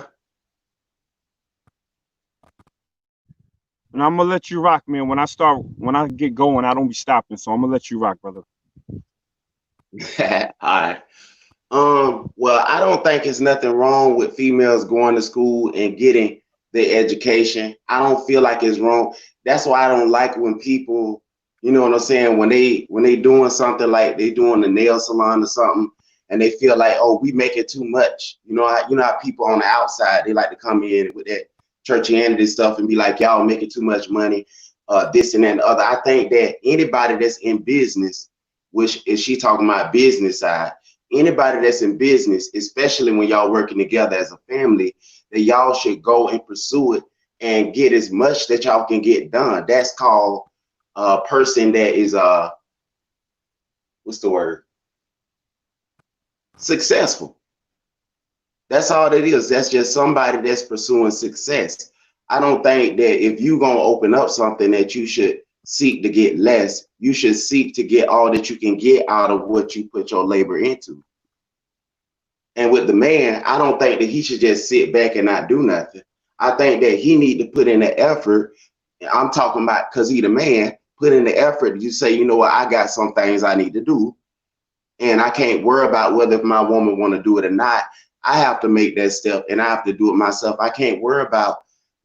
And I'm gonna let you rock, man. When I get going, I don't be stopping. So I'm gonna let you rock, brother. All right. Well, I don't think it's nothing wrong with females going to school and getting their education. I don't feel like it's wrong. That's why I don't like when people, you know what I'm saying, when they doing something like they doing the nail salon or something, and they feel like, oh, we make it too much. You know how people on the outside, they like to come in with that churchianity stuff and be like, y'all making too much money, this and that and the other. I think that anybody that's in business, which is she talking about business side, anybody that's in business, especially when y'all working together as a family, that y'all should go and pursue it and get as much that y'all can get done. That's called a person that is what's the word? Successful. That's all that is. That's just somebody that's pursuing success. I don't think that if you're gonna open up something that you should seek to get less, you should seek to get all that you can get out of what you put your labor into. And with the man, I don't think that he should just sit back and not do nothing. I think that he need to put in the effort. I'm talking about because he the man, put in the effort. You say, you know what, I got some things I need to do, and I can't worry about whether if my woman want to do it or not. I have to make that step, and I have to do it myself. I can't worry about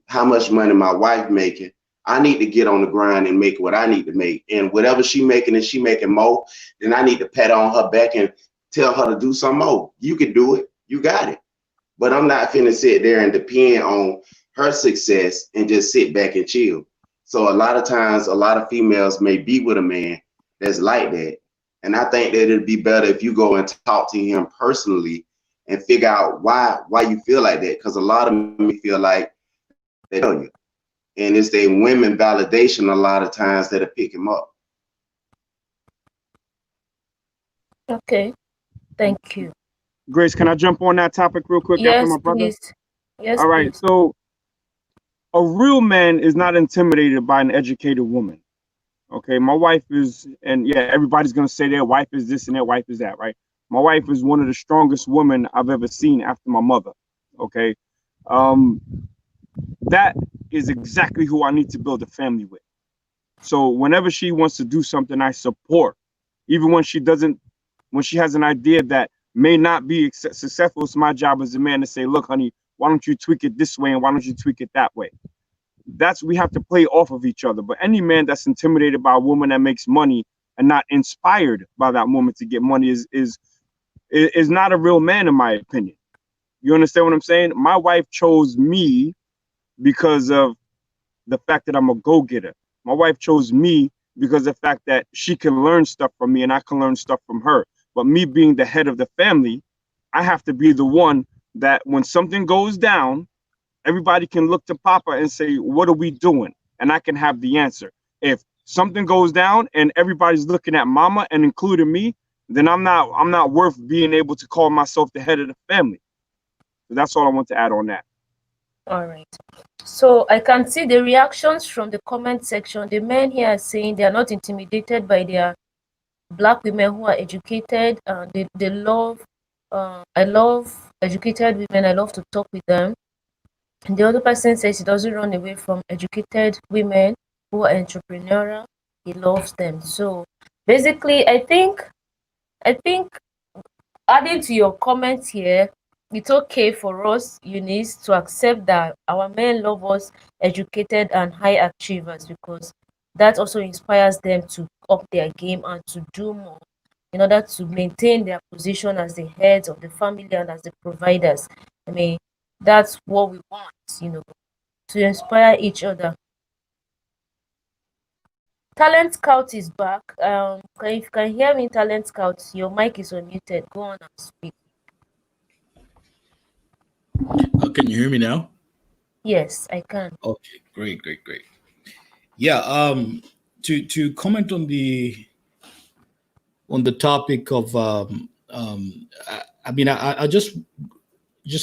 how much money my wife making. I need to get on the grind and make what I need to make. And whatever she making, and she making more, then I need to pat on her back and tell her to do some more. You can do it. You got it. But I'm not finna sit there and depend on her success and just sit back and chill. So a lot of times, a lot of females may be with a man that's like that. And I think that it'd be better if you go and talk to him personally and figure out why you feel like that. Because a lot of men feel like they know you. And it's the women validation a lot of times that'll pick him up. Okay, thank you. Grace, can I jump on that topic real quick after Yes, my brother? please. Yes, All right, please. so a real man is not intimidated by an educated woman. Okay, my wife is, and yeah, everybody's gonna say their wife is this and their wife is that, right? My wife is one of the strongest women I've ever seen after my mother. Okay, that is exactly who I need to build a family with. So whenever she wants to do something, I support. Even when she doesn't, when she has an idea that may not be successful, it's my job as a man to say, look, honey, why don't you tweak it this way and why don't you tweak it that way? We have to play off of each other. But any man that's intimidated by a woman that makes money and not inspired by that woman to get money is not a real man, in my opinion. You understand what I'm saying? My wife chose me because of the fact that I'm a go-getter. My wife chose me because of the fact that she can learn stuff from me and I can learn stuff from her. But me being the head of the family, I have to be the one that when something goes down, everybody can look to Papa and say, what are we doing? And I can have the answer. If something goes down and everybody's looking at Mama and including me, then I'm not worth being able to call myself the head of the family. So that's all I want to add on that. All right. So I can see the reactions from the comment section. The men here are saying they are not intimidated by their Black women who are educated. They love. I love educated women. I love to talk with them. And the other person says he doesn't run away from educated women who are entrepreneurial. He loves them. So basically, I think adding to your comments here, it's okay for us, Eunice, to accept that our men love us educated and high achievers, because that also inspires them to up their game and to do more in order to maintain their position as the heads of the family and as the providers. I mean, that's what we want, to inspire each other. Talent Scout is back. If you can hear me, Talent Scout, your mic is unmuted. Go on and speak. Can you hear me now? Yes, I can. Okay, great. Yeah, to comment on the topic of I just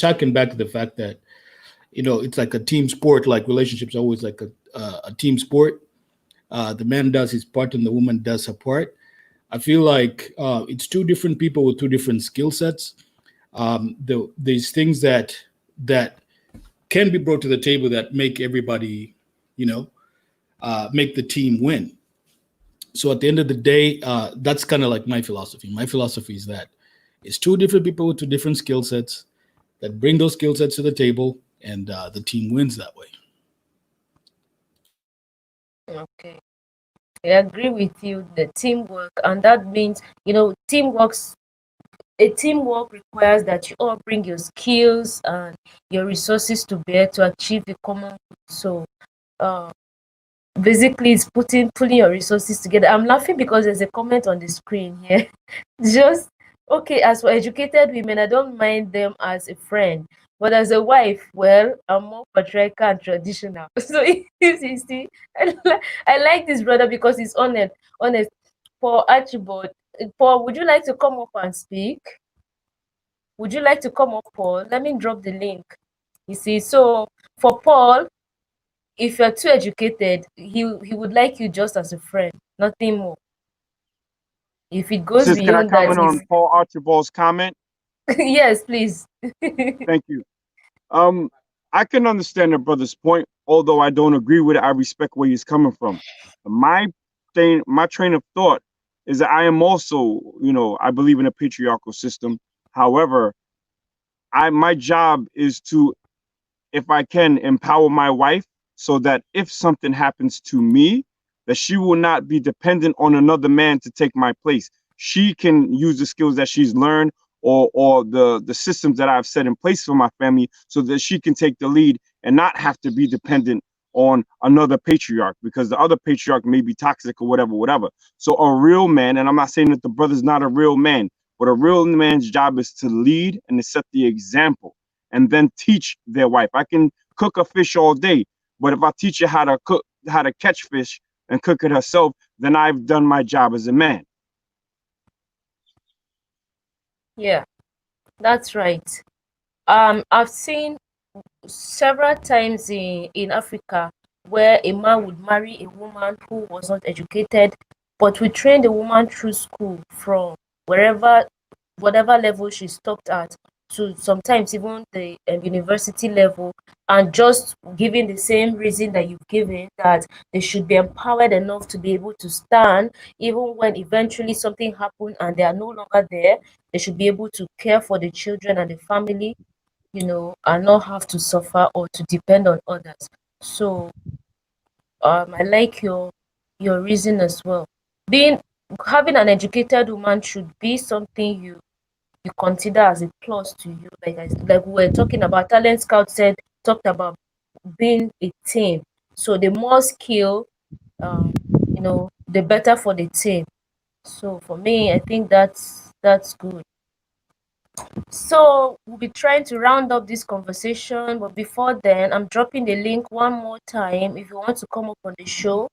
harken back to the fact that it's like a team sport. Like relationships are always like a team sport. The man does his part and the woman does her part. I feel like it's two different people with two different skill sets. There's things that can be brought to the table that make everybody, make the team win. So at the end of the day, that's kind of like my philosophy. My philosophy is that it's two different people with two different skill sets that bring those skill sets to the table, and the team wins that way. Okay. I agree with you, the teamwork, and that means, teamwork a teamwork requires that you all bring your skills and your resources to bear to achieve the common good. So basically it's pulling your resources together. I'm laughing because there's a comment on the screen here. Just okay, as for educated women, I don't mind them as a friend, but as a wife, well, I'm more patriarchal and traditional. So you see, I like this brother because he's honest. For Archibald, Paul, would you like to come up and speak? Would you like to come up, Paul? Let me drop the link. You see, so for Paul, if you're too educated, he would like you just as a friend, nothing more. If it goes Sis, can I beyond that, comment on Paul Archibald's comment? yes, please. Thank you. I can understand the brother's point, although I don't agree with it. I respect where he's coming from. My train of thought is that I am also, I believe in a patriarchal system. However, my job is to, if I can, empower my wife so that if something happens to me, that she will not be dependent on another man to take my place. She can use the skills that she's learned or the systems that I've set in place for my family so that she can take the lead and not have to be dependent on another patriarch, because the other patriarch may be toxic or whatever. So a real man, and I'm not saying that the brother's not a real man, but a real man's job is to lead and to set the example and then teach their wife. I can cook a fish all day, but if I teach her how to catch fish and cook it herself, then I've done my job as a man. Yeah, that's right. I've seen several times in Africa where a man would marry a woman who was not educated, but we train the woman through school from whatever level she stopped at to sometimes even the university level, and just giving the same reason that you've given, that they should be empowered enough to be able to stand even when eventually something happened and they are no longer there. They should be able to care for the children and the family, and not have to suffer or to depend on others. So I like your reason as well. Having an educated woman should be something you consider as a plus to you. Like we were talking about, Talent Scout talked about being a team. So the more skill, the better for the team. So for me, I think that's good. So we'll be trying to round up this conversation, but before then, I'm dropping the link one more time. If you want to come up on the show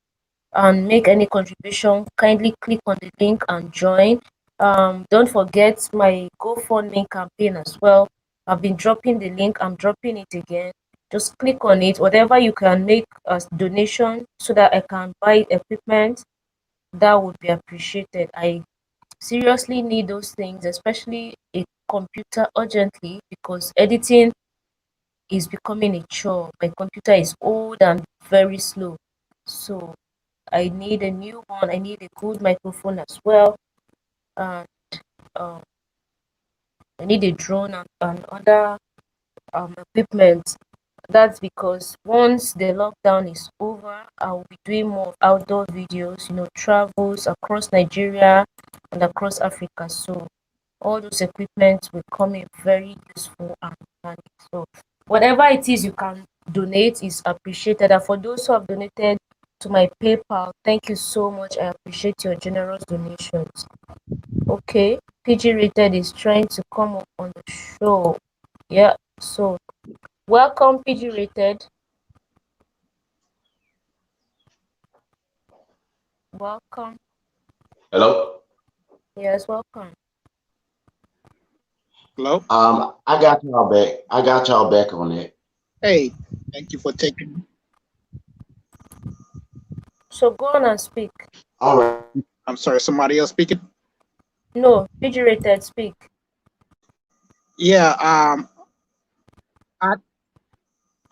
and make any contribution, kindly click on the link and join. Don't forget my GoFundMe campaign as well. I've been dropping the link. I'm dropping it again. Just click on it. Whatever you can make as donation so that I can buy equipment, that would be appreciated. I seriously need those things, especially a computer urgently, because editing is becoming a chore. My computer is old and very slow. So I need a new one. I need a good microphone as well. And I need a drone and other equipment. That's because once the lockdown is over, I'll be doing more outdoor videos, travels across Nigeria and across Africa. So all those equipment will come in very useful and handy. So whatever it is you can donate is appreciated. And for those who have donated to my PayPal, thank you so much. I appreciate your generous donations. Okay, PG Rated is trying to come up on the show. Yeah, so welcome, PG Rated. Welcome. Hello. Yes, welcome. Hello. I got y'all back. I got y'all back on that. Hey, thank you for taking. So go on and speak. All right. I'm sorry, somebody else speaking? No, PG Rated, speak. Yeah.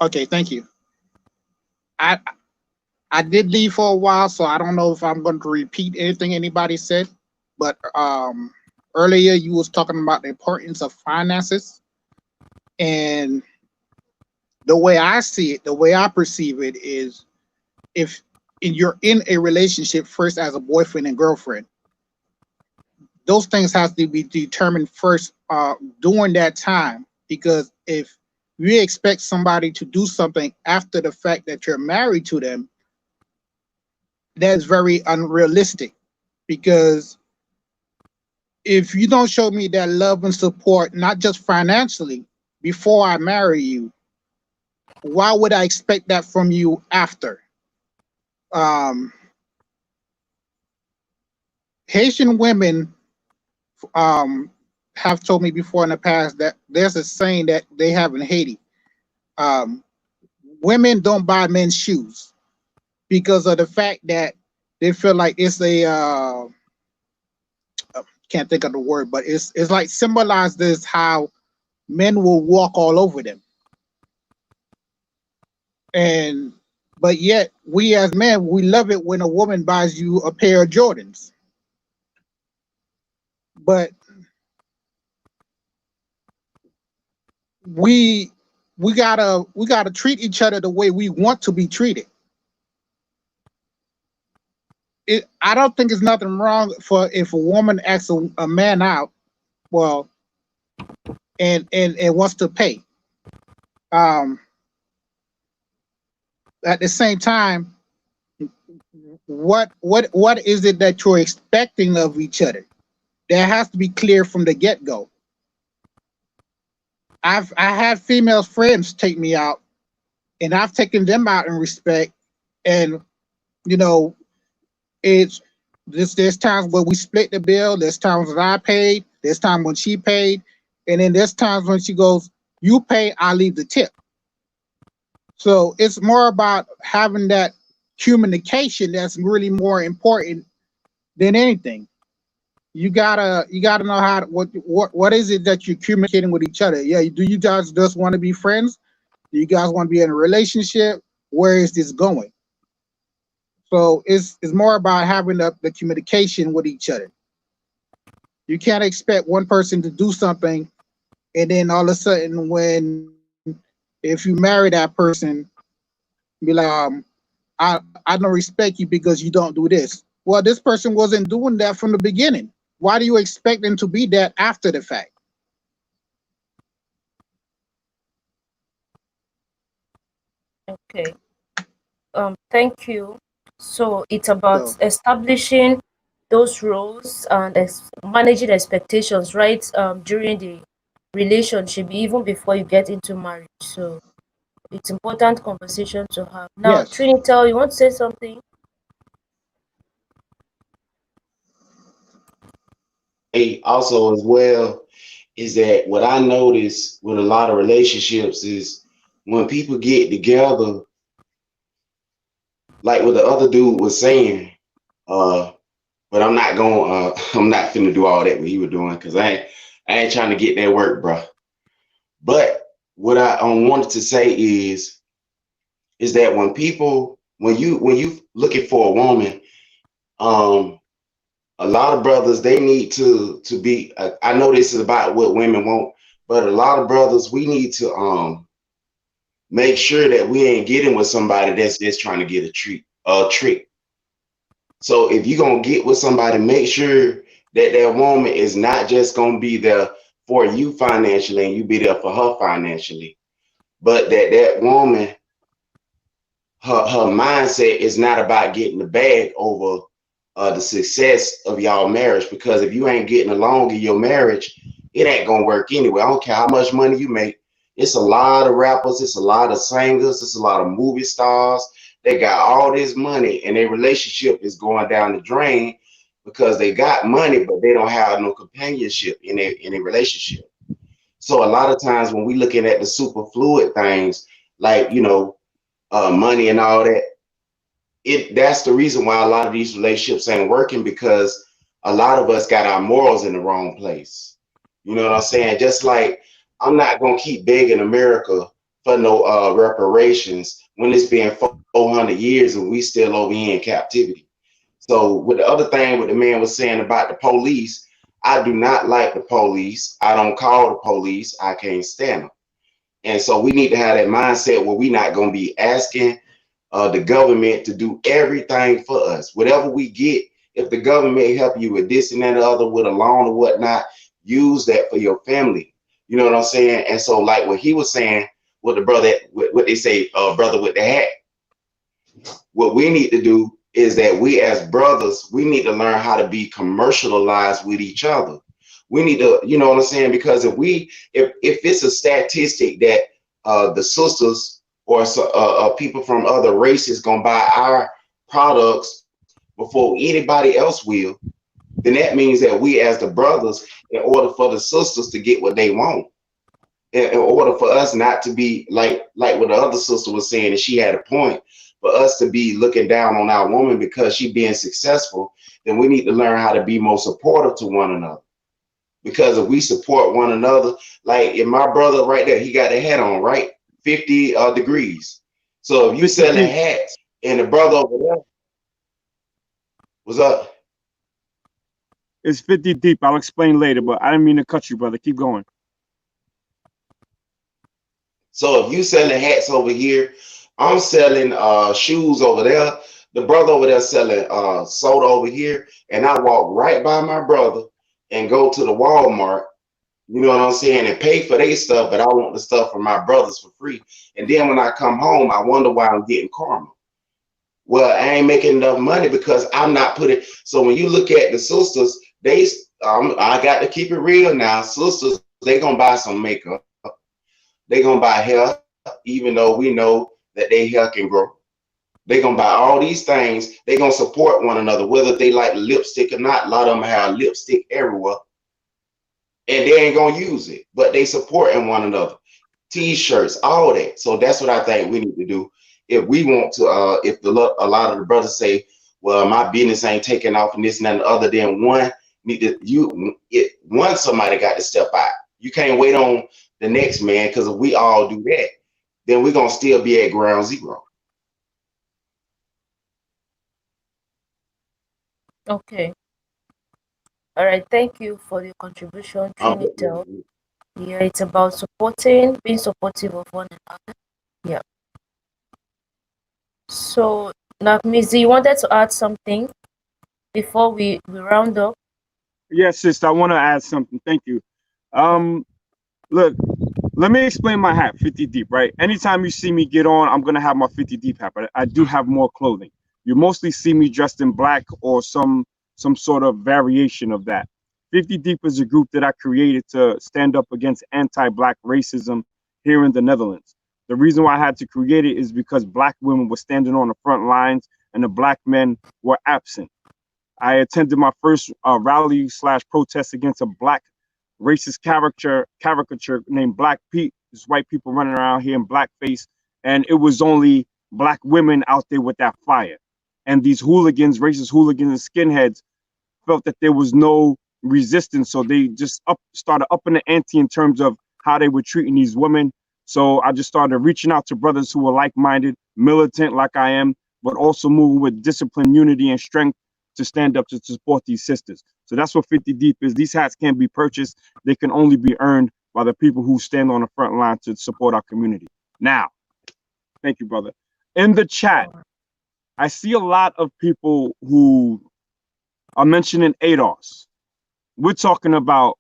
Okay. Thank you. I did leave for a while, so I don't know if I'm going to repeat anything anybody said. But earlier you was talking about the importance of finances, and the way I see it, the way I perceive it is, if you're in a relationship first as a boyfriend and girlfriend, those things have to be determined first during that time, because if you expect somebody to do something after the fact that you're married to them, that's very unrealistic. Because if you don't show me that love and support, not just financially, before I marry you, why would I expect that from you after? Haitian women have told me before in the past that there's a saying that they have in Haiti. Women don't buy men's shoes because of the fact that they feel like it's a can't think of the word, but it's like symbolizes how men will walk all over them. But yet we as men, we love it when a woman buys you a pair of Jordans. But we gotta treat each other the way we want to be treated. I don't think there's nothing wrong for if a woman asks a man out, well, and wants to pay. At the same time, what is it that you're expecting of each other? That has to be clear from the get-go. I had female friends take me out, and I've taken them out in respect. And there's times where we split the bill. There's times that I paid. There's times when she paid, and then there's times when she goes, "You pay, I leave the tip." So it's more about having that communication that's really more important than anything. You gotta know how what is it that you're communicating with each other. Yeah, do you guys just want to be friends? Do you guys want to be in a relationship? Where is this going? So it's more about having the communication with each other. You can't expect one person to do something, and then all of a sudden, if you marry that person, be like, I don't respect you because you don't do this. Well, this person wasn't doing that from the beginning. Why do you expect them to be that after the fact? Okay. Thank you. So it's about establishing those roles and managing expectations, right? During the relationship, even before you get into marriage. So it's important conversation to have. Now, Yes. Trinitel, you want to say something? Hey, also as well, is that what I notice with a lot of relationships is when people get together, like what the other dude was saying, but I'm not going I'm not finna do all that what he was doing, because I ain't trying to get that work, bro. But what I wanted to say is that when you looking for a woman, a lot of brothers, they need to be, I know this is about what women want, but a lot of brothers, we need to make sure that we ain't getting with somebody that's just trying to get a trick. So if you're gonna get with somebody, make sure that woman is not just gonna be there for you financially and you be there for her financially, but that woman, her mindset is not about getting the bag over the success of y'all marriage. Because if you ain't getting along in your marriage, it ain't gonna work anyway. I don't care how much money you make. It's a lot of rappers, it's a lot of singers, it's a lot of movie stars. They got all this money and their relationship is going down the drain because they got money, but they don't have no companionship in a relationship. So a lot of times when we looking at the super fluid things, like money and all that, that's the reason why a lot of these relationships ain't working, because a lot of us got our morals in the wrong place. You know what I'm saying? Just like I'm not gonna keep begging America for no reparations when it's been 400 years and we still over here in captivity. So with the other thing what the man was saying about the police, I do not like the police. I don't call the police. I can't stand them. And so we need to have that mindset where we're not going to be asking the government to do everything for us. Whatever we get If the government help you with this and that, or other, with a loan or whatnot, use that for your family. You know what I'm saying? And so, like what he was saying, with the brother, what they say, brother with the hat. What we need to do is that we as brothers, we need to learn how to be commercialized with each other. We need to, you know what I'm saying? Because if it's a statistic that the sisters or people from other races gonna buy our products before anybody else will, then that means that we as the brothers, in order for the sisters to get what they want, in order for us not to be like what the other sister was saying, and she had a point, for us to be looking down on our woman because she being successful, then we need to learn how to be more supportive to one another. Because if we support one another, like if my brother right there, he got a hat on, right? 50 degrees. So if you selling hats and the brother over there, what's up? It's 50 deep. I'll explain later, but I didn't mean to cut you, brother. Keep going. So if you selling hats over here, I'm selling shoes over there. The brother over there selling soda over here, and I walk right by my brother and go to the Walmart, you know what I'm saying, and pay for their stuff, but I want the stuff from my brothers for free. And then when I come home, I wonder why I'm getting karma. Well, I ain't making enough money because I'm not putting. So when you look at the sisters, I got to keep it real now. Sisters, they gonna buy some makeup. They gonna buy hair, even though we know that their hair can grow. They gonna buy all these things. They gonna support one another, whether they like lipstick or not. A lot of them have lipstick everywhere, and they ain't gonna use it, but they supporting one another. T-shirts, all that. So that's what I think we need to do if we want to. A lot of the brothers say, "Well, my business ain't taking off and this and that and the other," then somebody got to step out. You can't wait on the next man, because if we all do that, then we're gonna still be at ground zero. Okay. All right. Thank you for your contribution, Trinitel. Yeah, it's about being supportive of one another. Yeah. So, now, Mizzy, you wanted to add something before we round up? Yes, sister, I want to add something. Thank you. Look, let me explain my hat, 50 deep, right? Anytime you see me get on, I'm going to have my 50 deep hat, but I do have more clothing. You mostly see me dressed in black or some sort of variation of that. 50 Deep is a group that I created to stand up against anti-black racism here in the Netherlands. The reason why I had to create it is because black women were standing on the front lines and the black men were absent. I attended my first rally/protest against a black racist caricature named Black Pete. There's white people running around here in blackface, and it was only black women out there with that fire. And these hooligans, racist hooligans and skinheads, felt that there was no resistance, so they just started upping the ante in terms of how they were treating these women. So I just started reaching out to brothers who were like-minded, militant like I am, but also moving with discipline, unity, and strength to stand up to support these sisters. So that's what 50 Deep is. These hats can't be purchased. They can only be earned by the people who stand on the front line to support our community. Now, thank you, brother. In the chat, I see a lot of people who are mentioning ADOS. We're talking about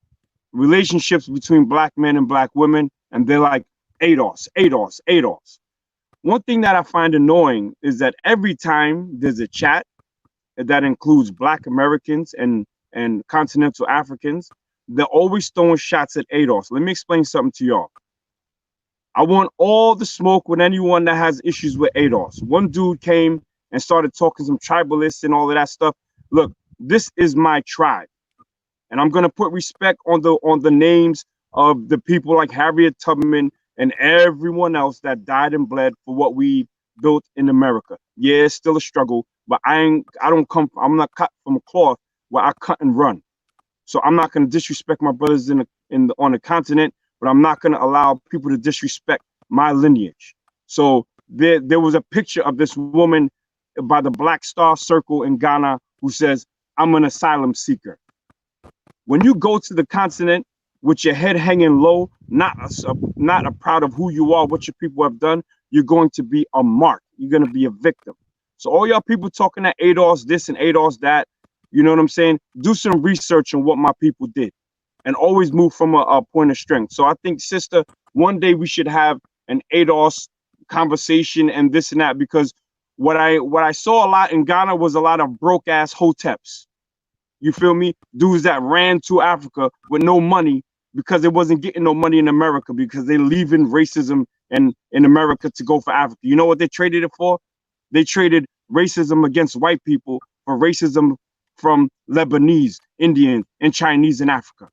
relationships between black men and black women, and they're like, ADOS, ADOS, ADOS. One thing that I find annoying is that every time there's a chat that includes black Americans and continental Africans, they're always throwing shots at ADOS. Let me explain something to y'all. I want all the smoke with anyone that has issues with ADOS. One dude came and started talking some tribalists and all of that stuff. Look, this is my tribe, and I'm gonna put respect on the names of the people like Harriet Tubman and everyone else that died and bled for what we built in America. Yeah, it's still a struggle, but I'm not cut from a cloth where I cut and run. So I'm not gonna disrespect my brothers on the continent, but I'm not gonna allow people to disrespect my lineage. So there was a picture of this woman by the Black Star Circle in Ghana who says, "I'm an asylum seeker." When you go to the continent with your head hanging low, not proud of who you are, what your people have done, you're going to be a mark. You're going to be a victim. So all y'all people talking at ADOS this and ADOS that, You know what I'm saying? Do some research on what my people did, and always move from a point of strength. So I think, sister, one day we should have an ADOS conversation and this and that, because what I saw a lot in Ghana was a lot of broke ass hoteps. You feel me? Dudes that ran to Africa with no money because they wasn't getting no money in America, because they leaving racism in America to go for Africa. You know what they traded it for? They traded racism against white people for racism from Lebanese, Indian, and Chinese in Africa.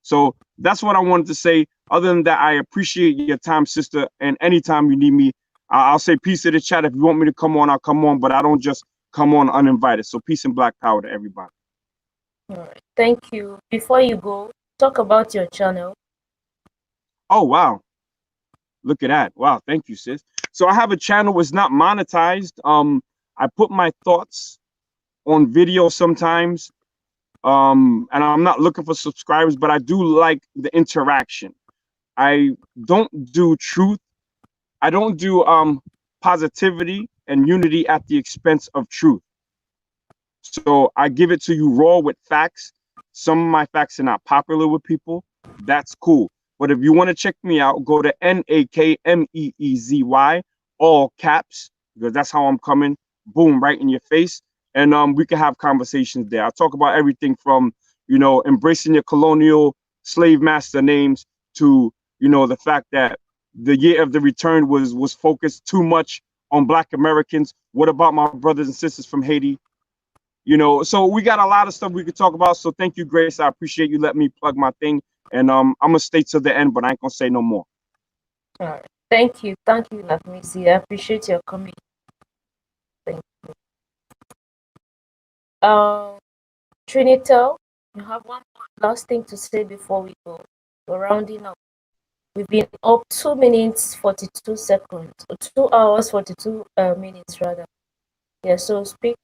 So that's what I wanted to say. Other than that, I appreciate your time, sister. And anytime you need me, I'll say peace to the chat. If you want me to come on, I'll come on, but I don't just come on uninvited. So peace and black power to everybody. All right. Thank you. Before you go, talk about your channel. Oh, wow. Look at that. Wow. Thank you, sis. So I have a channel. It's not monetized. I put my thoughts on video sometimes. And I'm not looking for subscribers, but I do like the interaction. I don't do truth. I don't do positivity and unity at the expense of truth. So I give it to you raw with facts. Some of my facts are not popular with people. That's cool. But if you want to check me out, go to NAKMEEZY, all caps, because that's how I'm coming. Boom, right in your face. And we can have conversations there. I talk about everything from, embracing your colonial slave master names to, the fact that the year of the return was focused too much on Black Americans. What about my brothers and sisters from Haiti? So we got a lot of stuff we could talk about. So thank you, Grace. I appreciate you letting me plug my thing. And I'm gonna stay to the end, but I ain't gonna say no more. All right. Thank you, Nakmisi. I appreciate your comment. Thank you. Trinitel, you have one last thing to say before we go. We're rounding up. We've been up 2 minutes 42 seconds, or 2 hours 42 minutes rather. Yeah. So speak.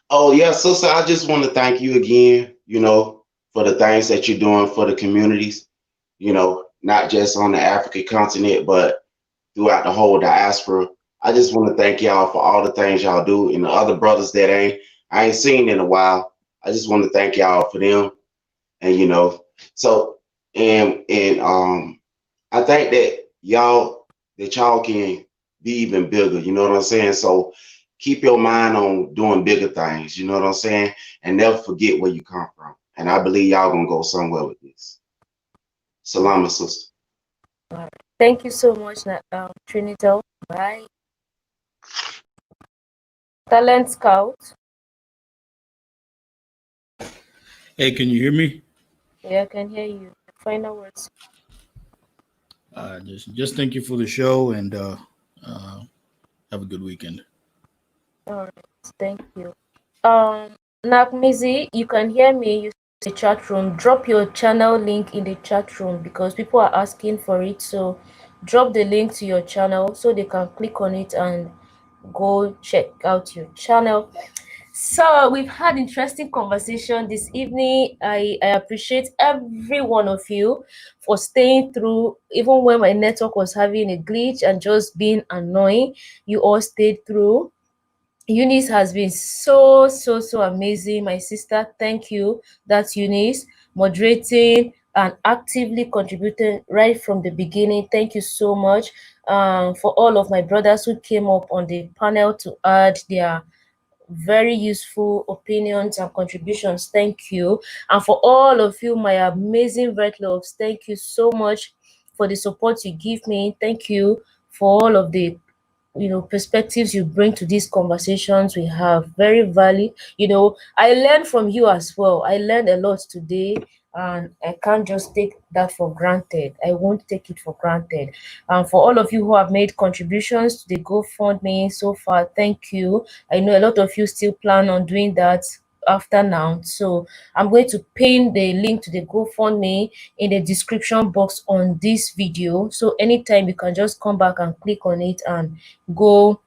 Oh, yeah, sister, I just want to thank you again, for the things that you're doing for the communities, not just on the African continent, but throughout the whole diaspora. I just want to thank y'all for all the things y'all do, and the other brothers that I ain't seen in a while. I just want to thank y'all for them. And, so, and I think that y'all can be even bigger, you know what I'm saying? So keep your mind on doing bigger things, you know what I'm saying? And never forget where you come from. And I believe y'all gonna go somewhere with this. Salama, sister. All right. Thank you so much, Trinitel. Bye. Talent Scout. Hey, can you hear me? Yeah, I can hear you. Final words. Just thank you for the show, and have a good weekend. All right. Thank you. Nakmizi, you can hear me. You see the chat room. Drop your channel link in the chat room because people are asking for it. So drop the link to your channel so they can click on it and go check out your channel. So we've had interesting conversation this evening. I appreciate every one of you for staying through, even when my network was having a glitch and just being annoying. You all stayed through. Eunice has been so amazing. My sister, thank you. That's Eunice, moderating and actively contributing right from the beginning. Thank you so much. For all of my brothers who came up on the panel to add their very useful opinions and contributions, thank you. And for all of you, my amazing red loves, thank you so much for the support you give me. Thank you for all of the perspectives you bring to these conversations we have. Very valid. I learned from you as well. I learned a lot today, and I can't just take that for granted. I won't take it for granted. And for all of you who have made contributions to the GoFundMe so far, thank you. I know a lot of you still plan on doing that after now, so I'm going to pin the link to the GoFundMe in the description box on this video, so anytime you can just come back and click on it and go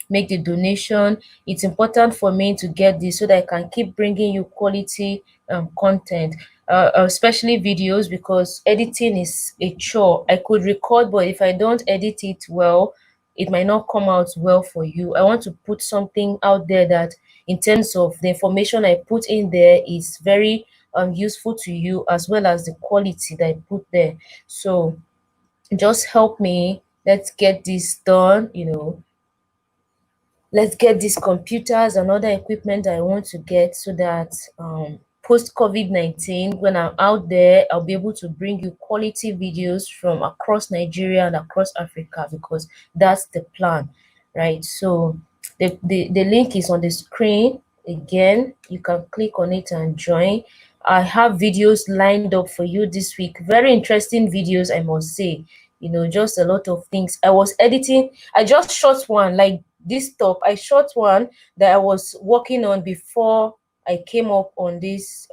make the donation. It's important for me to get this so that I can keep bringing you quality content, especially videos, because editing is a chore. I could record, but if I don't edit it well, it might not come out well for you. I want to put something out there that in terms of the information I put in there is very useful to you, as well as the quality that I put there. So just help me. Let's get this done, you know. Let's get these computers and other equipment that I want to get, so that post COVID-19, when I'm out there, I'll be able to bring you quality videos from across Nigeria and across Africa, because that's the plan, right? So the link is on the screen. Again, you can click on it and join. I have videos lined up for you this week. Very interesting videos, I must say. You know, just a lot of things. I was editing. I just shot one, like this top. I shot one that I was working on before I came up on this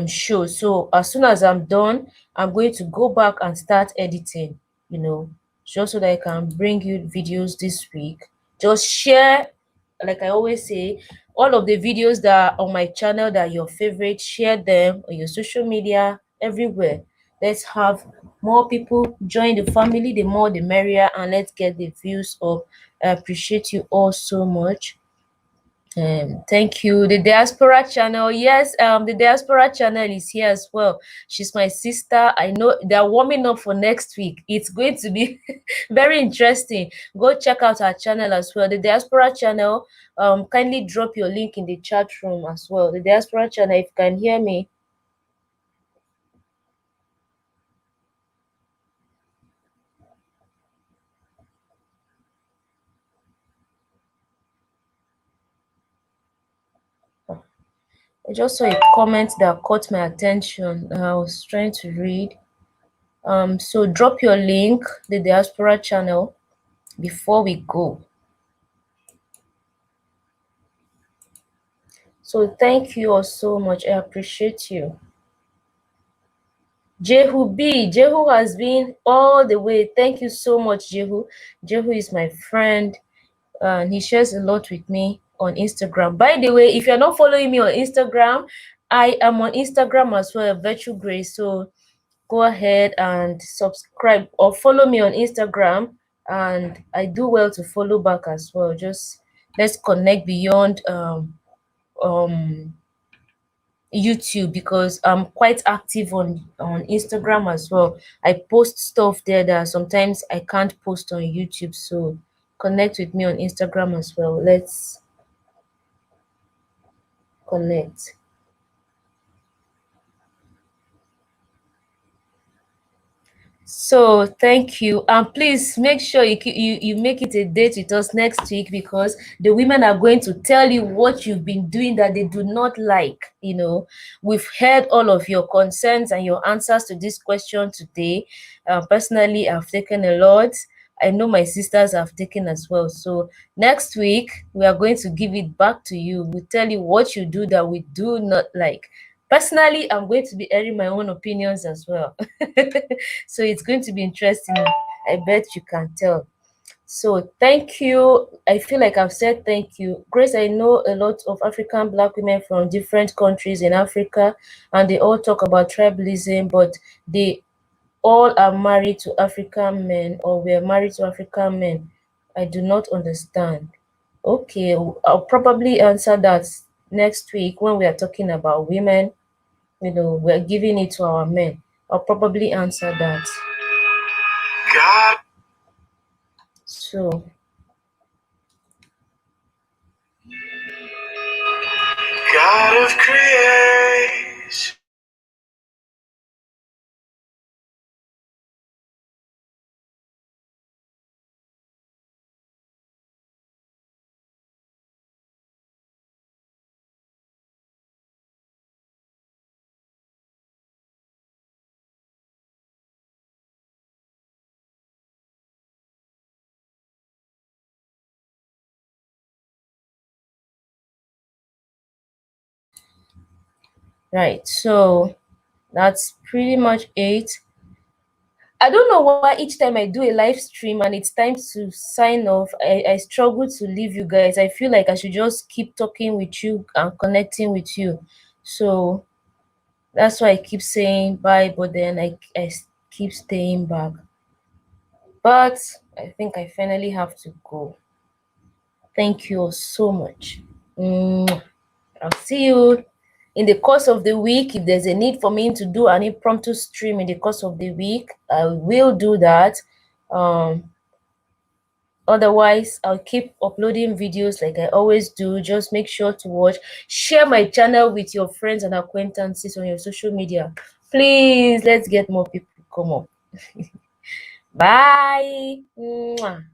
show. So as soon as I'm done, I'm going to go back and start editing, you know, just so that I can bring you videos this week. Just share, like I always say, all of the videos that are on my channel that are your favorite, share them on your social media, everywhere. Let's have more people join the family. The more the merrier, and let's get the views up. I appreciate you all so much. Thank you. The diaspora channel, yes, the diaspora channel is here as well. She's my sister. I know they're warming up for next week. It's going to be very interesting. Go check out our channel as well. The diaspora channel, kindly drop your link in the chat room as well. The diaspora channel, if you can hear me. I just saw a comment that caught my attention. I was trying to read. So drop your link, the diaspora channel, before we go. So thank you all so much. I appreciate you. Jehu B. Jehu has been all the way. Thank you so much, Jehu. Jehu is my friend, and he shares a lot with me on Instagram. By the way, if you're not following me on Instagram, I am on Instagram as well, Virtue Grace. So go ahead and subscribe or follow me on Instagram, and I do well to follow back as well. Just let's connect beyond YouTube, because I'm quite active on Instagram as well. I post stuff there that sometimes I can't post on YouTube. So connect with me on Instagram as well. Let's connect. So thank you, and please make sure you make it a date with us next week, because the women are going to tell you what you've been doing that they do not like. You know, we've heard all of your concerns and your answers to this question today. Personally, I've taken a lot. I know my sisters have taken as well. So next week we are going to give it back to you. We tell you what you do that we do not like. Personally, I'm going to be airing my own opinions as well. So it's going to be interesting. I bet you can tell. So thank you. I feel like I've said thank you. Grace, I know a lot of African Black women from different countries in Africa, and they all talk about tribalism, but they all are married to African men, or were married to African men. I do not understand. Okay, I'll probably answer that next week when we are talking about women. You know, we're giving it to our men. I'll probably answer that. So God of creation. Right, so that's pretty much it. I don't know why each time I do a live stream and it's time to sign off, I struggle to leave you guys. I feel like I should just keep talking with you and connecting with you. So that's why I keep saying bye, but then I keep staying back. But I think I finally have to go. Thank you so much. I'll see you in the course of the week. If there's a need for me to do an impromptu stream in the course of the week, I will do that. Otherwise, I'll keep uploading videos like I always do. Just make sure to watch. Share my channel with your friends and acquaintances on your social media. Please, let's get more people come up. Bye. Mwah.